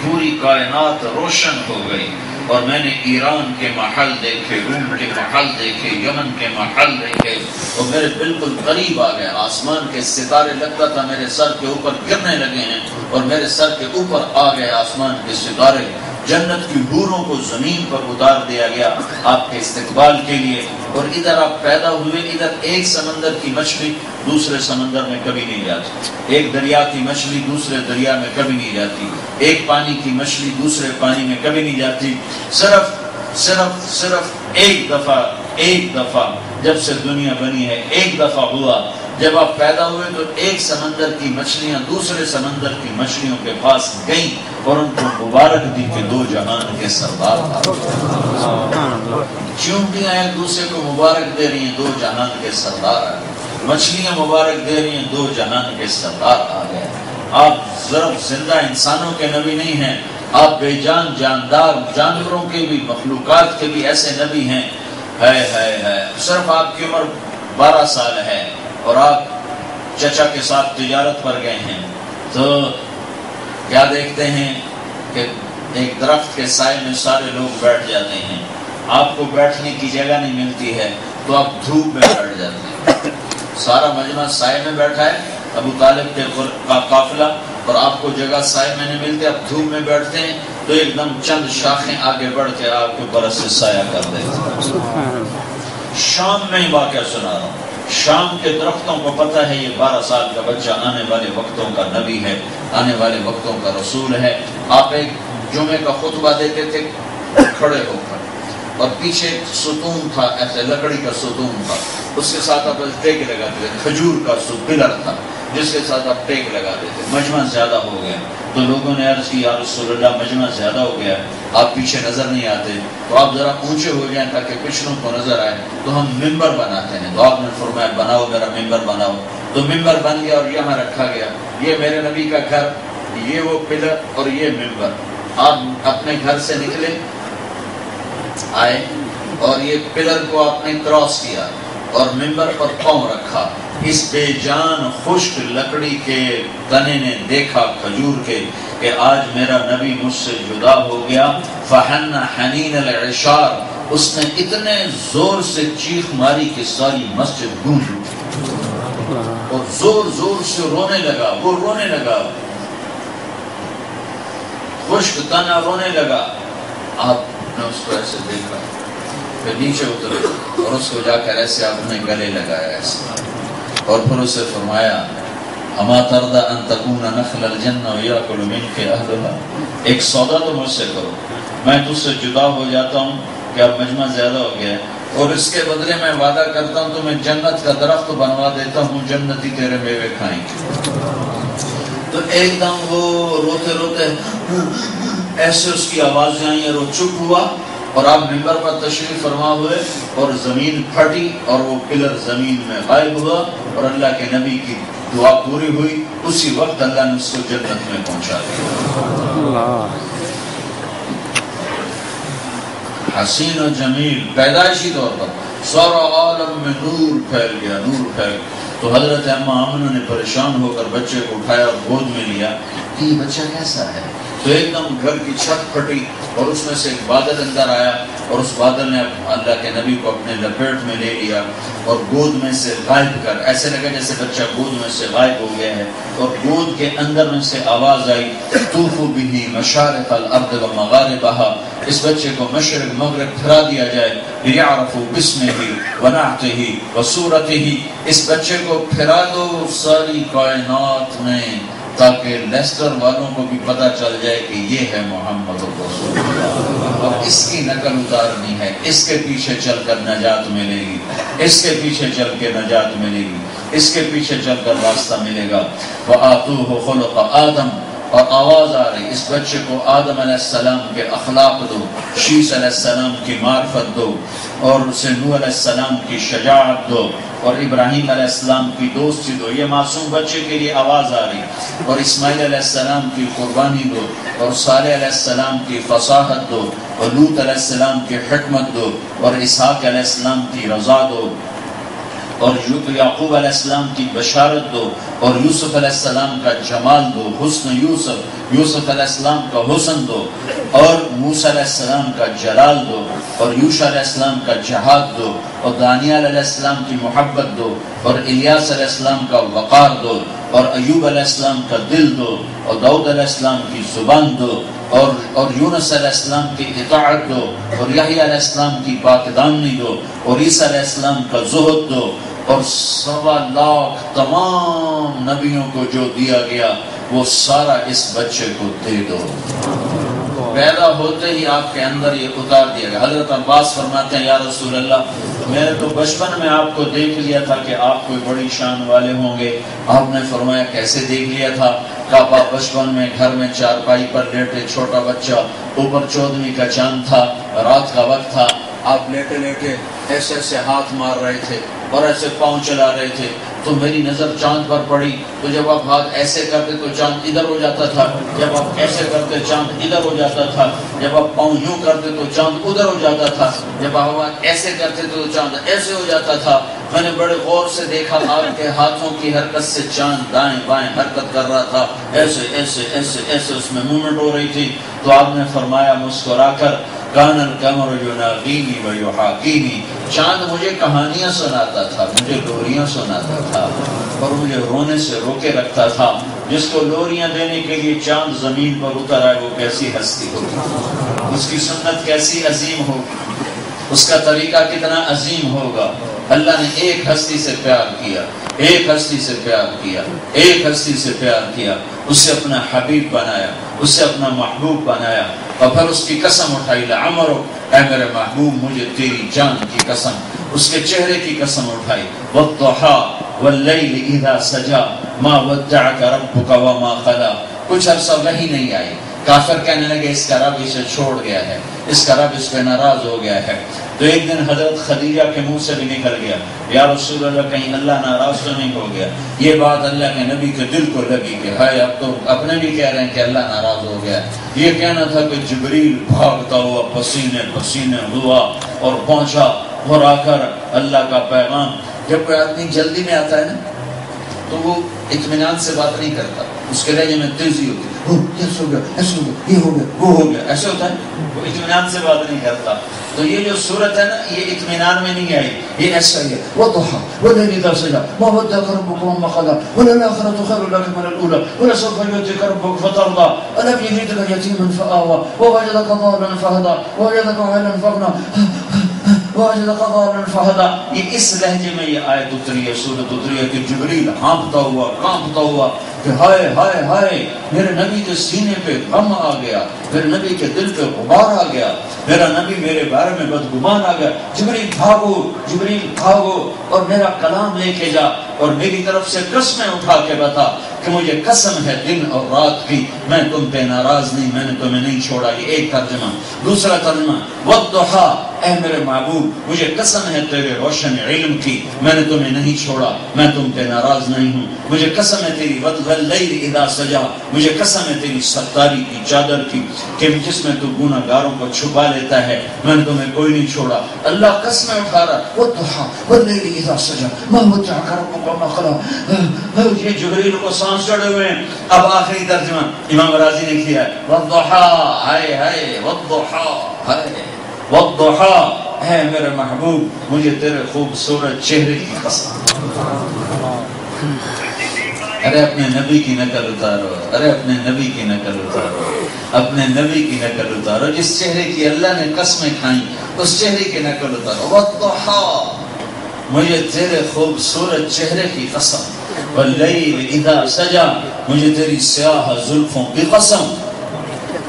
پوری کائنات روشن ہو گئی، اور میں نے ایران کے محل دیکھے، روم کے محل دیکھے، یمن کے محل دیکھے، اور میرے بالکل قریب آ گئے، آسمان کے ستارے لگتا تھا میرے سر کے اوپر گرنے لگے ہیں، اور میرے سر کے اوپر آ گئے آسمان کے ستارے۔ جنت کی حوروں کو زمین پر اتار دیا گیا آپ کے استقبال کے لیے، اور ادھر آپ پیدا ہوئے، ادھر ایک سمندر کی مچھلی دوسرے سمندر میں کبھی نہیں جاتی، ایک دریا کی مچھلی دوسرے دریا میں کبھی نہیں جاتی، ایک پانی کی مچھلی دوسرے پانی میں کبھی نہیں جاتی۔ صرف ایک دفعہ جب سے دنیا بنی ہے، ایک دفعہ ہوا جب آپ پیدا ہوئے تو ایک سمندر کی مچھلیاں دوسرے سمندر کی مچھلیوں کے پاس گئیں اور ان کو مبارک دی کہ دو جہان کے سردار آ گئے۔ چیونٹیاں ایک دوسرے کو مبارک دے رہی ہیں، دو جہان کے سردار آ گئے۔ مچھلیاں مبارک دے رہی ہیں، دو جہان کے سردار آ گئے۔ آپ ضرب زندہ انسانوں کے نبی نہیں ہیں، آپ بے جان جاندار جانوروں کے بھی، مخلوقات کے بھی ایسے نبی ہیں۔ صرف آپ کی عمر 12 سال ہے اور آپ چچا کے ساتھ تجارت پر گئے ہیں، تو کیا دیکھتے ہیں کہ ایک درخت کے سائے میں سارے لوگ بیٹھ جاتے ہیں، آپ کو بیٹھنے کی جگہ نہیں ملتی ہے تو آپ دھوپ میں بیٹھ جاتے ہیں۔ سارا مجمع سائے میں بیٹھا ہے، ابو طالب کے قافلہ، اور آپ کو جگہ سائے میں نہیں ملتی، آپ دھوپ میں بیٹھتے ہیں تو ایک دم چند شاخیں آگے بڑھ کے آپ کے اوپر سے سایہ کر دیتے ہیں۔ شام میں ہی واقعہ سنا رہا ہوں، شام کے درختوں کو پتہ ہے یہ 12 سال کا بچہ آنے والے وقتوں کا نبی ہے، آنے والے وقتوں کا رسول ہے۔ آپ ایک جمعے کا خطبہ دیتے تھے کھڑے ہو کر، اور پیچھے ستون تھا، ایسے لکڑی کا ستون تھا، اس کے ساتھ آپ ٹیک لگاتے تھے، کھجور کا پلر تھا جس کے ساتھ آپ ٹیک لگاتے تھے۔ مجمع زیادہ ہو گیا تو لوگوں نے عرض کی یا رسول اللہ مجمع زیادہ ہو گیا ہے، آپ پیچھے نظر نہیں آتے، تو آپ ذرا اونچے ہو جائیں تاکہ پچھلوں کو نظر آئے، تو ہم ممبر بناتے ہیں۔ تو آپ نے فرمایا بناؤ، میرا ممبر بناؤ، تو ممبر بن گیا اور یہاں رکھا گیا۔ یہ میرے نبی کا گھر، یہ وہ پلر اور یہ ممبر۔ آپ اپنے گھر سے نکلے آئے اور یہ پلر کو آپ نے کراس کیا اور ممبر پر پاؤں رکھا۔ اس بے جان خشک لکڑی کے تنے نے دیکھا کھجور کے کہ آج میرا نبی مجھ سے جدا ہو گیا۔ فحن حنین العشار، اس نے اتنے زور سے چیخ ماری کہ ساری مسجد گونج اٹھی اور زور زور سے رونے لگا، وہ رونے لگا، خشک تنا رونے لگا۔ آپ نے اس کو ایسے دیکھا، پھر نیچے اترے اور اس کو جا کر ایسے آپ نے گلے لگایا ایسے، اور پھر اسے فرمایا اما ترضى ان تكون نخل الجنة ويأكل منك اهلها، ایک سودا تو مجھ سے کرو، میں تجھ سے جدا ہو جاتا ہوں کہ اب مجمع زیادہ ہو گیا ہے، اور اس کے بدلے میں وعدہ کرتا ہوں تمہیں جنت کا درخت بنوا دیتا ہوں، جنتی تیرے میوے کھائیں گے۔ تو ایک دم وہ روتے روتے ایسے اس کی آوازیں آئیں اور وہ چپ ہوا، اور آپ ممبر پر تشریف فرما ہوئے اور زمین پھٹی اور وہ پلر زمین میں غائب ہوا اور اللہ کے نبی کی دعا پوری ہوئی، اسی وقت اللہ نے اس کو جنت میں پہنچا دیا۔ حسین و جمیل، پیدائشی طور پر سارا عالم میں نور پھیل گیا، نور پھیل گیا۔ تو حضرت اماں آمنہ نے پریشان ہو کر بچے کو اٹھایا اور گود میں لیا کہ یہ بچہ کیسا ہے؟ تو ایک دم گھر کی چھت پھٹی اور اس میں سے ایک بادل اندر آیا اور اس بادل نے اللہ کے نبی کو اپنے لپیٹ میں لے لیا اور گود میں سے غائب کر، ایسے لگا جیسے بچہ گود میں سے غائب ہو گیا ہے، اور گود کے اندر میں سے آواز آئی طوفوا بہ مشارق الارض ومغاربہا، اس بچے کو مشرق مغرب پھرا دیا جائے، لیعرفوا باسمہ ونعتہ وصورتہ، اس بچے کو پھرا دو ساری کائنات میں تاکہ لیسٹر والوں کو بھی پتہ چل جائے کہ یہ ہے محمد رسول اللہ، اور اس کی نقل اتارنی ہے، اس کے پیچھے چل کر نجات ملے گی، اس کے پیچھے چل کے نجات ملے گی، اس کے پیچھے چل کر راستہ ملے گا۔ وَآتُوهُ خُلُقَ آدم، اور آواز آ رہی اس بچے کو آدم علیہ السلام کے اخلاق دو، شیس علیہ السلام کی معرفت دو، اور اسے نوح علیہ السلام کی شجاعت دو، اور ابراہیم علیہ السلام کی دوستی دو۔ یہ معصوم بچے کے لیے آواز آ رہی، اور اسماعیل علیہ السلام کی قربانی دو، اور صالح علیہ السلام کی فصاحت دو، اور لوط علیہ السلام کی حکمت دو، اور اسحاق علیہ السلام کی رضا دو، اور یعقوب علیہ السلام کی بشارت دو، اور یوسف علیہ السلام کا جمال دو، حسن یوسف علیہ السلام کا حسن دو، اور موسیٰ علیہ السلام کا جلال دو، اور یوشع علیہ السلام کا جہاد دو، اور دانیال علیہ السلام کی محبت دو، اور الیاس علیہ السلام کا وقار دو، اور ایوب علیہ السلام کا دل دو، اور داؤد علیہ السلام کی زبان دو، اور یونس علیہ السلام کی اطاعت دو، اور یحییٰ علیہ السلام کی پاکدامنی دو، اور عیسیٰ علیہ السلام کا زہد دو، اور 1.25 لاکھ تمام نبیوں کو جو دیا گیا وہ سارا اس بچے کو دے دو۔ پیدا ہوتے ہی آپ کے اندر یہ اتار دیا گیا۔ حضرت عباس فرماتے ہیں یا رسول اللہ، میں نے تو بچپن میں آپ کو دیکھ لیا تھا کہ آپ کوئی بڑی شان والے ہوں گے۔ آپ نے فرمایا کیسے دیکھ لیا تھا؟ کعبہ بچپن میں گھر میں چارپائی پر لیٹے، چھوٹا بچہ، اوپر 14ویں کا چاند تھا، رات کا وقت تھا، آپ لیٹے لیٹے ایسے ایسے ہاتھ مار رہے تھے اور ایسے پاؤں چلا رہے تھے، تو میری نظر چاند پر پڑی، تو جب آپ ہاتھ ایسے کرتے تو چاند ادھر ہو جاتا تھا، جب آپ ایسے کرتے چاند ادھر ہو جاتا تھا، جب آپ پاؤں یوں کرتے تو چاند ادھر ہو جاتا تھا، جب آپ ایسے کرتے تو چاند ایسے ہو جاتا تھا۔ میں نے بڑے غور سے دیکھا آپ کے ہاتھوں کی حرکت سے چاند دائیں بائیں حرکت کر رہا تھا، ایسے ایسے ایسے ایسے اس میں موومنٹ ہو رہی تھی۔ تو آپ نے فرمایا مسکرا کر، کان القمر یناغینی ویحاکینی، چاند مجھے کہانیاں سناتا تھا، مجھے لوریاں سناتا تھا، اور مجھے رونے سے روکے رکھتا تھا۔ جس کو لوریاں دینے کے لیے چاند زمین پر اتر آئے وہ کیسی ہستی ہوگی، اس کی سنت کیسی عظیم ہوگی، اس کا طریقہ کتنا عظیم ہوگا۔ اللہ نے ایک ہستی سے پیار کیا، ایک ہستی سے پیار کیا، ایک ہستی سے پیار کیا، اسے اپنا حبیب بنایا، اسے اپنا محبوب بنایا، اور پھر اس کی قسم اٹھائی، لعمرو، اے میرے محبوب مجھے تیری جان کی قسم، اس کے چہرے کی قسم اٹھائی، والضحیٰ واللیل اذا سجا ما ودعک ربک وما قلی۔ کچھ عرصہ وحی نہیں آئی، کافر کہنے لگے اس کا رب اسے چھوڑ گیا ہے، اس کا رب اس پہ ناراض ہو گیا ہے۔ تو ایک دن حضرت خدیجہ کے منہ سے بھی نکل گیا، یا رسول اللہ کہیں اللہ ناراض تو نہیں ہو گیا؟ یہ بات اللہ کے نبی کے دل کو لگی کہ ہائے اب تو اپنے بھی کہہ رہے ہیں کہ اللہ ناراض ہو گیا۔ یہ کہنا تھا کہ جبریل بھاگتا ہوا پسینے پسینے ہوا اور پہنچا، اور آ کر اللہ کا پیغام، جب کوئی آدمی جلدی میں آتا ہے نا تو وہ اطمینان سے بات نہیں کرتا، اس کے لہجے میں تیزی ہوتی ہے، ایسے ہو گیا، ایسے ہو گیا، یہ ہو گیا، وہ ہو گیا، ایسے ہوتا ہے، وہ اطمینان سے بات نہیں کرتا۔ تو یہ جو صورت ہے نا یہ اطمینان میں نہیں آئی، یہ ایسا ہی ہے، وضحى والليل إذا سجى ما ودعك ربك وما قلى وللآخرة خير لك من الأولى ولسوف يؤتيك ربك فترضى ألم يجدك يتيما فآوى ووجدك ضالا فهدى ووجدك عائلا فأغنى وَوَجَدَكَ ضَالًّا فَهَدَىٰ. یہ اس لہجے میں یہ آیت اتری ہے، سورت اتری ہے کہ جبریل ہانپتا ہوا کانپتا ہوا کہ ہائے ہائے ہائے، میرے نبی کے سینے پہ غم آ گیا، میرے نبی کے دل پہ غبار آ گیا، میرا نبی میرے بارے میں بدگمان آ گیا، جبریل بھاگو، جبریل بھاگو اور میرا کلام لے کے جا اور میری طرف سے قسمیں اٹھا کے بتا کہ مجھے قسم ہے دن اور رات کی، میں تم پہ ناراض نہیں، میں نے تمہیں نہیں چھوڑا. یہ ایک ترجمہ. دوسرا ترجمہ والضحیٰ، اے میرے محبوب مجھے قسم ہے تیرے روشن علم کی، میں نے تمہیں نہیں چھوڑا، میں تم پہ ناراض نہیں ہوں. مجھے قسم ہے تیری واللیل اذا سجا، مجھے قسم ہے تیری ستاری کی چادر کی کہ جس میں تو گناہ گاروں کو چھپا لیتا ہے، میں نے تمہیں کوئی نہیں چھوڑا. اللہ قسمیں اٹھا رہا. والضحیٰ واللیل اذا سجا ما ودعک ربک وما قلی. یہ جبریل کو سانس چڑھے ہوئے ہیں. اب آخری ترجمہ امام راضی نے کیا ہے والضحیٰ، ہائے ہائے والضحیٰ، ہائے والضحیٰ، اے میرے محبوب مجھے تیرے خوبصورت چہرے کی قسم. ارے اپنے نبی کی نقل اتارو، ارے اپنے نبی کی نقل اتارو، اپنے نبی کی نقل اتارو. جس چہرے کی اللہ نے قسمیں کھائیں اس چہرے کی نقل اتارو. والضحیٰ، مجھے تیرے خوبصورت چہرے کی قسم. واللیل اذا سجا، مجھے تیری سیاہ زلفوں کی قسم.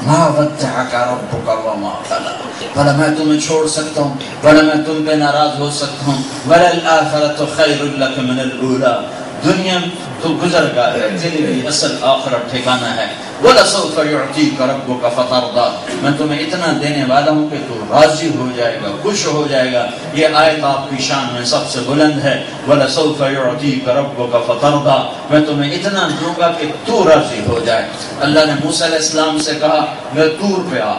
ما ودعک ربک وما قلی، بھلا میں تمہیں چھوڑ سکتا ہوں، بھلا میں تم پہ ناراض ہو سکتا ہوں. وللآخرۃ خیر لک من الاولی، دنیا تو گزر گیا ہے، تیرے لیے اصل آخرت ٹھکانہ ہے. وَلَسَوْفَ يُعْطِيكَ رَبُّكَ فَتَرْضَىٰ، میں تمہیں اتنا دینے والا ہوں کہ تو راضی ہو جائے گا، خوش ہو جائے گا. یہ آیت آپ کی شان میں سب سے بلند ہے. وَلَسَوْفَ يُعْطِيكَ رَبُّكَ فَتَرْضَىٰ، میں تمہیں اتنا دوں گا کہ تو راضی ہو جائے. اللہ نے موسیٰ علیہ السلام سے کہا میں طور پہ آ.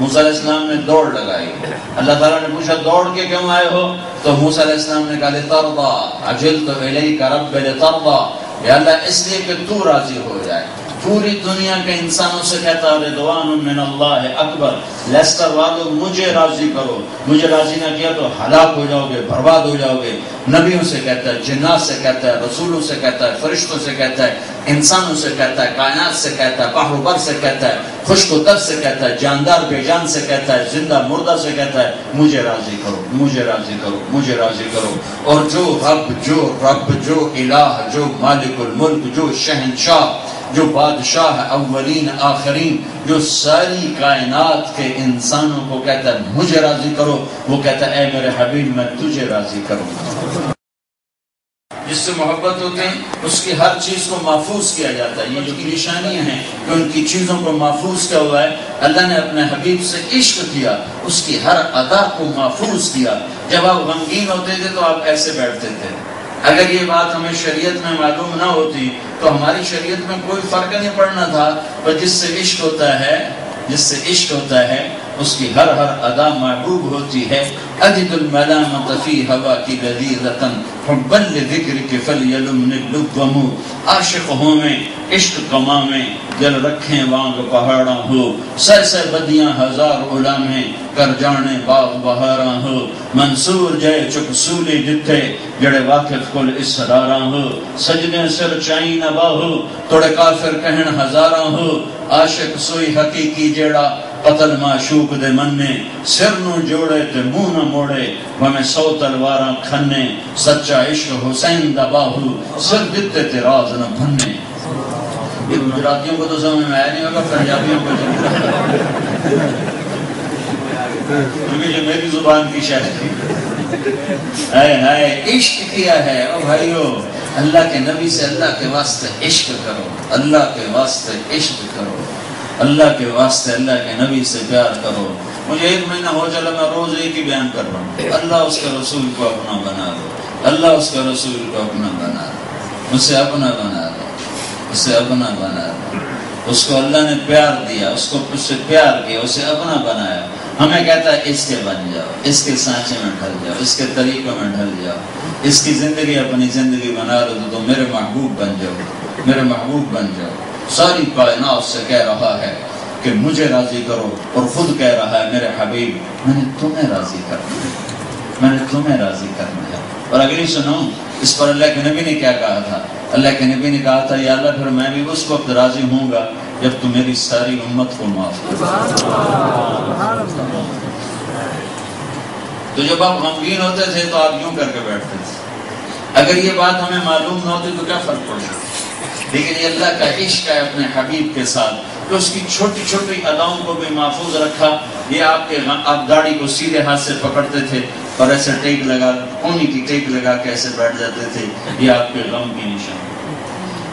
موسیٰ علیہ السلام نے دوڑ لگائی. اللہ تعالیٰ نے پوچھا دوڑ کے کیوں آئے ہو؟ تو موسیٰ علیہ السلام نے کہا لِتَرْضَىٰ عَجِلْتُ إِلَيْكَ رَبِّ لِتَرْضَىٰ، یا اللہ اس لیے کہ تو راضی ہو جائے. پوری دنیا کے انسانوں سے کہتا ہے رضوان من اللہ اکبر، لیسٹر والو مجھے راضی کرو، مجھے راضی نہ کیا تو ہلاک ہو جاؤ گے، برباد ہو جاؤ گے. نبیوں سے کہتا ہے، جنات سے کہتا ہے، رسولوں سے کہتا ہے، فرشتوں سے کہتا ہے، انسانوں سے کہتا ہے، کائنات سے کہتا ہے، بحر و بر سے کہتا ہے، خشک و تر سے کہتا ہے، جاندار بے جان سے کہتا ہے، زندہ مردہ سے کہتا ہے مجھے راضی کرو، مجھے راضی کرو، مجھے راضی کرو. اور جو رب جو الہ، جو مالک الملک، جو شہنشاہ، جو بادشاہ اولین آخرین، جو ساری کائنات کے انسانوں کو کہتا ہے مجھے راضی کرو، وہ کہتا ہے اے میرے حبیب میں تجھے راضی کروں. جس سے محبت ہوتی ہے اس کی ہر چیز کو محفوظ کیا جاتا ہے. یہ جو کی نشانیاں ہیں کہ ان کی چیزوں کو محفوظ کیا ہوا ہے. اللہ نے اپنے حبیب سے عشق کیا، اس کی ہر ادا کو محفوظ کیا. جب آپ غمگین ہوتے تھے تو آپ ایسے بیٹھتے تھے. اگر یہ بات ہمیں شریعت میں معلوم نہ ہوتی تو ہماری شریعت میں کوئی فرق نہیں پڑنا تھا. پر جس سے عشق ہوتا ہے، جس سے عشق ہوتا ہے اس کی ہر ادا محبوب ہوتی ہے. اجد الملامت فی ہوا کی لذیذتن حبا لذکرک فلیلمن اللبم. عاشق ہوں میں، عشق کما میں، دل رکھیں وانگ پہاڑاں ہو. سہ سہ بدیاں ہزار علامیں کر جانے باغ بہاراں ہو. منصور جے چک سولی جتھے جڑے واقف کل اسراراں ہو. سجدیں سر چائی نبا ہو توڑے کافر کہن ہزاراں ہو. عاشق سوئی حقیقی جیڑا قتل معشوق دے مننے. سر نو جوڑے تے منہ نہ موڑے ہمیں 100 تلواراں کھنے. سچا عشق حسین دا باہو سر دتے تے راز نہ بھنے. یہ گجراتیوں کو تو سمجھ میں آیا نہیں ہوگا، پنجابیوں کو کیونکہ یہ میری زبان کی شاعری ہے. عشق کیا ہے او بھائیو. اللہ کے نبی سے اللہ کے واسطے عشق کرو، اللہ کے واسطے عشق کرو، اللہ کے واسطے اللہ کے نبی سے پیار کرو. مجھے 1 مہینہ ہو چلا میں روز ایک ہی بیان کر رہا ہوں. اللہ اس کے رسول کو اپنا بنا لو، اللہ اس کے رسول کو اپنا بنا لو، اسے اپنا بنا لو، اسے اپنا بنا لو. اس کو اللہ نے پیار دیا، اس کو اس سے پیار کیا، اسے اپنا بنایا. ہمیں کہتا ہے اس کے بن جاؤ، اس کے سانچے میں ڈھل جاؤ، اس کے طریقوں میں ڈھل جاؤ، اس کی زندگی اپنی زندگی بنا لو تو میرے محبوب بن جاؤ، میرے محبوب بن جاؤ. ساری کائنات سے کہہ رہا ہے کہ مجھے راضی کرو، اور خود کہہ رہا ہے میرے حبیب میں نے تمہیں راضی کرنا ہے، میں نے تمہیں راضی کرنا ہے. اور اگلی سنو اس پر اللہ کے نبی نے کیا کہا تھا. اللہ کے نبی نے کہا تھا یا اللہ پھر میں بھی اس وقت راضی ہوں گا جب تو میری ساری امت کو معاف کر. تو جب آپ غمگین ہوتے تھے تو آپ یوں کر کے بیٹھتے تھے. اگر یہ بات ہمیں معلوم نہ ہوتی تو کیا فرق پڑتا؟ لیکن یہ اللہ کا عشق ہے اپنے حبیب کے ساتھ کہ اس کی چھوٹی چھوٹی اداؤں کو بھی محفوظ رکھا. یہ آپ داڑھی کو سیدھے ہاتھ سے پکڑتے تھے اور ایسے ٹیک لگا کونی کی ٹیک لگا کے ایسے بیٹھ جاتے تھے. یہ آپ کے غم کی نشان.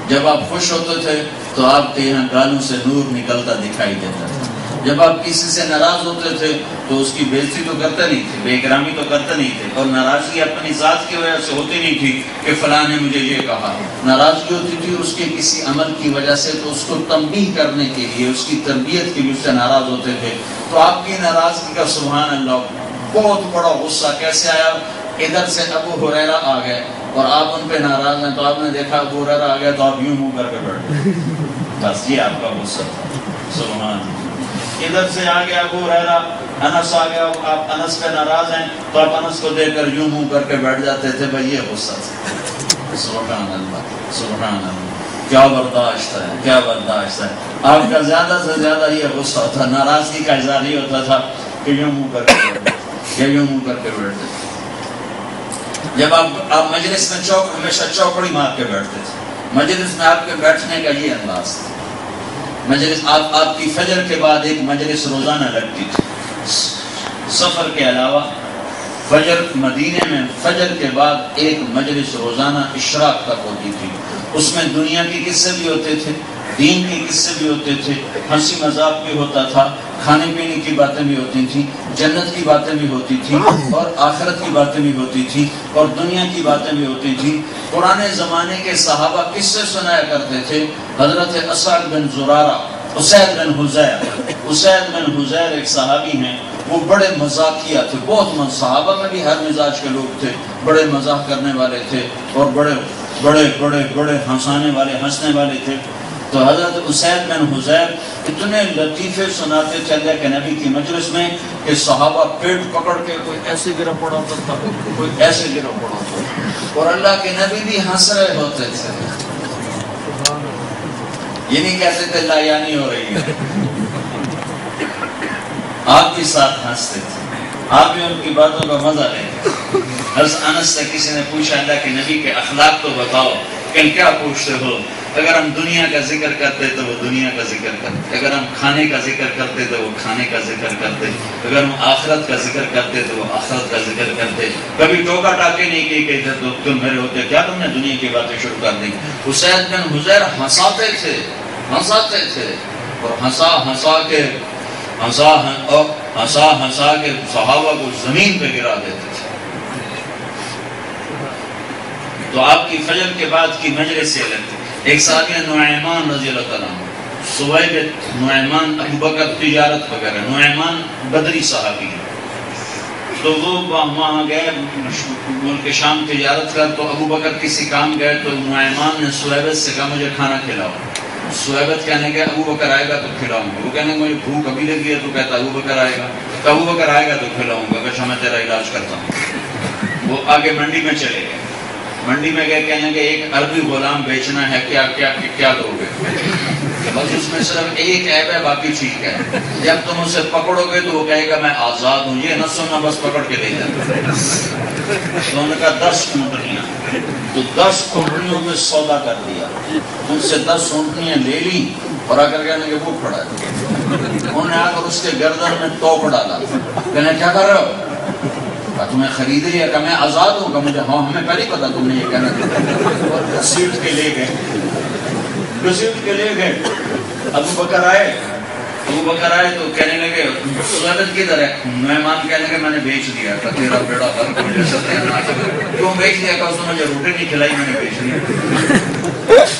جب آپ خوش ہوتے تھے تو آپ کے یہاں گالوں سے نور نکلتا دکھائی دیتا تھا. جب آپ کسی سے ناراض ہوتے تھے تو اس کی بےزتی تو کرتے نہیں تھے, بے اکرامی تو کرتے نہیں تھے, اور ناراضگی اپنی ذات کی وجہ سے ہوتی نہیں تھی کہ فلاں نے مجھے یہ کہا. ناراضگی ہوتی تھی اس کے کسی عمل کی وجہ سے, تو اس کو تنبیہ کرنے کے لیے, اس کی تربیت کے لیے اس سے ناراض ہوتے تھے. تو آپ کی ناراضگی کا سبحان اللہ بہت بڑا غصہ کیسے آیا. ادھر سے ابو ہریرہ آ گئے اور آپ ان پہ ناراض ہیں, تو آپ نے دیکھا ابو ہریرہ آ گیا تو آپ یوں منہ کر کے بیٹھ گئے. بس یہ آپ کا غصہ تھا. سبحان اللہ. ادھر سے آ گیا ابو ہریرہ, انس آ گیا, آپ انس پہ ناراض ہیں تو آپ انس کو دیکھ کر یوں منہ کر کے بیٹھ جاتے تھے. بھائی یہ غصہ تھا. سبحان اللہ, سبحان اللہ. کیا برداشت ہے, کیا برداشت ہے. آپ کا زیادہ سے زیادہ یہ غصہ تھا, ناراضگی کا اظہار یہ ہوتا تھا کہ یوں منہ کر کے بیٹھتے, یوں منہ کر کے بیٹھتے. جب آپ مجلس میں ہمیشہ چوکڑی مار کے بیٹھتے تھے. مجلس میں آپ کے بیٹھنے کا یہ انداز تھا. مجلس آپ کی فجر کے بعد ایک مجلس روزانہ لگتی تھی. سفر کے علاوہ فجر مدینے میں فجر کے بعد ایک مجلس روزانہ اشراق تک ہوتی تھی. اس میں دنیا کے قصے بھی ہوتے تھے, دین کے قصے بھی ہوتے تھے, ہنسی مذاق بھی ہوتا تھا, کھانے پینے کی باتیں بھی ہوتی تھیں, جنت کی باتیں بھی ہوتی تھیں, اور آخرت کی باتیں بھی ہوتی تھیں, اور دنیا کی باتیں بھی ہوتی تھیں. پرانے زمانے کے صحابہ قصے سنایا کرتے تھے. حضرت اسعد بن زرارہ, اسید بن حضیر ایک صحابی ہیں, وہ بڑے مزاحیہ تھے. بہت صحابہ میں بھی ہر مزاج کے لوگ تھے, بڑے مزاح کرنے والے تھے اور بڑے بڑے بڑے بڑے ہنسنے والے تھے. تو حضرت اسید بن حضیر اتنے لطیفے سناتے تھے اللہ کے نبی کی مجلس میں کہ صحابہ پیٹ پکڑ کے کوئی ایسے گر پڑا ہوتا تھا, کوئی ایسے گر پڑا ہوتا تھا, اور اللہ کے نبی بھی ہنس رہے ہوتے تھے. یہ نہیں کہتے تھے لا یعنی ہو رہی ہے, آپ بھی ساتھ ہنستے تھے, آپ بھی ان کی باتوں کا مزہ لیتے. حضرت انس سے کسی نے پوچھا اللہ کے نبی کے اخلاق تو بتاؤ. کہ کیا پوچھتے ہو؟ اگر ہم دنیا کا ذکر کرتے تو وہ دنیا کا ذکر کرتے, اگر ہم کھانے کا ذکر کرتے تو وہ کھانے کا ذکر کرتے, اگر ہم آخرت کا ذکر کرتے تو وہ آخرت کا ذکر کرتے. کبھی ٹوکا ٹاکے نہیں کہتے تو تم میرے ہوتے کیا تم نے دنیا کی باتیں شروع کر دی. اسید بن حضیر ہنساتے تھے اور ہنسا کے صحابہ کو زمین پہ گرا دیتے تھے. تو آپ کی فجر کے بعد کی مجلس سے لگتی. ایک صحابی نعیمان رضی اللہ تعالیٰ عنہ, صہیب نعیمان, ابو بکر تجارت وغیرہ, نعیمان بدری صحابی ہے. تو وہ وہاں گئے ملک شام تجارت کر, تو ابو بکر کسی کام گئے تو نعیمان نے صہیبت سے کہا مجھے کھانا کھلاؤ. صہیبت کہنے کے ابو بکر آئے گا تو کھلاؤں گا. وہ کہنے مجھے بھوک ابھی لگی ہے, تو کہتا ابو بکر آئے گا, تو ابو بکر آئے گا تو کھلاؤں گا. کہ میں تیرا علاج کرتا ہوں. وہ آگے منڈی میں چلے گئے. منڈی میں گئے, کہنے کہ ایک عربی غلام بیچنا ہے, کیا دو گے؟ بس اس میں صرف ایک عیب ہے, باقی ٹھیک ہے. جب تم اسے پکڑو گے تو وہ کہے گا میں آزاد ہوں. یہ نہ سننا, بس پکڑ کے لے جاتا. تو انہوں نے کہا 10 اونٹنیاں. تو 10 اونٹنیوں میں سودا کر دیا. ان سے 10 اونٹنیاں لے لی اور آ کر کہنے کہ وہ کھڑا ہے. انہوں نے آ کر اس کے گردن میں توپ ڈالا. کہنے کیا کر رہے ہو؟ تمہیں خرید لیا. کہ میں آزاد ہوں. کہ مجھے ہاں ہمیں پہلے پتا تم نے یہ کہنا تھا. اور گھسیٹ کے لے گئے. ابو بکر آئے تو کہنے لگے صہیبت کدھر ہے؟ نعیمان کہنے لگے میں نے بیچ دیا. کہ تیرا بیڑا غرق ہو جیسا. کیوں بیچ دیا؟ کہ اس نے مجھے روٹی نہیں کھلائی, میں نے بیچ دیا.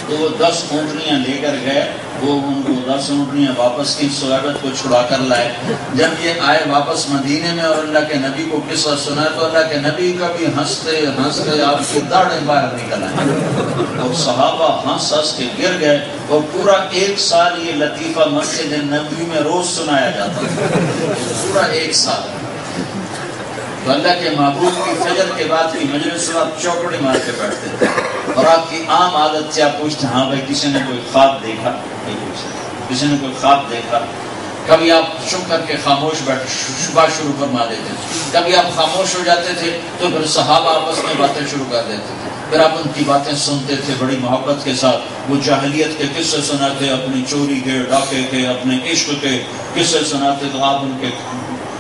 تو وہ 10 اونٹنیاں لے کر گئے. وہ ان کو 10 اونٹنیاں واپس کی, صہیبت کو چھڑا کر لائے. جب یہ آئے واپس مدینے میں اور اللہ کے نبی کو قصہ سنا, تو اللہ کے نبی کا بھی ہنستے آپ کی داڑھیں باہر نکل آئیں. اور صحابہ ہنس کے گر گئے. اور پورا 1 سال یہ لطیفہ مسجد نبوی میں روز سنایا جاتا تھا, پورا 1 سال. تو اللہ کے محبوب کی فجر کے بعد کی مجلس سے آپ چوکڑی مار کے بیٹھتے تھے. اور آپ کی عام عادت سے آپ پوچھتے ہاں بھائی کسی نے کوئی خواب دیکھا؟ کسی نے کوئی خواب دیکھا؟ کبھی آپ چپ کر کے خاموش بات شروع فرما دیتے تھے، کبھی آپ خاموش ہو جاتے تھے تو پھر صحابہ آپس میں باتیں شروع کر دیتے تھے، پھر آپ ان کی باتیں سنتے تھے بڑی محبت کے ساتھ۔ وہ جاہلیت کے قصے سناتے، اپنی چوری کے، ڈاکے کے، اپنے عشق کے قصے سناتے، تو آپ ان کے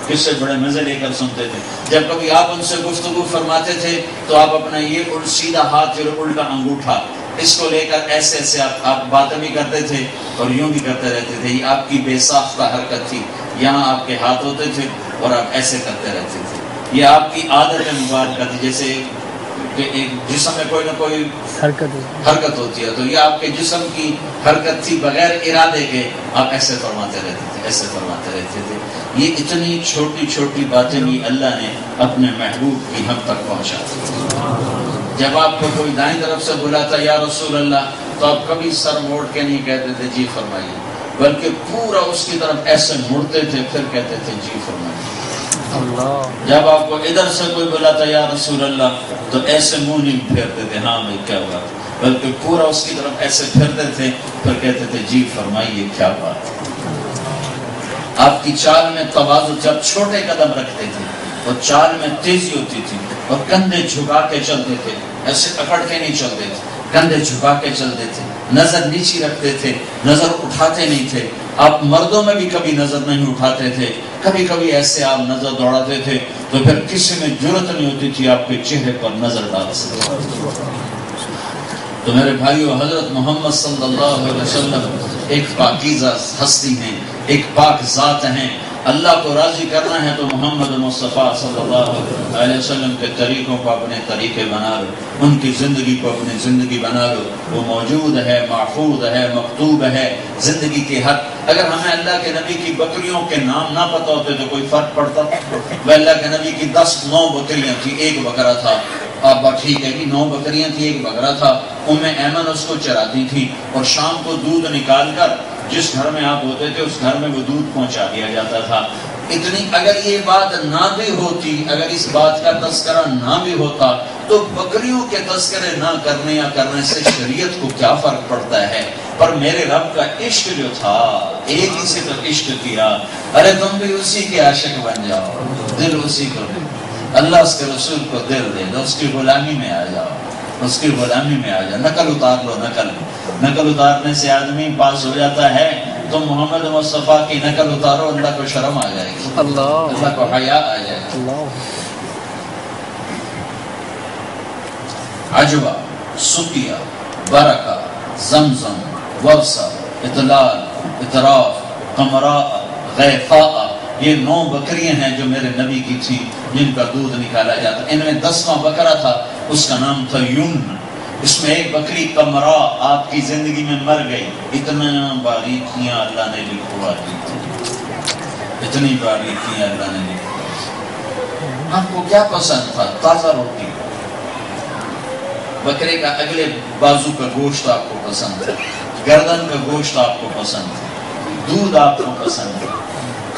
قصے بڑے مزے لے کر سنتے تھے۔ جب کبھی آپ ان سے گفتگو فرماتے تھے تو آپ اپنا یہ سیدھا ہاتھ پھر الٹا انگوٹھا اس کو لے کر ایسے ایسے آپ باتیں بھی کرتے تھے اور یوں بھی کرتے رہتے تھے۔ یہ آپ کی بے ساختہ حرکت تھی، یہاں آپ کے ہاتھ ہوتے تھے اور آپ ایسے کرتے رہتے تھے۔ یہ آپ کی عادت مبارکہ تھی، جیسے کہ ایک جسم میں کوئی نہ کوئی حرکت ہوتی ہے، تو یہ آپ کے جسم کی حرکت تھی، بغیر ارادے کے آپ ایسے فرماتے رہتے تھے، ایسے فرماتے رہتے تھے۔ یہ اتنی چھوٹی چھوٹی باتیں بھی اللہ نے اپنے محبوب کی ہم تک پہنچا دی۔ جب آپ کو کوئی دائیں طرف سے بلاتا یا رسول اللہ، تو آپ کبھی سر موڑ کے نہیں کہتے تھے جی فرمائیے، بلکہ پورا اس کی طرف ایسے مڑتے تھے، پھر کہتے تھے جی فرمائیے۔ جب آپ کو ادھر سے کوئی بلاتا یا رسول اللہ، تو ایسے منہ نہیں پھیرتے تھے ہاں بھائی کیا بات، بلکہ پورا اس کی طرف ایسے پھیرتے تھے، پھر کہتے تھے جی فرمائیے کیا بات۔ آپ کی چال میں تواضع، جب چھوٹے قدم رکھتے تھے اور چال میں تیزی ہوتی تھی اور کندھے جھکا کے چلتے تھے، ایسے اکڑ کے نہیں چلتے تھے، کندھے جھکا کے چلتے تھے، نظر نیچی رکھتے تھے، نظر اٹھاتے نہیں تھے۔ آپ مردوں میں بھی کبھی نظر نہیں اٹھاتے تھے، کبھی کبھی ایسے آپ نظر دوڑاتے تھے تو پھر کسی میں جرأت نہیں ہوتی تھی آپ کے چہرے پر نظر ڈال سکتے۔ تو میرے بھائیو، حضرت محمد صلی اللہ علیہ وسلم ایک پاکیزہ ہستی ہیں، ایک پاک ذات ہیں۔ اللہ کو راضی کرنا ہے تو محمد مصطفیٰ صلی اللہ علیہ وسلم کے طریقوں کو اپنے طریقے بنا لو، ان کی زندگی کو اپنی زندگی بنا لو۔ وہ موجود ہے، محفوظ ہے، مکتوب ہے زندگی کے حق۔ اگر ہمیں اللہ کے نبی کی بکریوں کے نام نہ پتہ ہوتے تو کوئی فرق پڑتا؟ وہ اللہ کے نبی کی 9 بکریاں تھی، ایک بکرا تھا۔ آپ ٹھیک ہے کہ 9 بکریاں تھی، ایک بکرا تھا۔ ام ایمن اس کو چراتی تھی اور شام کو دودھ نکال کر جس گھر میں آپ ہوتے تھے اس گھر میں وہ دودھ پہنچا دیا جاتا تھا۔ اتنی اگر یہ بات نہ بھی ہوتی، اگر اس بات کا تذکرہ نہ بھی ہوتا، تو بکریوں کے تذکرے نہ کرنے یا کرنے سے شریعت کو کیا فرق پڑتا ہے؟ پر میرے رب کا عشق جو تھا، ایک ہی سے تو عشق کیا، ارے تم بھی اسی کے عاشق بن جاؤ، دل اسی کو دے، اللہ اس کے رسول کو دل دے دو، اس کی غلامی میں آ جاؤ، اس کی غلامی میں آ جاؤ۔ نقل اتار لو، نقل اتارنے سے آدمی پاس ہو جاتا ہے، تو محمد مصطفیٰ کی نقل اتارو، اللہ کو شرم آ جائے گی، اللہ کو حیا آ جائے گی۔ عجوہ، سقیہ، برکہ، زمزم، وبسہ، اطلال، اطراف، قمراء، غیفاء، یہ 9 بکریاں ہیں جو میرے نبی کی تھی جن کا دودھ نکالا جاتا۔ ان میں 10واں بکرا تھا، اس کا نام تھا یمن۔ اس میں ایک بکری قمرا آپ کی زندگی میں مر گئی۔ اتنا باریکیاں اللہ نے لکھوا دی تھی، اتنی باریکیاں اللہ نے لکھوا۔ آپ کو کیا پسند تھا؟ تازہ روٹی، بکرے کا اگلے بازو کا گوشت آپ کو پسند تھا، گردن کا گوشت آپ کو پسند تھا، دودھ آپ کو پسند تھا۔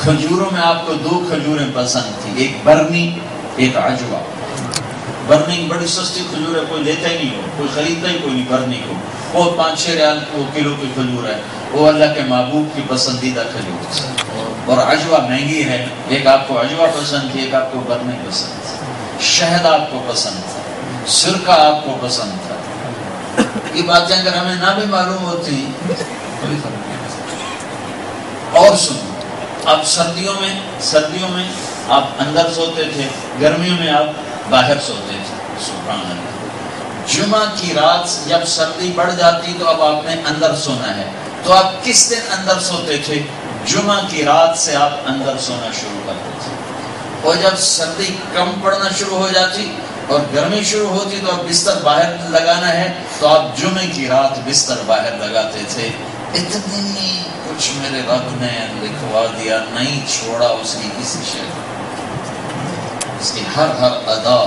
کھجوروں میں آپ کو 2 کھجوریں پسند تھی، ایک برنی، ایک عجوہ۔ برنی بڑی سستی کھجور ہے، کوئی لیتا ہی نہیں ہو، کوئی خریدتا ہی کوئی نہیں برنی کو، وہ 5-6 ریال کلو کی کھجور ہے، وہ اللہ کے محبوب کی پسندیدہ کھجور ہے۔ اور عجوہ مہنگی ہے، ایک آپ کو عجوہ پسند تھی، ایک آپ کو برنی پسند تھی، شہد آپ کو پسند تھا، سرکہ آپ کو پسند تھا۔ یہ باتیں اگر ہمیں نہ بھی معلوم ہوتی کوئی فرق نہیں۔ اور سنو، اب سردیوں میں آپ اندر سوتے تھے، گرمیوں میں آپ باہر سوتے تھے۔ سبحان اللہ۔ جمعہ کی رات جب سردی بڑھ جاتی تو اب آپ نے اندر سونا ہے، تو آپ کس دن اندر سوتے تھے؟ جمعہ کی رات سے آپ اندر سونا شروع کرتے تھے، اور جب سردی کم پڑنا شروع ہو جاتی اور گرمی شروع ہوتی تو اب بستر باہر لگانا ہے، تو آپ جمعے کی رات بستر باہر لگاتے تھے۔ اتنی کچھ میرے رب نے لکھوا دیا، نہیں چھوڑا اس کی کسی شے، اس کی ہر ادا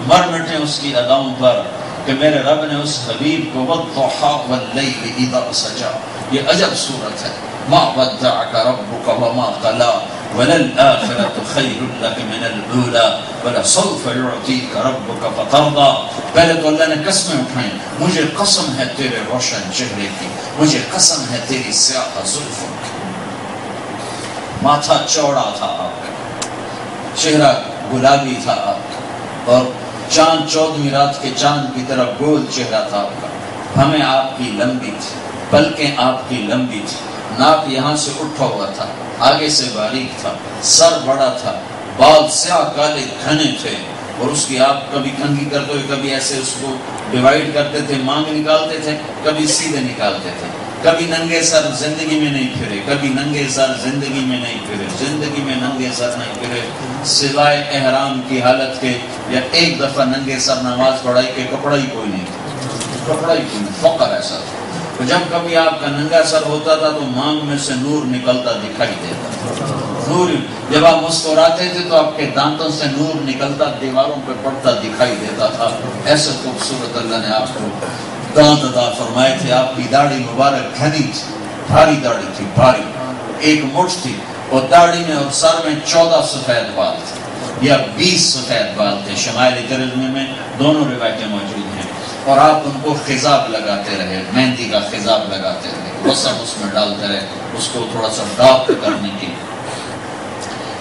مر مٹے اس کی اداؤں پر، کہ میرے رب نے اس حبیب کو والضحی واللیل اذا سجا، یہ عجب صورت ہے۔ ما ودعک ربک وما قلی، وَلَلْآخِرَةُ خَيْرٌ لَكَ مِنَ الْأُولَىٰ وَلَسَوْفَ يُعْطِيكَ رَبُّكَ فَتَرْضَىٰ. پہلے تو اللہ نے قسمیں اٹھائیں، مجھے قسم ہے تیرے روشن چہرے کی، مجھے قسم ہے تیری سیاہ زلفوں کی. ماتھا چوڑا تھا آپ کا، چہرہ گلابی تھا آپ کا، اور چاند 14ویں رات کے چاند کی طرح گول چہرہ تھا آپ کا. ہمیں آپ کی لمبی تھی، پلکیں آپ کی لمبی تھی، ناک یہاں سے اٹھا ہوا تھا، آگے سے باریک تھا، سر بڑا تھا، بال سیاہ کالے گھنے تھے، اور اس کی آپ کبھی کنگھی کرتے ہوئے کبھی ایسے اس کو ڈیوائیڈ کرتے تھے، مانگ نکالتے تھے، کبھی سیدھے نکالتے تھے. کبھی ننگے سر زندگی میں نہیں پھرے، کبھی ننگے سر زندگی میں نہیں پھرے، زندگی میں ننگے سر نہیں پھرے سوائے احرام کی حالت کے، یا ایک دفعہ ننگے سر نماز پڑھائی کہ کپڑا ہی کوئی نہیں تھا، کپڑا ہی کوئی نہیں، فقر ایسا تھا. تو جب کبھی آپ کا ننگا سر ہوتا تھا تو مانگ میں سے نور نکلتا دکھائی دیتا تھا. نور جب آپ مسکراتے تھے تو آپ کے دانتوں سے نور نکلتا دیواروں پہ پڑتا دکھائی دیتا تھا. ایسے خوبصورت اللہ نے آپ کو دانت عطا فرمائے تھے. آپ کی داڑھی مبارک گھنی تھی، بھاری داڑھی تھی، بھاری، ایک مٹھ تھی، اور داڑھی میں اور سر میں 14 سفید بال تھے یا 20 سفید بال تھے. شمائل ترمذی میں دونوں روایتیں موجود ہیں. اور آپ ان کو خضاب لگاتے رہے، مہندی کا خضاب لگاتے رہے، وسم اس میں ڈالتے رہے اس کو تھوڑا سا ڈارک کرنے کی.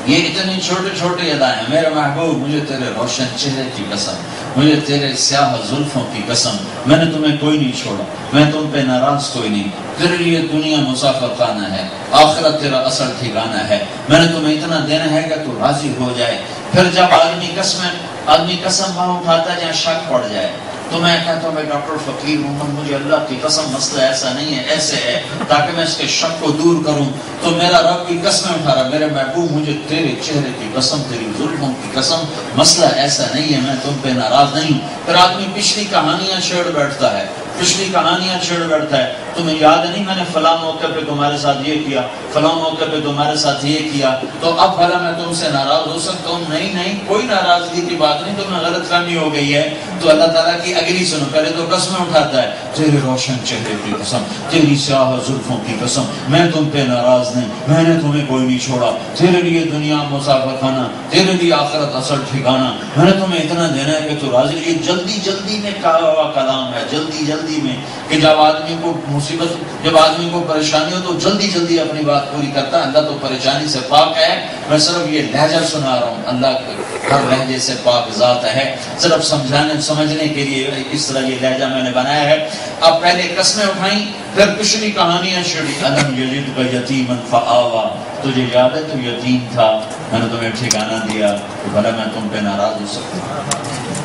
یہ اتنی چھوٹے چھوٹے ادائیں ہیں. میرے محبوب، مجھے تیرے روشن چہرے کی قسم، مجھے تیرے سیاہ زلفوں کی قسم، میں نے تمہیں کوئی نہیں چھوڑا، میں تم پہ ناراض کوئی نہیں. تیرے لیے دنیا مسافر خانہ ہے، آخرت تیرا اصل ٹھکانہ ہے. میں نے تمہیں اتنا دینا ہے کہ تو راضی ہو جائے. پھر جب آدمی قسم وہاں اٹھاتا ہے جہاں شک پڑ جائے، تو میں کہتا ہوں میں ڈاکٹر فقیر ہوں، مجھے اللہ کی قسم مسئلہ ایسا نہیں ہے، ایسے ہے، تاکہ میں اس کے شک کو دور کروں. تو میرا رب کی قسمیں اٹھا رہا، میرے محبوب مجھے تیرے چہرے کی قسم، تیری زلفوں کی قسم، مسئلہ ایسا نہیں ہے، میں تم پہ ناراض نہیں. پھر آدمی پچھلی کہانیاں چھیڑ بیٹھتا ہے، پچھلی کہانیاں چھیڑ بیٹھتا ہے. تمہیں یاد نہیں میں نے فلاں موقع پہ تمہارے ساتھ یہ کیا، فلاں موقع پہ تمہارے ساتھ یہ کیا، تو اب بھلا میں تم سے ناراض ہو سکتا ہوں؟ نہیں، کوئی ناراضگی کی بات نہیں، تمہیں غلط فہمی ہو گئی ہے. تو اللہ تعالیٰ کی اگلی سنو، پہلے تو قسمیں اٹھاتا ہے، تیرے روشن چہرے کی قسم، تیری سیاہ زلفوں کی قسم، میں تم پہ ناراض نہیں، میں نے تمہیں کوئی نہیں چھوڑا. تیرے لیے دنیا مسافر خانہ، تیرے لیے آخرت اصل ٹھکانہ. میں نے تمہیں اتنا دینا ہے کہ تو راضی. یہ جلدی میں کہا ہوا کلام ہے، جلدی میں، کہ جب آدمی کو مصیبت، جب آدمی کو پریشانی ہو تو جلدی اپنی بات پوری کرتا ہے. اللہ تو پریشانی سے پاک ہے. میں صرف یہ لہجہ سنا رہا ہوں، اللہ ہر لہجے سے پاک ذات ہے. صرف سمجھنے کے لیے اس طرح یہ لہجہ میں نے بنایا ہے. اب پہلے قسمیں اٹھائیں، پھر پچھلی کہانیاں چھڑی. الم یجدک یتیما فآویٰ، تجھے یاد ہے تو یتیم تھا، میں نے تمہیں ٹھکانہ دیا، تو بھلا میں تم پہ ناراض ہو سکتا ہوں.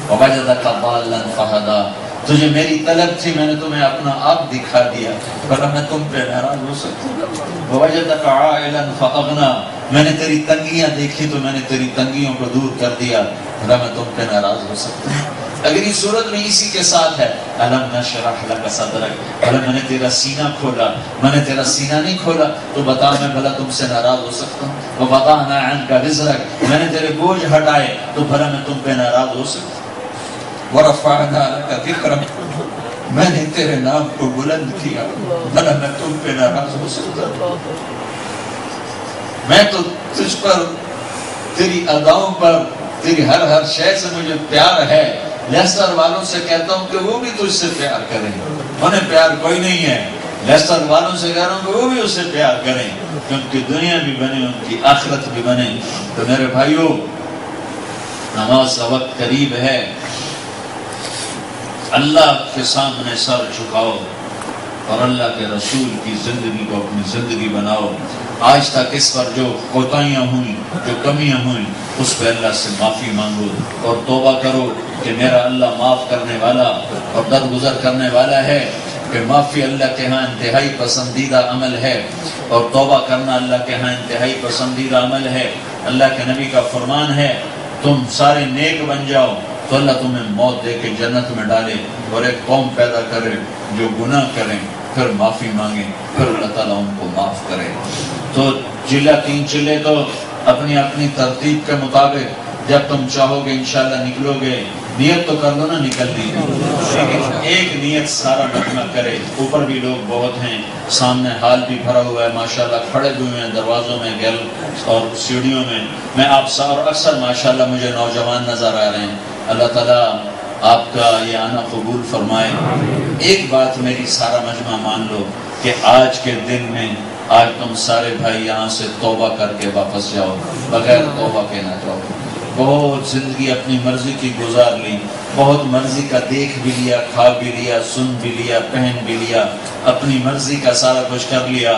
ووجدک ضالا فہدیٰ، تجھے میری طلب تھی، میں نے تمہیں اپنا آپ دکھا دیا، بھلا میں تم پہ ناراض ہو سکتا ہوں. ووجدک عائلا فاغنیٰ، میں نے تیری تنگیاں دیکھی تو میں نے تیری تنگیوں کو دور کر دیا، بھلا میں تم پہ ناراض ہو سکتا ہوں. اگلی صورت میں اسی کے ساتھ ہے، الم نشرح لک صدرک، بھلا میں نے تیرا سینہ کھولا، میں نے تیرا سینہ نہیں کھولا تو بتا میں بھلا تم سے ناراض ہو سکتا ہوں. ووضعنا عنک وزرک، میں نے تیرے بوجھ ہٹائے تو بھلا میں تم پہ ناراض ہو سکتا ہوں. ورفعنا لک ذکرک، میں نے تیرے نام کو بلند کیا، بھلا میں تم پہ ناراض ہو سکتا ہوں. میں تو تجھ پر، تیری اداؤں پر، تیری ہر شے سے مجھے پیار ہے. لیسٹر والوں سے کہتا ہوں کہ وہ بھی تجھ سے پیار کریں، انہیں پیار کوئی نہیں ہے. لیسٹر والوں سے کہہ رہا ہوں کہ وہ بھی اس سے پیار کریں، کہ ان کی دنیا بھی بنے، ان کی آخرت بھی بنے. تو میرے بھائیوں، نماز کا وقت قریب ہے. اللہ کے سامنے سر جھکاؤ اور اللہ کے رسول کی زندگی کو اپنی زندگی بناؤ. آج تک اس پر جو کوتاہیاں ہوئیں، جو کمیاں ہوئیں، اس پہ اللہ سے معافی مانگو اور توبہ کرو کہ میرا اللہ معاف کرنے والا اور درگزر کرنے والا ہے. کہ معافی اللہ کے ہاں انتہائی پسندیدہ عمل ہے، اور توبہ کرنا اللہ کے ہاں انتہائی پسندیدہ عمل ہے. اللہ کے نبی کا فرمان ہے، تم سارے نیک بن جاؤ تو اللہ تمہیں موت دے کے جنت میں ڈالے، اور ایک قوم پیدا کرے جو گناہ کریں پھر معافی مانگیں، پھر اللہ تعالیٰ ان کو معاف کرے. تو تین چلے تو اپنی ترتیب کے مطابق جب تم چاہو گے انشاءاللہ نکلو گے. نیت تو کر دو نا نکلنے کی، لیکن ایک نیت سارا مجمع کرے. اوپر بھی لوگ بہت ہیں، سامنے ہال بھی بھرا ہوا ہے ماشاءاللہ، کھڑے ہوئے ہیں دروازوں میں گل اور سیڑھیوں میں. میں آپ اور اکثر ماشاءاللہ مجھے نوجوان نظر آ رہے ہیں. اللہ تعالیٰ آپ کا یہ آنا قبول فرمائے. ایک بات میری سارا مجمع مان لو کہ آج کے دن میں آج تم سارے بھائی یہاں سے توبہ کر کے واپس جاؤ، بغیر توبہ کے نہ جاؤ. بہت زندگی اپنی مرضی کی گزار لی، بہت مرضی کا دیکھ بھی لیا، کھا بھی لیا، سن بھی لیا، پہن بھی لیا، اپنی مرضی کا سارا کچھ کر لیا.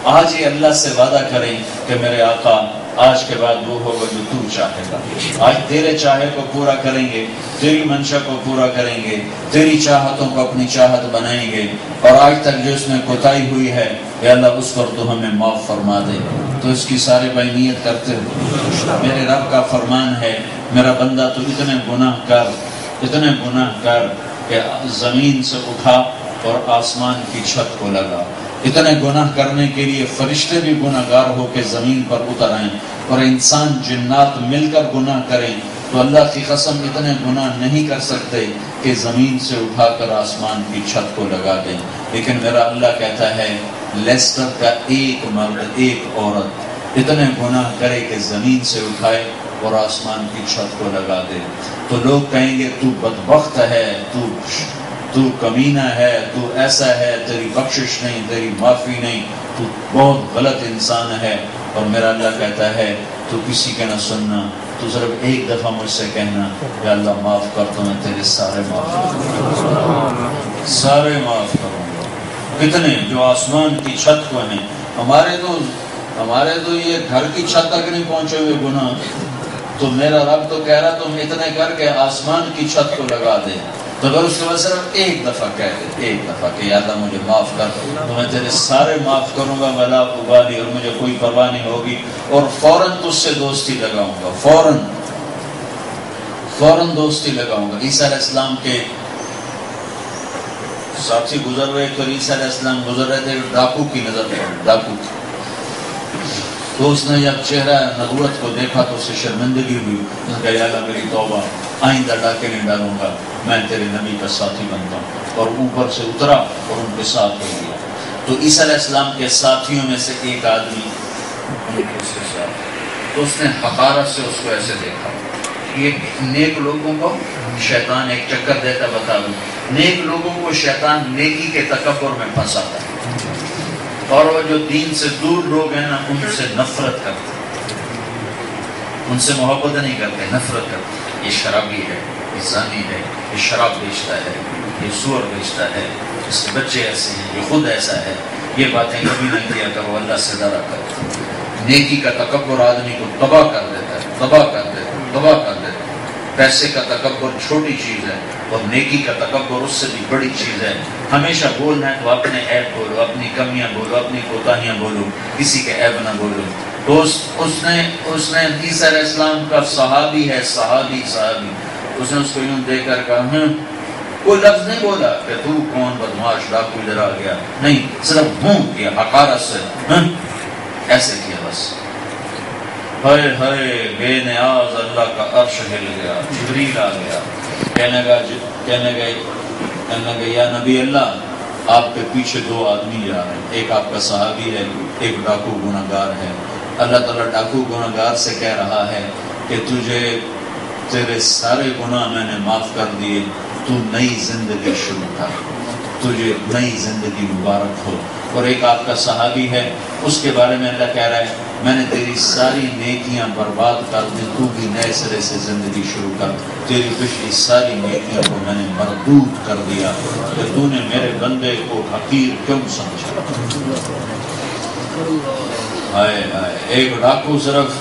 آج یہ اللہ سے وعدہ کریں کہ میرے آقا آج کے بعد وہ ہوگا جو تو چاہے گا. آج تیرے چاہے کو پورا کریں گے، تیری منشا کو پورا کریں گے، تیری چاہتوں کو اپنی چاہت بنائیں گے. اور آج تک جو اس میں کوتاہی ہوئی ہے یا اللہ اس پر تو ہمیں معاف فرما دے. تو اس کی سارے بھائی نیت کرتے ہو. میرے رب کا فرمان ہے میرا بندہ تو اتنے گناہ کر کہ زمین سے اٹھا اور آسمان کی چھت کو لگا. اتنے گناہ کرنے کے لیے فرشتے بھی گناہگار ہو کے زمین پر اتر آئیں اور انسان جنات مل کر گناہ کریں تو اللہ کی قسم اتنے گناہ نہیں کر سکتے کہ زمین سے اٹھا کر آسمان کی چھت کو لگا دیں. لیکن میرا اللہ کہتا ہے لیسٹر کا ایک مرد ایک عورت اتنے گناہ کرے کہ زمین سے اٹھائے اور آسمان کی چھت کو لگا دے. تو لوگ کہیں گے تو بدبخت ہے، تو کمینہ ہے، تو ایسا ہے، تیری بخشش نہیں، تیری معافی نہیں، تو بہت غلط انسان ہے. اور میرا اللہ کہتا ہے تو کسی کا نہ سننا، تو صرف ایک دفعہ مجھ سے کہنا یا اللہ معاف کر تو میں تیرے سارے معاف کروں گا، سارے معاف کروں گا. کتنے جو آسمان کی چھت کو ہیں، ہمارے تو یہ گھر کی چھت تک نہیں پہنچے ہوئے گناہ. تو میرا رب تو کہہ رہا تم اتنے کر کے آسمان کی چھت کو لگا دے. تو اگر اس کے بعد صرف ایک دفعہ کہہ دے، ایک دفعہ کہ یا اللہ مجھے معاف کر تو میں تیرے سارے معاف کروں گا ولا ابالی، اور مجھے کوئی پرواہ نہیں ہوگی. اور فوراً تجھ سے دوستی لگاؤں گا، فوراً دوستی لگاؤں گا. عیسیٰ علیہ السلام کے ساتھی گزر رہے تو عیسیٰ علیہ السلام گزر رہے تھے، ڈاکو کی نظر پڑی، ڈاکو کی. تو اس نے جب چہرہ نبوت کو دیکھا تو اسے شرمندگی ہوئی. اس نے کہا یا اللہ میری توبہ، آئندہ ڈاکے نہیں ڈالوں گا، میں تیرے نبی کا ساتھی بنتا ہوں. اور اوپر سے اترا اور ان کے ساتھ ہو گیا. تو عیسیٰ علیہ السلام کے ساتھیوں میں سے ایک آدمی اس کے ساتھ، تو اس نے حقارت سے اس کو ایسے دیکھا. یہ نیک لوگوں کو شیطان ایک چکر دیتا، بتا دوں نیک لوگوں کو شیطان نیکی کے تکبر میں پھنساتا ہے. اور وہ جو دین سے دور لوگ ہیں نا ان سے نفرت کرتے، ان سے محبت نہیں کرتے، نفرت کرتے. یہ شرابی ہے، یہ زانی ہے، یہ شراب بیچتا ہے، یہ سور بیچتا ہے، اس کے بچے ایسے ہیں، یہ خود ایسا ہے. یہ باتیں کبھی نہ کیا کرو، اللہ سے ڈرا کرو. نیکی کا تکبر آدمی کو تباہ کر دیتا ہے، تباہ کر دیتا ہے، تباہ کر دیتا ہے. پیسے کا تکبر چھوٹی چیز ہے اور نیکی کا تکبر اس سے بھی بڑی چیز ہے. ہمیشہ بولنا ہے تو اپنے عیب بولو، اپنی کمیاں بولو، اپنی کوتاہیاں بولو، کسی کے عیب نہ بولو. تو اس نے عیسیٰ علیہ السلام کا صحابی ہے، صحابی اس نے اس کو یوں دے کر کہا، کوئی لفظ نہیں بولا کہ تو کون بدماش ڈاکو ادھر آ گیا، نہیں، صرف کیا حقارت سے، ایسے کیا بس. ہائے ہائے بے نیاز اللہ کا عرش ہل گیا، جبریل آ گیا. کہنے گئے یا نبی اللہ آپ کے پیچھے دو آدمی جا رہے ہیں، ایک آپ کا صحابی ہے، ایک ڈاکو گناہگار ہے. اللہ تعالیٰ ڈاکو گناہگار سے کہہ رہا ہے کہ تجھے تیرے سارے گناہ میں نے معاف کر دیے، تو نئی زندگی شروع کر، تجھے نئی زندگی مبارک ہو. اور ایک آپ کا صحابی ہے، اس کے بارے میں اللہ کہہ رہا ہے میں نے تیری ساری نیکیاں برباد کر دی، تو بھی نئے سرے سے زندگی شروع کر. تیری پچھلی ساری نیکیوں کو میں نے مردود کر دیا کہ تو نے میرے بندے کو حقیر کیوں سمجھا. ہائے ہائے، ایک ڈاکو صرف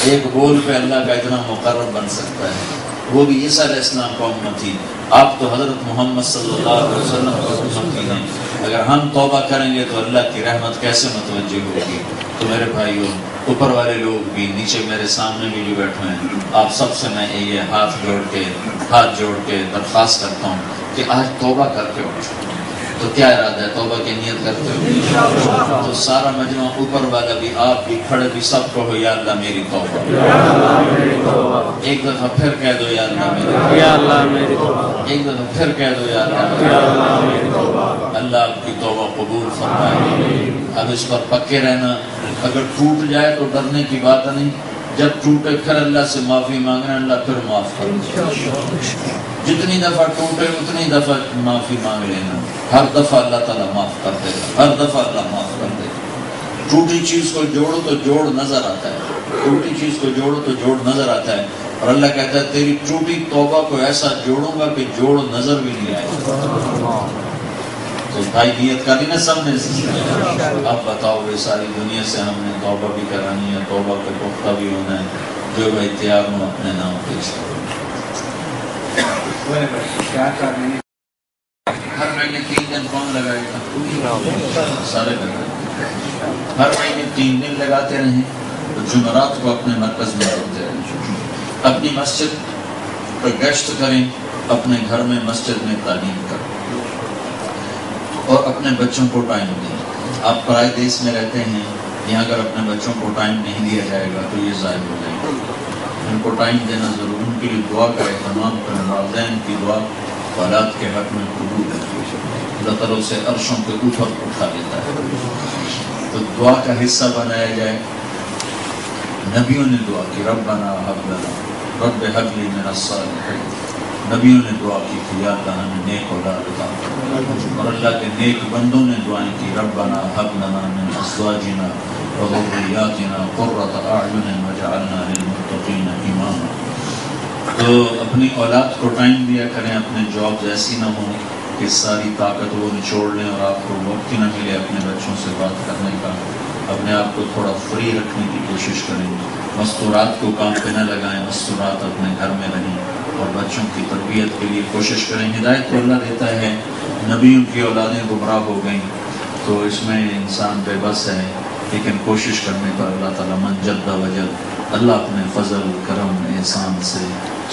ایک بول پہ اللہ کا اتنا مقرر بن سکتا ہے، وہ بھی عیسیٰ علیہ السلام کا امتی. آپ تو حضرت محمد صلی اللہ علیہ وسلم کا امتی ہیں. اگر ہم توبہ کریں گے تو اللہ کی رحمت کیسے متوجہ ہوگی. تو میرے بھائیوں، اوپر والے لوگ بھی، نیچے میرے سامنے بھی جو بیٹھے ہیں، آپ سب سے میں یہ ہاتھ جوڑ کے درخواست کرتا ہوں کہ آج توبہ کر کے اٹھو. تو کیا ارادہ ہے؟ توبہ کی نیت کرتے ہو؟ تو سارا مجمع، اوپر والا بھی، آپ بھی، کھڑے بھی، سب کہو یا اللہ میری توبہ۔ ایک دفعہ پھر کہہ دو یا اللہ میری توبہ۔ ایک دفعہ پھر کہہ دو یا اللہ میری توبہ۔ اللہ آپ کی توبہ قبول فرمائے۔ اب اس پر پکے رہنا، اگر ٹوٹ جائے تو ڈرنے کی بات نہیں، جب ٹوٹے پھر اللہ سے معافی مانگنا، اللہ پھر معاف کر۔ جتنی دفعہ ٹوٹے اتنی دفعہ معافی مانگ لینا، ہر دفعہ اللہ تعالیٰ معاف کر دے گا، ہر دفعہ اللہ معاف کر دے گا۔ ٹوٹی چیز کو جوڑو تو جوڑ نظر آتا ہے، ٹوٹی چیز کو جوڑو تو جوڑ نظر آتا ہے، اور اللہ کہتا ہے تیری ٹوٹی توبہ کو ایسا جوڑوں گا کہ جوڑ نظر بھی نہیں آئے گا۔ تو بھائی نیت کرنی نا سب نے۔ اب بتاؤ یہ ساری دنیا سے ہم نے توبہ بھی کرانی ہے، توبہ کے پختہ بھی ہونا ہے، جو بھائی تیار ہوں اپنے نام پیش کرو۔ ہر مہینے 3 دن کون لگائے گا؟ سارے لگائے۔ ہر مہینے 3 دن لگاتے رہیں، تو جمعرات کو اپنے مرکز میں ہوتے رہیں، اپنی مسجد پر گشت کریں، اپنے گھر میں مسجد میں تعلیم کریں، اور اپنے بچوں کو ٹائم دیں۔ آپ پرائے دیس میں رہتے ہیں، یہاں اگر اپنے بچوں کو ٹائم نہیں دیا جائے گا تو یہ ضائع ہو جائے گا۔ ان کو ٹائم دینا ضرور، ان کے لیے دعا کا اہتمام کریں، والدین کی دعا اولاد کے حق میں قبول ہے، اللہ تعالیٰ اسے عرشوں کے اوپر اٹھا لیتا ہے۔ تو دعا کا حصہ بنایا جائے۔ نبیوں نے دعا کی، ربنا ہب لنا رب ہب لی من الصالحین، نبیوں نے دعا کی کہ یا اللہ ہمیں نیک اولاد عطا کر، اور اللہ کے نیک بندوں نے دعائیں کی، ربنا ہب لنا من ازواجنا وذریاتنا قرۃ اعین واجعلنا للمتقین اماما۔ تو اپنی اولاد کو ٹائم دیا کریں، اپنے جاب ایسی نہ ہوں کہ ساری طاقت وہ نچوڑ لیں اور آپ کو وقت ہی نہ ملے اپنے بچوں سے بات کرنے کا۔ اپنے آپ کو تھوڑا فری رکھنے کی کوشش کریں، مستورات کو کام پہ نہ لگائیں، مستورات اپنے گھر میں رہیں، اور بچوں کی تربیت کے لیے کوشش کریں۔ ہدایت تو اللہ دیتا ہے، نبیوں کی اولادیں گمراہ ہو گئیں تو اس میں انسان بے بس ہے، لیکن کوشش کرنے پر اللہ تعالیٰ من جد وجد، اللہ اپنے فضل کرم احسان سے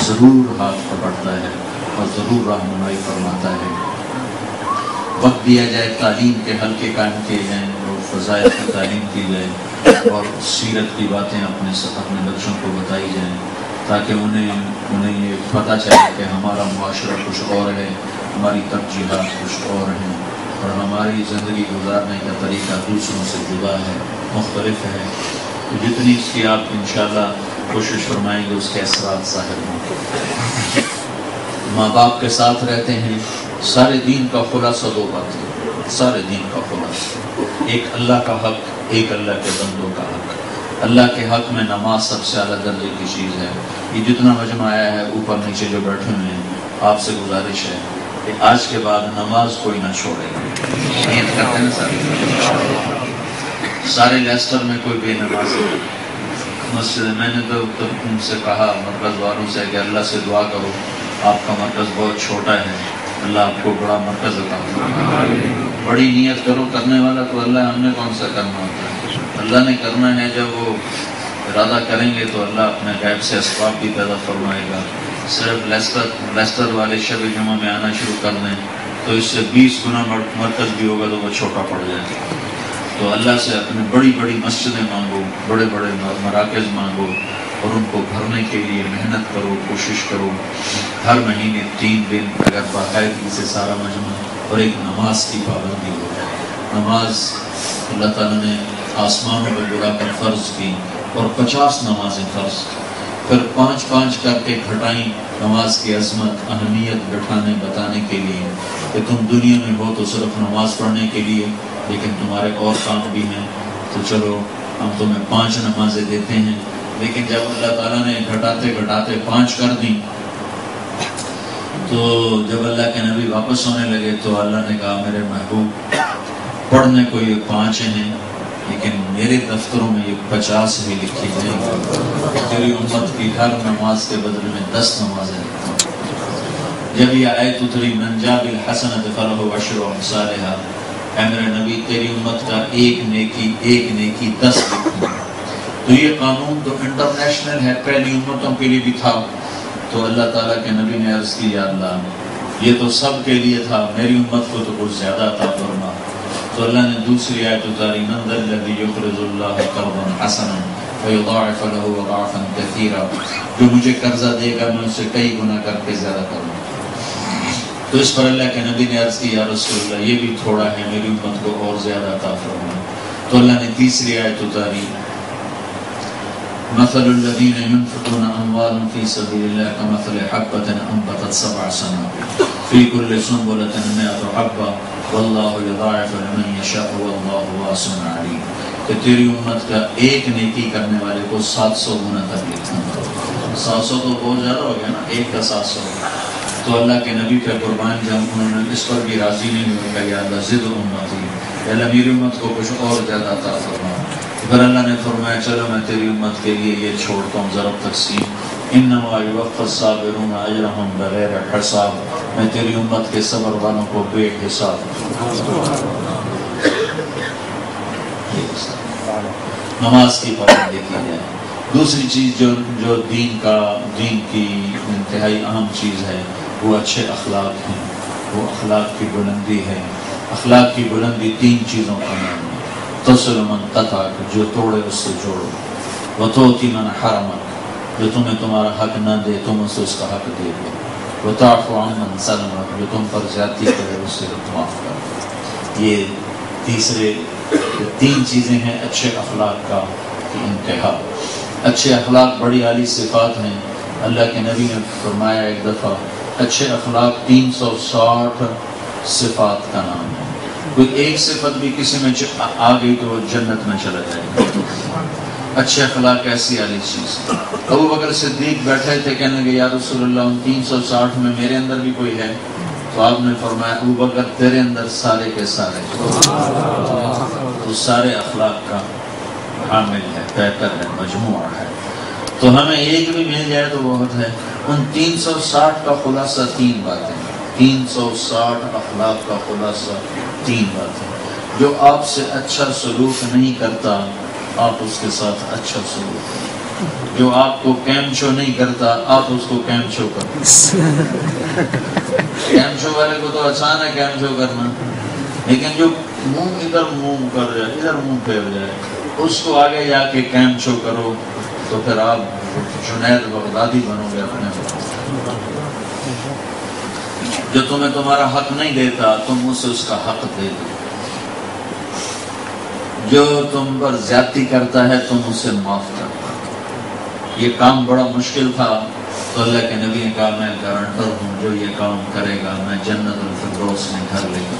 ضرور ہاتھ پکڑتا ہے اور ضرور رہنمائی فرماتا ہے۔ وقت دیا جائے، تعلیم کے حلقے قائم کیے جائیں اور فضائل کی تعلیم کی جائے، اور سیرت کی باتیں اپنے بچوں کو بتائی جائیں، تاکہ انہیں یہ پتہ چلے کہ ہمارا معاشرہ کچھ اور ہے، ہماری ترجیحات کچھ اور ہیں، اور ہماری زندگی گزارنے کا طریقہ دوسروں سے جدا ہے، مختلف ہے۔ تو جتنی اس کی آپ انشاءاللہ کوشش فرمائیں گے اس کے اثرات ظاہر ہوں۔ ماں باپ کے ساتھ رہتے ہیں، سارے دین کا خلاصہ 2 باتیں، سارے دین کا خلاصہ، ایک اللہ کا حق، ایک اللہ کے بندوں کا حق۔ اللہ کے حق میں نماز سب سے اعلیٰ درجے کی چیز ہے۔ یہ جتنا مجمع آیا ہے، اوپر نیچے جو بیٹھے ہوئے ہیں، آپ سے گزارش ہے کہ آج کے بعد نماز کوئی نہ چھوڑے، نیت کرتے ہیں سارے لیسٹر میں کوئی بے نماز ہے مسجد۔ میں نے تو ان سے کہا، مرکز والوں سے، کہ اللہ سے دعا کرو، آپ کا مرکز بہت چھوٹا ہے، اللہ آپ کو بڑا مرکز عطا فرمائے۔ بڑی نیت کرو، کرنے والا تو اللہ، ہم نے کون سا کرنا ہوتا ہے، اللہ نے کرنا ہے۔ جب وہ ارادہ کریں گے تو اللہ اپنے غیب سے اسباب بھی پیدا فرمائے گا۔ صرف لیسٹر والے شب جمعہ میں آنا شروع کر دیں تو اس سے 20 گنا مرکز بھی ہوگا تو وہ چھوٹا پڑ جائے گا۔ تو اللہ سے اپنے بڑی بڑی مسجدیں مانگو، بڑے بڑے مراکز مانگو، اور ان کو بھرنے کے لیے محنت کرو، کوشش کرو۔ ہر مہینے 3 دن اگر باقاعدگی سے سارا مجمع اور ایک نماز کی پابندی ہو جائے۔ نماز اللہ تعالیٰ نے آسمانوں میں بلا کر فرض کی، اور 50 نمازیں فرض، پھر 5 کر کے گھٹائیں، نماز کی عظمت، اہمیت بتانے کے لیے کہ تم دنیا میں ہو تو صرف نماز پڑھنے کے لیے، لیکن تمہارے اور کام بھی ہیں، تو چلو ہم تمہیں 5 نمازیں دیتے ہیں۔ لیکن جب اللہ تعالیٰ نے گھٹاتے 5 کر دیں، تو جب اللہ کے نبی واپس ہونے لگے تو اللہ نے کہا، میرے محبوب، پڑھنے کو یہ 5 ہیں، لیکن میرے دفتروں میں یہ 50 بھی لکھی جائیں گی، تیری امت کی ہر نماز کے بدلے میں 10 نمازیں لکھتا ہوں۔ جب یہ آیت اتری، من جاء بالحسنۃ فلہ عشر امثالھا، اے میرے نبی تیری امت کا ایک نیکی 10 لکھوں۔ تو یہ قانون تو انٹرنیشنل ہے، پہلی امتوں کے لیے بھی تھا۔ تو اللہ تعالیٰ کے نبی نے عرض کی، یا اللہ یہ تو سب کے لیے تھا، میری امت کو تو کچھ زیادہ عطا فرما۔ تو اللہ نے دوسری آیت اتاری، من ذا الذی یقرض اللہ قرضا حسنا فیضاعف له اضعافا کثیرا، جو مجھے قرضہ دے گا میں اسے کئی گنا کر کے زیادہ کروں۔ تو اس پر اللہ کے نبی نے عرض کی، یا رسول اللہ یہ بھی تھوڑا ہے، میری امت کو اور زیادہ عطا فرما۔ تو اللہ نے تیسری آیت اتاری، مثل الذین ينفقون اموالهم فی سبیل اللہ کمثل حبۃ انبتت سبع سنابل فی کل سنبلۃ مئۃ حبۃ واللہ یضاعف لمن یشاء واللہ واسع علیم، کہ تیری امت کا ایک نیکی کرنے والے کو 700 گنا تک لکھنا۔ 700 تو بہت زیادہ ہو گیا نا، ایک کا 700۔ تو اللہ کے نبی پہ قربان جب انہوں نے اس پر بھی راضی نہیں ہوئے کہ یا اللہ زد امتی، اللہ میری امت کو کچھ اور زیادہ عطا فرما۔ پھر اللہ نے فرمایا چلو میں تیری امت کے لیے یہ چھوڑتا ہوں ضرب تقسیم، انما یوفی الصابرون اجرهم بغیر حساب، میں تیری امت کے صبر والوں کو بے حساب۔ نماز کی پابندی کی جائے۔ دوسری چیز جو دین کی انتہائی اہم چیز ہے وہ اچھے اخلاق ہیں، وہ اخلاق کی بلندی ہے۔ اخلاق کی بلندی 3 چیزوں کا نام ہے، تصل من قطعک، جو توڑے اس سے جوڑو، وتؤتی من حرمک، جو تمہیں تمہارا حق نہ دے تم اسے اس کا حق دے دو، وتعفو عن من ظلمک، جو تم پر زیادتی کرے اس سے معاف کرو۔ یہ 3 چیزیں ہیں اچھے اخلاق کا انتہا۔ اچھے اخلاق بڑی عالی صفات ہیں۔ اللہ کے نبی نے فرمایا ایک دفعہ، اچھے اخلاق 360 صفات کا نام ہے، کوئی ایک صفت بھی کسی میں آ گئی تو وہ جنت میں چلا جائے گا۔ اچھے اخلاق ایسی عالی چیز۔ ابو بکر صدیق بیٹھے تھے، کہنے لگے یا رسول اللہ ان 360 میں میرے اندر بھی کوئی ہے؟ تو آپ نے فرمایا ابو بکر تیرے اندر سارے کے سارے تو سارے اخلاق کا حامل ہے، بہتر ہے، مجموعہ ہے۔ تو ہمیں ایک بھی مل جائے تو بہت ہے۔ ان 360 کا خلاصہ 3 باتیں، 360 اخلاق کا خلاصہ 3 باتیں۔ جو آپ سے اچھا سلوک نہیں کرتا آپ اس کے ساتھ اچھا سلوک کریں۔ جو آپ کو کیم شو نہیں کرتا آپ اس کو کیم شو کریں۔ کیم شو والے کو تو آسان ہے کیم شو کرنا، لیکن جو ادھر منہ کر جائے، ادھر منہ پھیر جائے، اس کو آگے جا کے کیم شو کرو تو پھر آپ جنید بغدادی بنو گے اپنے کو۔ جو تمہیں تمہارا حق نہیں دیتا تم اسے اس کا حق دے دو، جو تم پر زیادتی کرتا ہے تم اسے معاف کر دو۔ یہ کام بڑا مشکل تھا تو اللہ کے نبی نے کہا میں گارنٹر ہوں جو یہ کام کرے گا میں جنت الفردوس میں گھر لے کر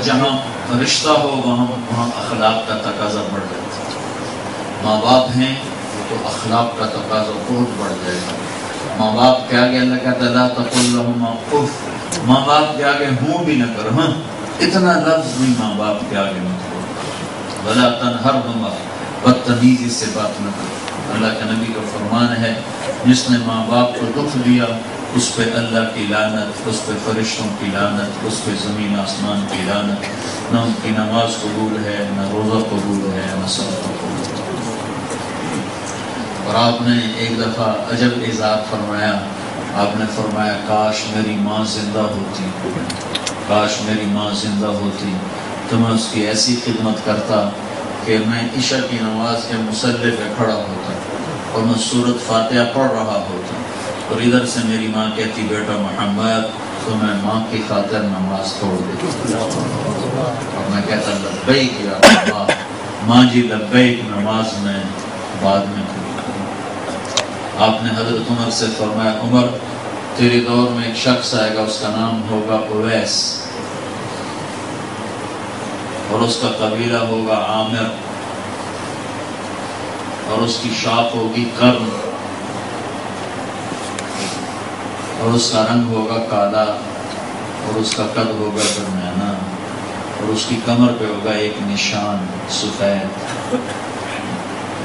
جہاں رشتہ ہو وہاں اخلاق کا تقاضا بڑھ جاتا ہے۔ ماں باپ ہیں تو اخلاق کا تقاضا بہت بڑھ جائے گا۔ ماں باپ کے آگے اللہ کہتا ہے لا تقل لهما اف، ماں باپ کے آگے ہوں بھی نہ کرو، ہاں اتنا لفظ بھی ماں باپ کے آگے مت کرو، ولا تنہرهما، بدتمیزی سے بات نہ کرو۔ اللہ کے نبی کا فرمان ہے جس نے ماں باپ کو دکھ دیا اس پہ اللہ کی لعنت، اس پہ فرشتوں کی لعنت، اس پہ زمین آسمان کی لعنت، نہ ان کی نماز قبول ہے، نہ روزہ قبول ہے، نہ صدقہ قبول ہے۔ اور آپ نے ایک دفعہ عجب اعزاز فرمایا، آپ نے فرمایا کاش میری ماں زندہ ہوتی، کاش میری ماں زندہ ہوتی تو میں اس کی ایسی خدمت کرتا کہ میں عشاء کی نماز کے مصلی پہ کھڑا ہوتا اور میں سورۃ فاتحہ پڑھ رہا ہوتا اور ادھر سے میری ماں کہتی بیٹا محمد، تو میں ماں کی خاطر نماز چھوڑ دیتا اور میں کہتا لبیک یا اللہ، ماں جی لبیک، نماز میں بعد میں پڑھی۔ آپ نے حضرت عمر سے فرمایا عمر تیرے دور میں ایک شخص آئے گا اس کا نام ہوگا اویس اور اس کا قبیلہ ہوگا عامر اور اس کی شاخ ہوگی قرن اور اس کا رنگ ہوگا کالا اور اس کا قد ہوگا درمیانہ اور اس کی کمر پہ ہوگا ایک نشان سفید۔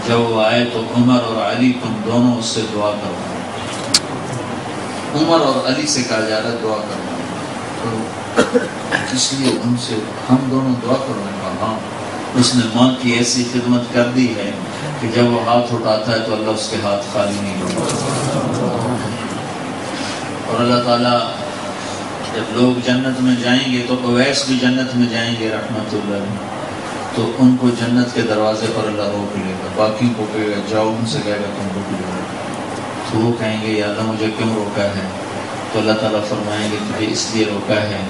جب وہ آئے تو عمر اور علی تم دونوں اس سے دعا کرو۔ عمر اور علی سے کہا جا رہا ہے دعا کرو، تو اس لیے ان سے ہم دونوں دعا کرو۔ ہاں اس نے ماں کی ایسی خدمت کر دی ہے کہ جب وہ ہاتھ اٹھاتا ہے تو اللہ اس کے ہاتھ خالی نہیں ہوتا۔ اور اللہ تعالیٰ جب لوگ جنت میں جائیں گے تو اویس بھی جنت میں جائیں گے رحمت اللہ علیہ، تو ان کو جنت کے دروازے پر اللہ روک لے گا، باقیوں کو کہے گا جاؤ، ان سے کہے گا تم رک لو، تو وہ کہیں گے یا اللہ مجھے کیوں روکا ہے؟ تو اللہ تعالیٰ فرمائیں گے تجھے اس لیے روکا ہے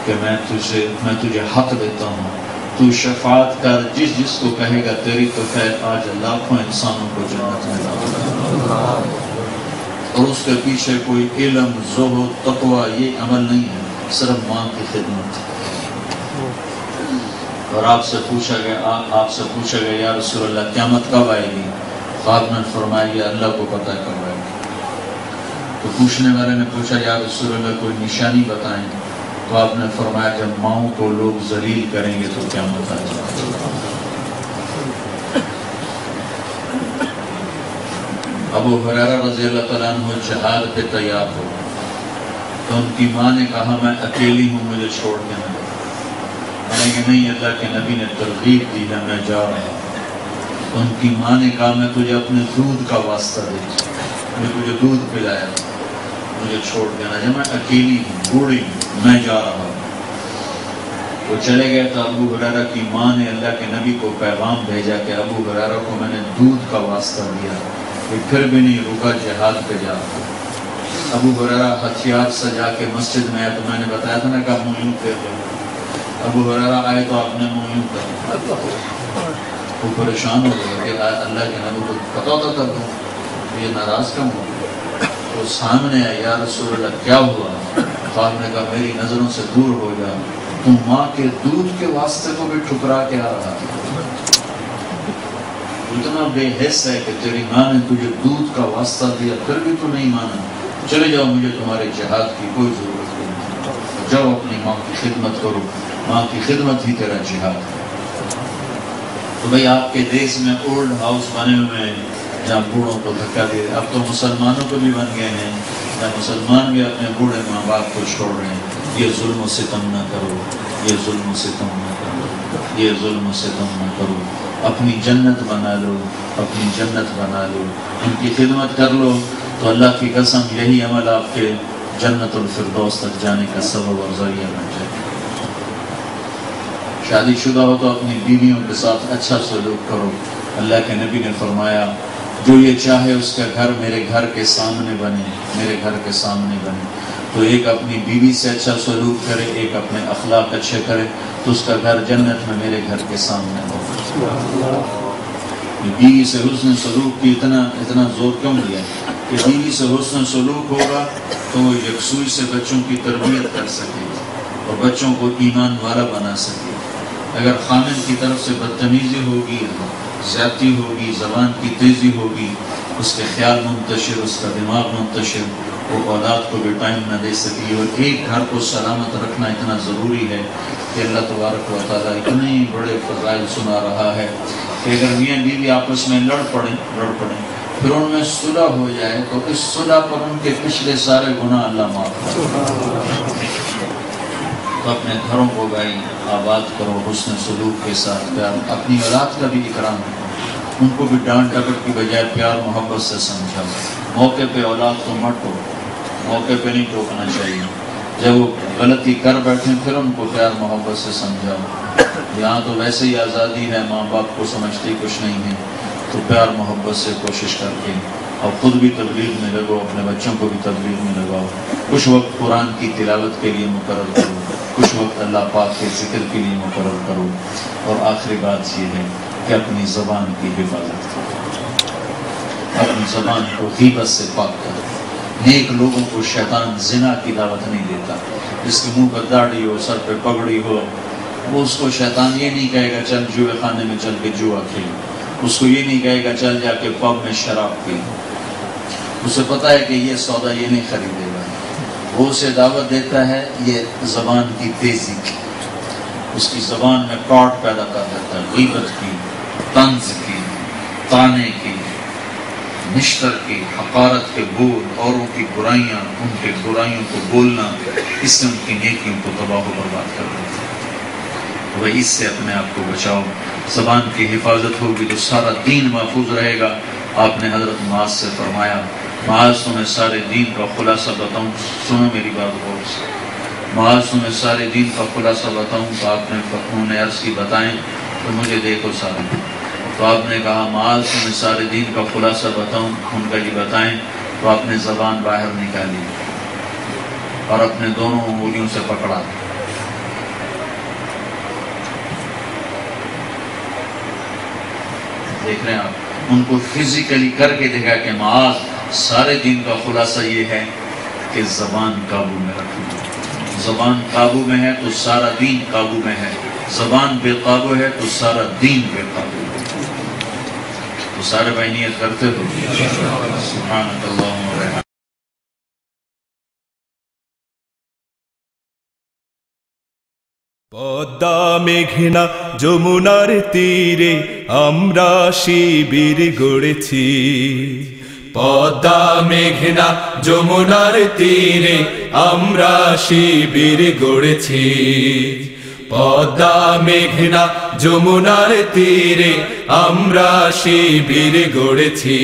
کہ میں تجھے حق دیتا ہوں، تو شفاعت کر، جس کو کہے گا تیری تو خیر آج لاکھوں انسانوں کو جنت میں داخل، اور اس کے پیچھے کوئی علم، زہد، تقوی یہ عمل نہیں ہے، صرف ماں کی خدمت۔ اور آپ سے پوچھا گیا یا رسول اللہ قیامت کب آئے گی؟ آپ نے فرمایا یہ اللہ کو پتہ کب آئے گی۔ تو پوچھنے والے نے پوچھا یا رسول اللہ کوئی نشانی بتائیں، تو آپ نے فرمایا جب ماؤں کو لوگ ذلیل کریں گے تو قیامت آ جائے گی۔ ابو ہریرہ رضی اللہ تعالیٰ عنہ جہاد پہ تیار ہو تو ان کی ماں نے کہا میں اکیلی ہوں، مجھے چھوڑ کے نہ جاؤ۔ میں نے کہ نہیں، اللہ کے نبی نے ترغیب دی ہے، میں جا رہا ہوں۔ تو ان کی ماں نے کہا میں تجھے اپنے دودھ کا واسطہ دیتی ہوں، میں تجھے دودھ پلایا، مجھے چھوڑ کے نہ جا، میں اکیلی ہوں، بوڑھی ہوں، میں جا رہا ہوں۔ وہ چلے گئے تو ابو ہریرہ کی ماں نے اللہ کے نبی کو پیغام بھیجا کہ ابو ہریرہ کو میں نے دودھ کا واسطہ دیا، یہ پھر بھی نہیں رکا، جہاد پہ جا رہا۔ ابو ہریرہ ہتھیار سجا کے مسجد میں آیا تو میں نے بتایا تھا نا کہ آپ منہ یوں پھیر لیں۔ ابو ہریرہ آئے تو آپ نے منہ یوں کر، وہ پریشان ہو گئے کہ اللہ کے نبی کو پتہ ہوتا کر دوں، یہ ناراض کم ہو گیا۔ وہ سامنے آئے یا رسول اللہ کیا ہوا؟ تو آپ نے کہا میری نظروں سے دور ہو جا، تم ماں کے دودھ کے واسطے کو بھی ٹھکرا کے آ رہا ہے، اتنا بے حس ہے کہ تیری ماں نے تجھے دودھ کا واسطہ دیا پھر بھی تو نہیں مانا، چلے جاؤ، مجھے تمہارے جہاد کی کوئی ضرورت نہیں، جاؤ اپنی ماں کی خدمت کرو، ماں کی خدمت ہی تیرا جہاد ہے۔ تو بھئی آپ کے دیش میں اولڈ ہاؤس بنے ہوئے ہیں جہاں بوڑھوں کو دھکا دے، اب تو مسلمانوں کو بھی بن گئے ہیں جہاں مسلمان بھی اپنے بوڑھے ماں باپ کو چھوڑ رہے ہیں۔ یہ ظلم و ستم نہ کرو، یہ ظلم و ستم نہ کرو، یہ ظلم و ستم نہ کرو، اپنی جنت بنا لو، اپنی جنت بنا لو، ان کی خدمت کر لو، تو اللہ کی قسم یہی عمل آپ کے جنت الفردوس تک جانے کا سبب اور ذریعہ بن جائے۔ شادی شدہ ہو تو اپنی بیویوں کے ساتھ اچھا سلوک کرو، اللہ کے نبی نے فرمایا جو یہ چاہے اس کا گھر میرے گھر کے سامنے بنے، میرے گھر کے سامنے بنے۔ تو ایک اپنی بیوی سے اچھا سلوک کرے، ایک اپنے اخلاق اچھے کرے، تو اس کا گھر جنت میں میرے گھر کے سامنے ہو۔ بیوی سے حسن سلوک کی اتنا زور کیوں دیا کہ بیوی سے حسن سلوک ہوگا تو وہ یکسوئی سے بچوں کی تربیت کر سکے اور بچوں کو ایمان والا بنا سکے۔ اگر خامن کی طرف سے بدتمیزی ہوگی، زیادتی ہوگی، زبان کی تیزی ہوگی، اس کے خیال منتشر، اس کا دماغ منتشر، وہ اولاد کو بھی ٹائم نہ دے سکی۔ اور ایک گھر کو سلامت رکھنا اتنا ضروری ہے کہ اللہ تبارک و تعالیٰ اتنے بڑے فضائل سنا رہا ہے کہ اگر میاں بیوی آپس میں لڑ پڑیں پھر ان میں صلح ہو جائے تو اس صلح پر ان کے پچھلے سارے گناہ اللہ معاف کرے۔ تو اپنے گھروں کو بھائی آباد کرو حسن سلوک کے ساتھ، پیار، اپنی اولاد کا بھی اکرام کرو، ان کو بھی ڈانٹ ڈپٹ کی بجائے پیار محبت سے سمجھاؤ۔ موقع پہ اولاد کو مت ٹوکو، موقع پہ نہیں ٹوکنا چاہیے، جب وہ غلطی کر بیٹھیں پھر ان کو پیار محبت سے سمجھاؤ۔ یہاں تو ویسے ہی آزادی ہے، ماں باپ کو سمجھتی کچھ نہیں ہے، تو پیار محبت سے کوشش کر کے اور خود بھی تبلیغ میں لگو، اپنے بچوں کو بھی تبلیغ میں لگاؤ۔ کچھ وقت قرآن کی تلاوت کے لیے مقرر کرو، کچھ وقت اللہ پاک کے ذکر کے لیے مقرر کرو، اور آخری بات یہ ہے کہ اپنی زبان کی حفاظت کرو، اپنی زبان کو غیبت سے پاک کرو۔ نیک لوگوں کو شیطان زنا کی دعوت نہیں دیتا، جس کے منہ پر داڑھی ہو، سر پہ پگڑی ہو، وہ اس کو شیطان یہ نہیں کہے گا چل جوئے خانے میں چل کے جوا کھیل، اس کو یہ نہیں کہے گا چل جا کے پب میں شراب پی، اسے پتا ہے کہ یہ سودا یہ نہیں خریدے گا، وہ اسے دعوت دیتا ہے یہ زبان کی تیزی کی، اس کی زبان میں کاٹ پیدا کر دیتا ہے، غیبت کی، طنز کی، طانے کی، نشتر کی، حقارت کے بول، اوروں کی برائیاں، ان کے برائیوں کو بولنا، اس سے ان کی نیکیوں کو تباہ و برباد کر دیتا ہے۔ تو اس سے اپنے آپ کو بچاؤ، زبان کی حفاظت ہوگی تو سارا دین محفوظ رہے گا۔ آپ نے حضرت معاذ سے فرمایا معاذ تمہیں سارے دین کا خلاصہ بتاؤں، سنو میری بات غور سے، معاذ تمہیں سارے دین کا خلاصہ بتاؤں؟ تو آپ نے انہوں نے عرض کی بتائیں، تو مجھے دیکھو سارے، تو آپ نے کہا معاذ تمہیں سارے دین کا خلاصہ بتاؤں؟ ان کا جی بتائیں۔ تو آپ نے زبان باہر نکالی اور اپنے دونوں انگلیوں سے پکڑا، دیکھ رہے ہیں آپ، ان کو فزیکلی کر کے دیکھا کہ معاذ سارے دین کا خلاصہ یہ ہے کہ زبان قابو میں رکھنا، زبان قابو میں ہے تو سارا دین قابو میں ہے، زبان بے قابو ہے تو سارا دین بے قابو ہے۔ تو سارے بھائی نیت کرتے تو سبحانک اللہم و بحمدک۔ পদ্মা মেঘনা যমুনার তীরে আমরা শিবির গড়েছি, পদ্মা মেঘনা যমুনার তীরে আমরা শিবির গড়েছি, পদ্মা মেঘনা যমুনার তীরে আমরা শিবির গড়েছি।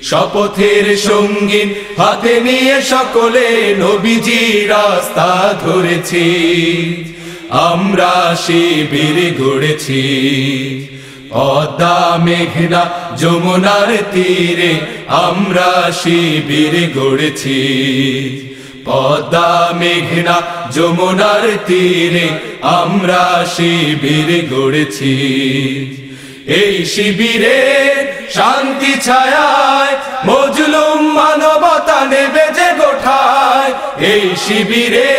শপথের সঙ্গী হাতে নিয়ে সকলে নবীজি রাস্তা ধরেছি, আমরা শিবির গড়েছি। পদ্মা মেঘনা যমুনার তীরে আমরা শিবির গড়েছি, পদ্মা মেঘনা যমুনার তীরে আমরা শিবির গড়েছি। এই শিবিরে শান্তি ছায়ায় মজলুম মানবতা নেবে যে গোঠায়, এই শিবিরে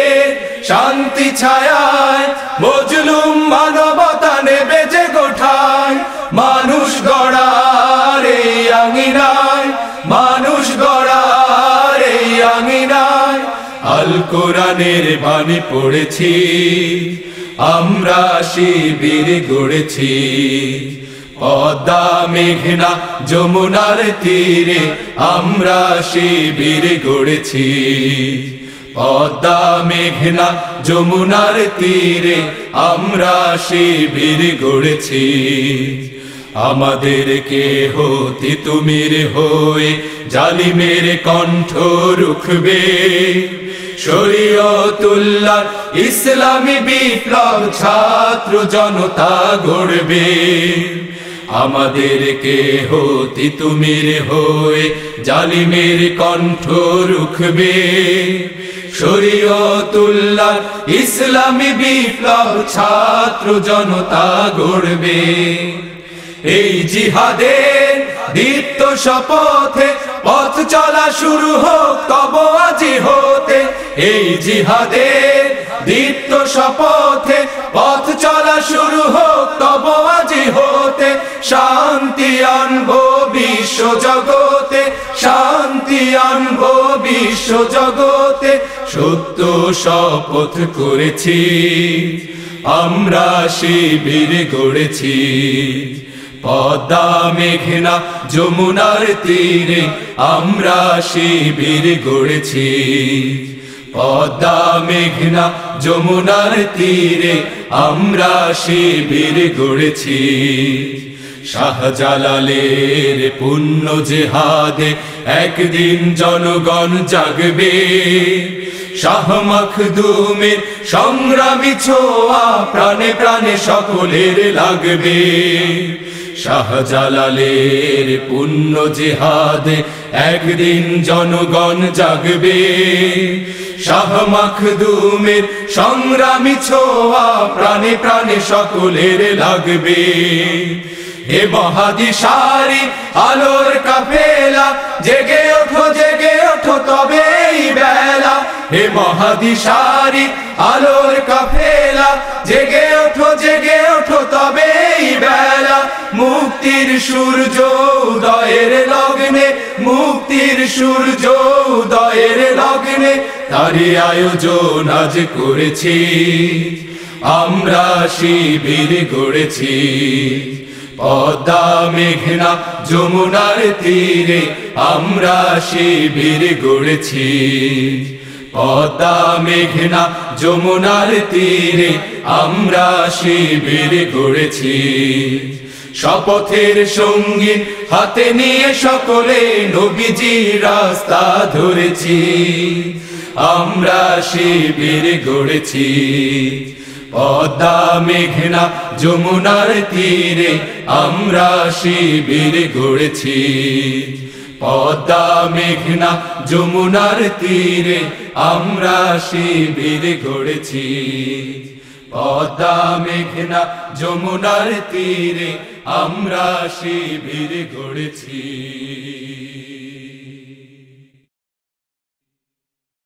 শান্তি ছায়ায় মজলুম মানবতা নেবে যে গোঠায়। মানুষ গড়ার এই আঙিনায়, মানুষ গড়ার এই আঙিনায় আল কোরআনের বাণী পড়েছি, আমরা শিবির গড়েছি। পদ্মা মেঘনা যমুনার তীরে আমরা শিবির গড়েছি, পদ্মা মেঘনা যমুনার তীরে আমরা শিবির গড়েছি। আমাদের কেহ তিতুমির হয়ে জালিমের কণ্ঠ রুখবে, শরীয়তুল্লাহ ইসলামী বিপ্লব ছাত্র জনতা গড়বে। আমাদের কেহ তিতুমির হয়ে জালিমের কণ্ঠ রুখবে, শরীয়তুল্লাহ ইসলামী বিপ্লব ছাত্র জনতা গড়বে। এই জিহাদের দীপ্ত শপথে পথ চলা শুরু হোক তব আজি হতে, এই জিহাদের দীপ্ত শপথে পথ চলা শুরু হোক তব আজি হতে। শান্তি আনবো বিশ্ব জগতে, শান্তি আনবো বিশ্ব জগতে, সত্য শপথ করেছি, আমরা শিবির গড়েছি। পদ্মা মেঘনা যমুনার তীরে আমরা শিবির গড়েছি, পদ্মা মেঘনা যমুনার তীরে আমরা শিবির গড়েছি। শাহজালালের পুণ্য জেহাদে একদিন জনগণ জাগবে, শাহ মখদুমের সংগ্রামী ছোঁয়া প্রাণে প্রাণে সকলের লাগবে। শাহজালালের পুণ্য জেহাদে একদিন জনগণ জাগবে, শাহ মখদুমের সংগ্রামী ছোঁয়া প্রাণে প্রাণে সকলের লাগবে। হে মহাদিশারি আলোর কাফেলা, জেগে ওঠো তবে এই বেলা। হে মহাদিশারি আলোর কাফেলা, জেগে ওঠো তবে এই বেলা। মুক্তির সূর্য উদয়ের লগ্নে, মুক্তির সূর্য উদয়ের লগ্নে তারই আয়োজন আজ করেছি, আমরা শিবির গড়েছি। পদ্মা মেঘনা যমুনার তীরে আমরা শিবির গড়েছি, পদ্মা মেঘনা যমুনার তীরে আমরা শিবির গড়েছি। শপথের সঙ্গী হাতে নিয়ে সকলে নবীজির রাস্তা ধরেছি, আমরা শিবির গড়েছি। পদ্মা মেঘনা যমুনার তীরে আমরা শিবির গড়েছি, পদ্মা মেঘনা যমুনার তীরে আমরা শিবির গড়েছি, পদ্মা মেঘনা যমুনার তীরে আমরা শিবির গড়েছি।